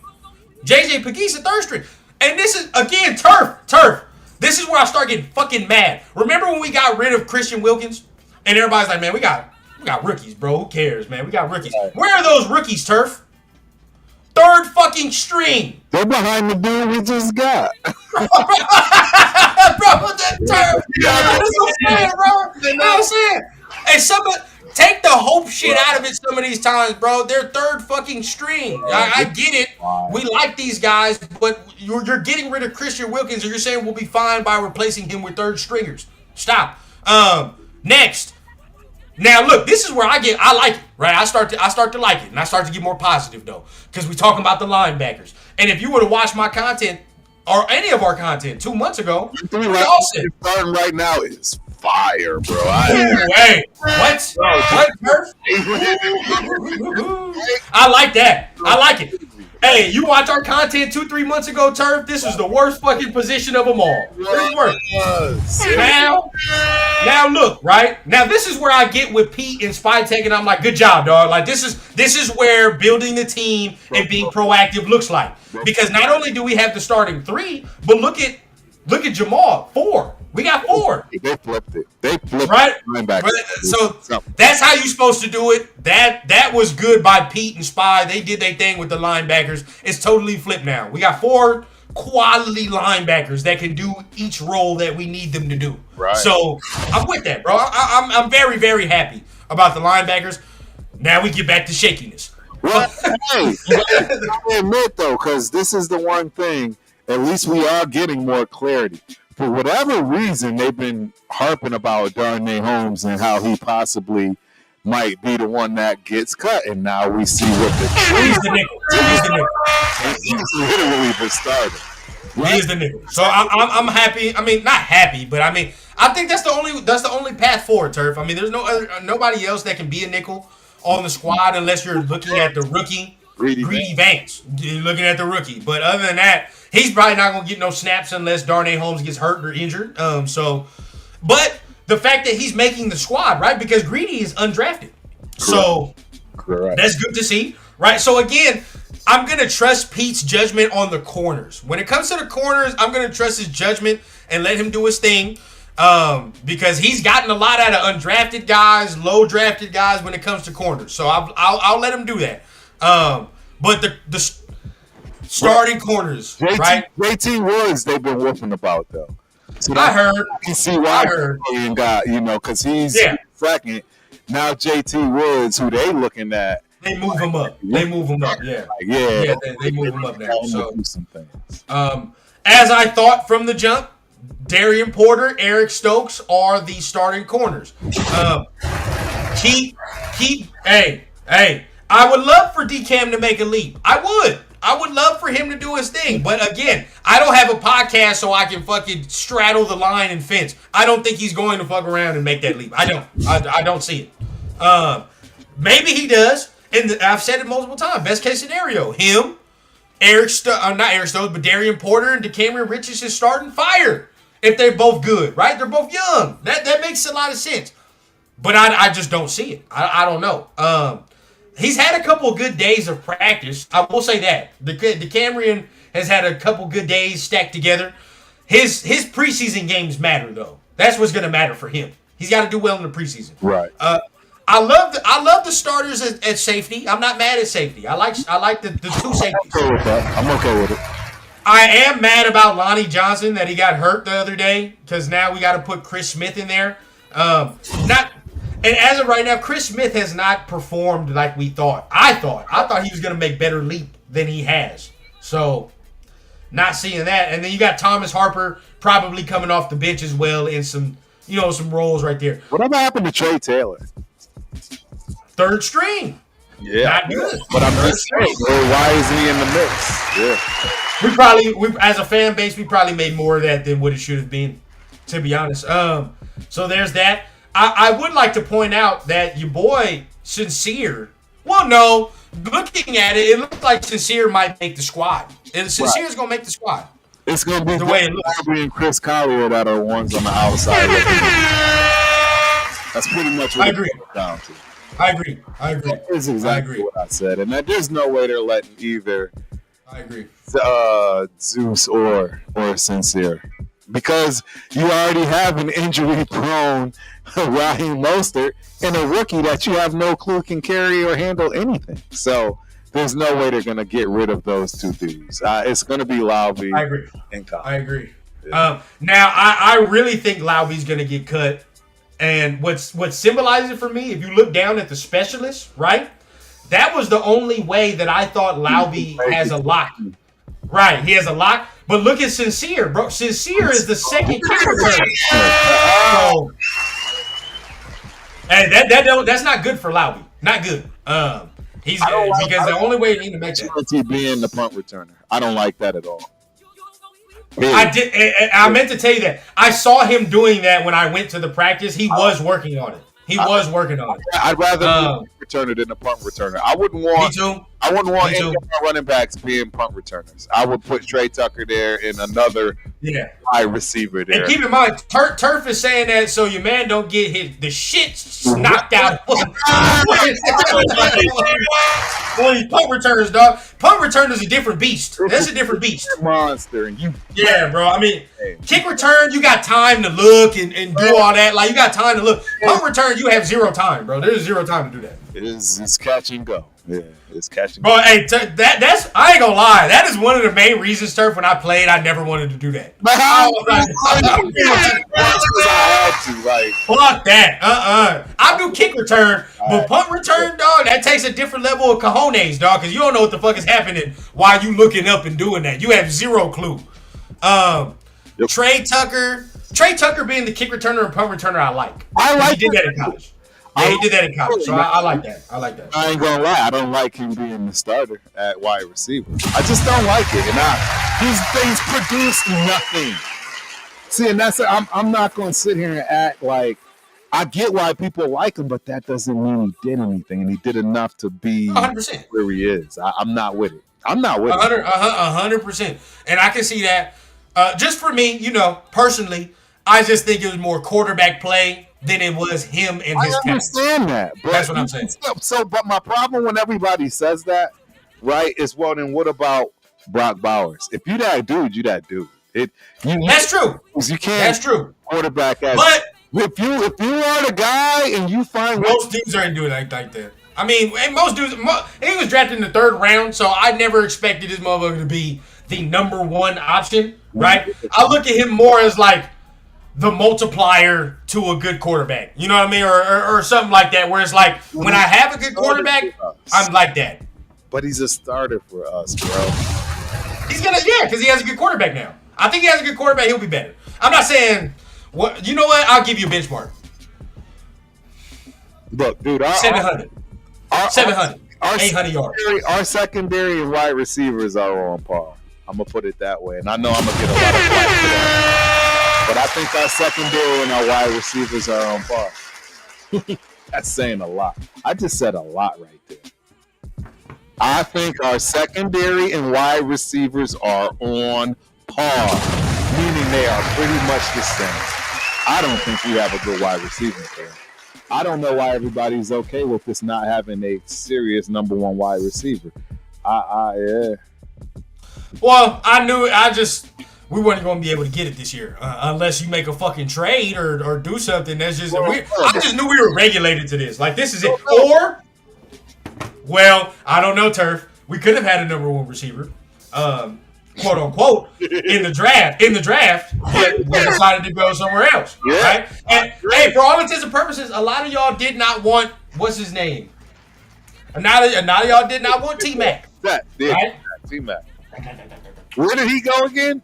JJ Pegues the 3rd string. And this is, again, turf. This is where I start getting fucking mad. Remember when we got rid of Christian Wilkins? And everybody's like, man, we got rookies, bro. Who cares, man? We got rookies. Where are those rookies, Turf? 3rd fucking string. They're behind the dude we just got. Bro, that Turf. That's what I'm saying, bro. You know what I'm saying? Hey, somebody take the hope shit out of it some of these times, bro. They're 3rd fucking string. I get it. We like these guys, but you're getting rid of Christian Wilkins, and you're saying we'll be fine by replacing him with 3rd stringers. Stop. Next. Now look, this is where I like it, right? I start to like it, and I start to get more positive though, because we talking about the linebackers. And if you would have watched my content or any of our content 2 months ago, we all said starting right now is fire, bro. Hey, what? What? I like that. I like it. Hey, you watch our content 2-3 months ago, Turf. This is the worst fucking position of them all. It's worse. Now look, right? Now this is where I get with Pete and Spytek, and I'm like, good job, dog. Like this is where building the team and being proactive looks like. Because not only do we have the starting 3, but look at Jamal, 4. We got 4. They flipped it. They flipped right? it. So that's how you're supposed to do it. That was good by Pete and Spy. They did their thing with the linebackers. It's totally flipped now. We got 4 quality linebackers that can do each role that we need them to do. Right. So I'm with that, bro. I'm very, very happy about the linebackers. Now we get back to shakiness. Well, hey, I admit though, because this is the one thing. At least we are getting more clarity. For whatever reason, they've been harping about Darnay Holmes and how he possibly might be the one that gets cut, and now we see what he's the nickel. He's literally the starter. He is the nickel. So I'm happy. I mean, not happy, but I mean, I think that's the only path forward, Turf. I mean, there's nobody else that can be a nickel on the squad unless you're looking at the rookie, Greedy Vance. You're looking at the rookie, but other than that, he's probably not gonna get no snaps unless Darnay Holmes gets hurt or injured. But the fact that he's making the squad, right? Because Greedy is undrafted, so that's good to see, right? So again, I'm gonna trust Pete's judgment on the corners. When it comes to the corners, I'm gonna trust his judgment and let him do his thing. Because he's gotten a lot out of undrafted guys, low drafted guys when it comes to corners. So I'll let him do that. But the starting corners, right? JT Woods, they've been whooping about though. So I heard. You can see why he got, because he's second. Now JT Woods, who they looking at, they move him up. They move him up. Yeah. They move him up now. So, as I thought from the jump, Darian Porter, Eric Stokes are the starting corners. Hey, I would love for DCam to make a leap. I would love for him to do his thing. But again, I don't have a podcast so I can fucking straddle the line and fence. I don't think he's going to fuck around and make that leap. I don't see it. Maybe he does. And I've said it multiple times. Best case scenario, him, not Eric Stokes, but Darian Porter and DeCameron Richards is starting fire. If they're both good, right? They're both young. That makes a lot of sense. But I just don't see it. I don't know. He's had a couple of good days of practice. I will say that. DeCameron has had a couple good days stacked together. His preseason games matter, though. That's what's going to matter for him. He's got to do well in the preseason. Right. I love the starters at safety. I'm not mad at safety. I like the two safeties. I'm okay with it. I am mad about Lonnie Johnson that he got hurt the other day because now we got to put Chris Smith in there. And as of right now, Chris Smith has not performed like we thought. I thought he was going to make better leap than he has. So, not seeing that. And then you got Thomas Harper probably coming off the bench as well in some roles right there. Whatever happened to Trey Taylor? Third string. Yeah. Not good. But I'm just saying, why isn't he in the mix? Yeah. We as a fan base, we probably made more of that than what it should have been, to be honest. So there's that. I would like to point out that your boy Sincere. Well, no, looking at it, it looks like Sincere might make the squad. And Sincere's gonna make the squad. It's gonna be the way it looks. And Chris Collier that are ones on the outside. That's pretty much what it comes down to. I agree. That is exactly what I said, and there's no way they're letting either. I agree. Zeus or Sincere, because you already have an injury-prone Raheem Mostert and a rookie that you have no clue can carry or handle anything. So there's no way they're going to get rid of those two dudes. It's going to be Laube. I agree. And Collier. I agree. Yeah. Now I really think Laube's going to get cut. And what symbolizes it for me, if you look down at the specialists, right? That was the only way that I thought Laube has a lock. Right, he has a lock. But look at Sincere, bro. Sincere is the second kick returner. So, hey, that's not good for Laube. Not good. Because the only way you need to make that. He being the punt returner. I don't like that at all. I meant to tell you that. I saw him doing that when I went to the practice. He was working on it. I'd rather returner than a punt returner. I wouldn't want any of my running backs being punt returners. I would put Trey Tucker there and another wide receiver there. And keep in mind, Turf is saying that so your man don't get the shit knocked out. Boy, these punt returners, dog. Punt return is a different beast. That's a different beast. Monster. And bro. I mean, kick return, you got time to look and do all that. Like, you got time to look. Punt return, you have zero time, bro. There's zero time to do that. It's catch and go. Yeah, it's catch and go. Bro, hey, that's I ain't gonna lie. That is one of the main reasons, Turf, when I played, I never wanted to do that. But how? Fuck that. I do kick return, but punt return, dog, that takes a different level of cojones, dog, because you don't know what the fuck is happening while you looking up and doing that. You have zero clue. Trey Tucker being the kick returner and punt returner, I like. He did that in college. Yeah, he did that in college, so I like that. I like that. I ain't gonna lie, I don't like him being the starter at wide receiver. I just don't like it, and he's produced nothing. See, and that's I'm not gonna sit here and act like I get why people like him, but that doesn't mean he did anything, and he did enough to be 100% where he is. I'm not with it. I'm not with 100%, and I can see that. Just for me, personally, I just think it was more quarterback play than it was him and his I understand that. But that's what I'm saying. But my problem when everybody says that, right, is, well, then what about Brock Bowers? If you that dude, you that dude. That's true. You can't. That's true. Quarterback as. But if you are the guy and you find most dudes aren't doing like that. I mean, most dudes. He was drafted in the 3rd round, so I never expected this motherfucker to be the number 1 option, right? I look at him more as like the multiplier to a good quarterback. You know what I mean? Or something like that, where it's like, when I have a good quarterback, I'm like that. But he's a starter for us, bro. He's because he has a good quarterback now. I think he has a good quarterback, he'll be better. I'm not saying, you know what? I'll give you a benchmark. Look, dude, 700. 700. 800 yards. Our secondary and wide receivers are on par. I'm going to put it that way. And I know I'm going to get a lot of flack for that. But I think our secondary and our wide receivers are on par. That's saying a lot. I just said a lot right there. I think our secondary and wide receivers are on par, meaning they are pretty much the same. I don't think we have a good wide receiver there. I don't know why everybody's okay with this not having a serious number 1 wide receiver. Yeah. Well, we weren't going to be able to get it this year unless you make a fucking trade or do something. That's just I just knew we were regulated to this. Like, this is it. Or, well, I don't know, Turf. We could have had a number 1 receiver, quote unquote, in the draft, but we decided to go somewhere else. Yeah. Right? And hey, for all intents and purposes, a lot of y'all did not want what's his name. A lot of y'all did not want T-Mac. Right? T-Mac. Where did he go again?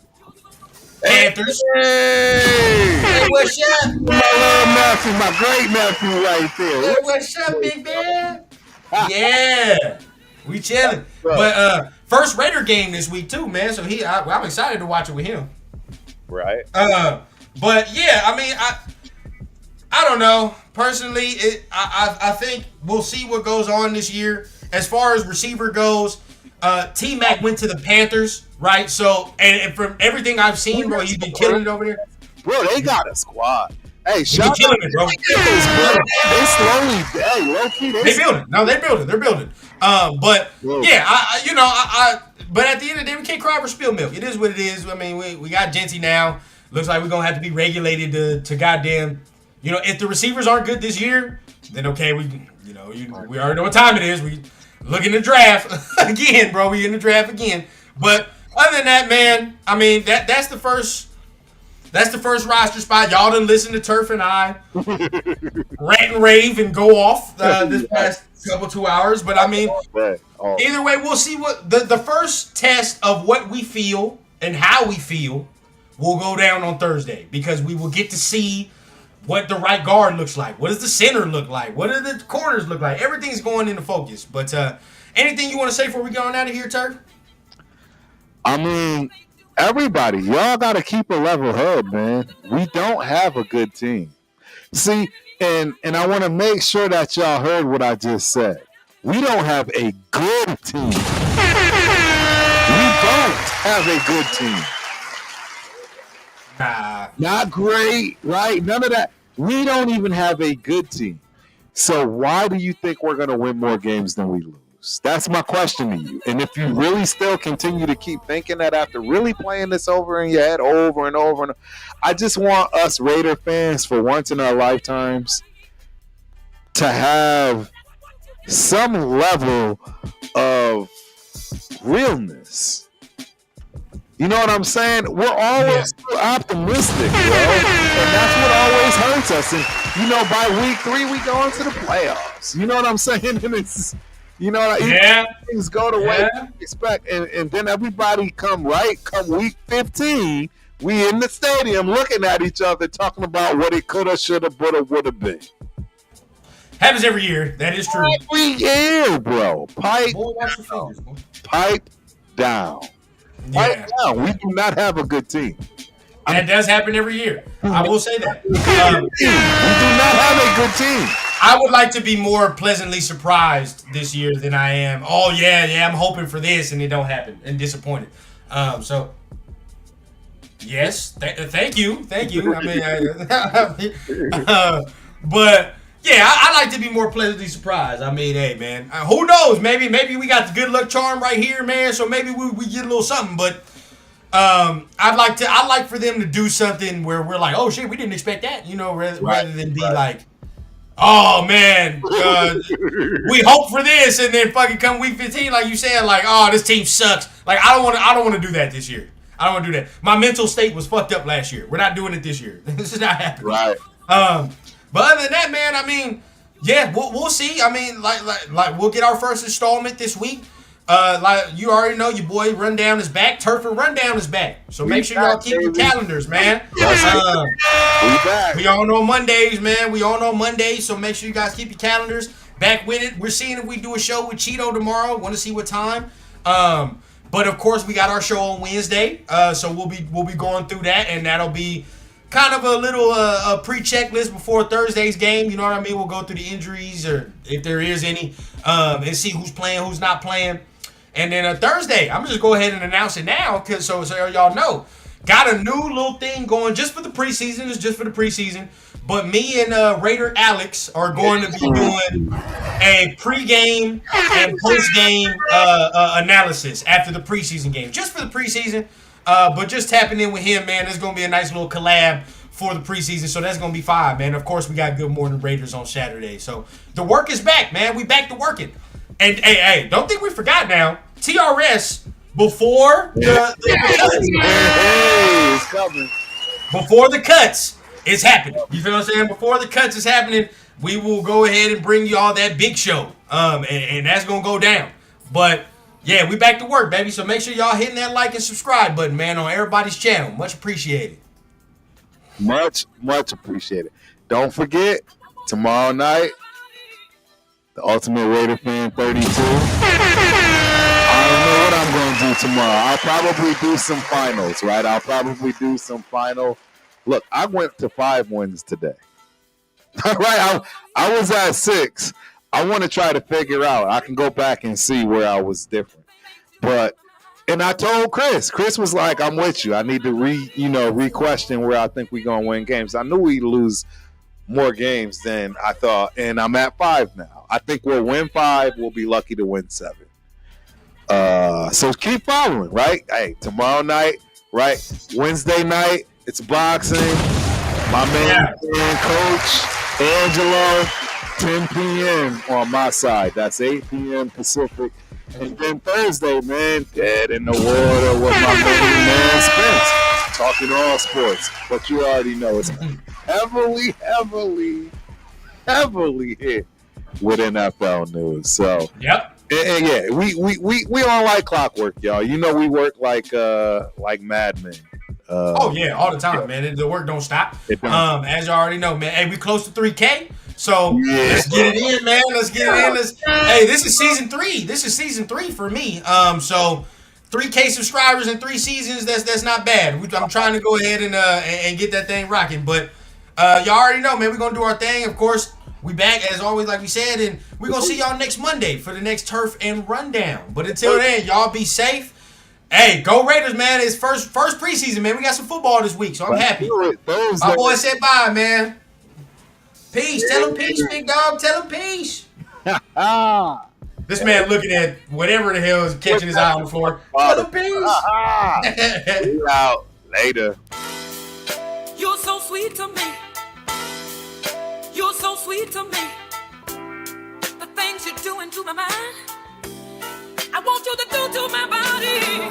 Panthers. Hey, what's up? My little nephew, my great nephew right there. Hey, what's up, big man? Yeah, we chilling. But first Raider game this week too, man. So I'm excited to watch it with him. Right. But yeah, I mean, I don't know. Personally, I think we'll see what goes on this year. As far as receiver goes, T-Mac went to the Panthers, right? So, and from everything I've seen, bro, he's been killing it over there. Bro, they got a squad. Hey, he's been killing it, bro. They slowly, low-key. They building. No, they're building. But, yeah, but at the end of the day, we can't cry over spilled milk. It is what it is. I mean, we got Genty now. Looks like we're going to have to be regulated to goddamn, if the receivers aren't good this year, then okay, we already know what time it is. We look in the draft again, bro. We in the draft again. But other than that, man, I mean, that's the first roster spot. Y'all done listen to Turf and I rant and rave and go off this past couple 2 hours. But I mean, either way, we'll see what the first test of what we feel and how we feel will go down on Thursday, because we will get to see what the right guard looks like. What does the center look like? What do the corners look like? Everything's going into focus. But anything you want to say before we go on out of here, Turf? I mean, everybody, y'all got to keep a level head, man. We don't have a good team. See, and I want to make sure that y'all heard what I just said. We don't have a good team. We don't have a good team. Nah. Not great, right? None of that. We don't even have a good team. So why do you think we're going to win more games than we lose? That's my question to you. And if you really still continue to keep thinking that after really playing this over in your head over and over, and I just want us Raider fans for once in our lifetimes to have some level of realness. You know what I'm saying? We're always optimistic, bro. And that's what always hurts us. And, you know, by week 3, we go into the playoffs. You know what I'm saying? And it's, you know, things go the way we expect. And then everybody come week 15, we in the stadium looking at each other talking about what it could have, should have, would have been. Happens every year. That is true. Every year, bro. Pipe down. Right now, we do not have a good team. That does happen every year. I will say that. We do not have a good team. I would like to be more pleasantly surprised this year than I am. Oh, yeah, I'm hoping for this, and it don't happen, and disappointed. So, yes, thank you. I mean, but... yeah, I like to be more pleasantly surprised. I mean, hey, man, who knows? Maybe we got the good luck charm right here, man. So maybe we get a little something. But I'd like for them to do something where we're like, oh shit, we didn't expect that, you know, rather than be like, oh man, we hope for this, and then fucking come week 15, like you said, like, oh, this team sucks. Like I don't want to do that this year. I don't want to do that. My mental state was fucked up last year. We're not doing it this year. This is not happening. Right. But other than that, man, I mean, yeah, we'll see. I mean, like we'll get our first installment this week. Like you already know, your boy Rundown is back. Turf and Rundown is back. So make sure y'all keep your calendars, man. We back. We all know Mondays, man. We all know Mondays. So make sure you guys keep your calendars back with it. We're seeing if we do a show with Cheeto tomorrow. Want to see what time? But of course, we got our show on Wednesday. So we'll be going through that, and that'll be kind of a little pre-checklist before Thursday's game. You know what I mean? We'll go through the injuries, or if there is any, and see who's playing, who's not playing. And then Thursday, I'm just go ahead and announce it now, cause so y'all know, got a new little thing going just for the preseason. It's just for the preseason. But me and Raider Alex are going to be doing a pregame and postgame analysis after the preseason game, just for the preseason. But just tapping in with him, man, there's going to be a nice little collab for the preseason. So that's going to be fine, man. Of course, we got Good Morning Raiders on Saturday. So the work is back, man. We back to working. And, hey, don't think we forgot now. TRS, before the it's coming. Before the cuts, it's happening. You feel what I'm saying? Before the cuts is happening, we will go ahead and bring you all that big show. And that's going to go down. But... yeah, we back to work, baby. So make sure y'all hitting that like and subscribe button, man, on everybody's channel. Much appreciated. Much appreciated. Don't forget, tomorrow night, the Ultimate Raider Fan 32. I don't know what I'm going to do tomorrow. I'll probably do some finals, right? Look, I went to 5 wins today. All right, I was at 6. I want to try to figure out. I can go back and see where I was different. And I told Chris. Chris was like, I'm with you. I need to re-question where I think we're going to win games. I knew we'd lose more games than I thought, and I'm at 5 now. I think we'll win 5. We'll be lucky to win 7. So keep following, right? Hey, tomorrow night, right? Wednesday night, it's boxing. My man, Coach Angelo. 10 p.m. on my side. That's 8 p.m. Pacific. And then Thursday, man, dead in the water with my man Spence. Talking all sports. But you already know it's heavily hit with NFL news. So, yep. And yeah, we on like clockwork, y'all. You know we work like madmen. Oh yeah, all the time, man. The work don't stop. As you already know, man. Hey, we close to 3K. So let's get it in, man. Let's get it in. Hey, this is season 3. This is season 3 for me. So 3K subscribers in 3 seasons. That's not bad. I'm trying to go ahead and get that thing rocking. But Y'all already know, man. We're gonna do our thing. Of course, we back as always, like we said, and we're gonna see y'all next Monday for the next Turf and Rundown. But until then, y'all be safe. Hey, go Raiders, man. It's first preseason, man. We got some football this week, so I'm happy. My boy said bye, man. Peace. Tell him peace, big dog. Tell him peace. This man looking at whatever the hell is catching his eye on the floor. Tell him peace. We out. Later. You're so sweet to me. You're so sweet to me. The things you're doing to my mind, I want you to do to my body.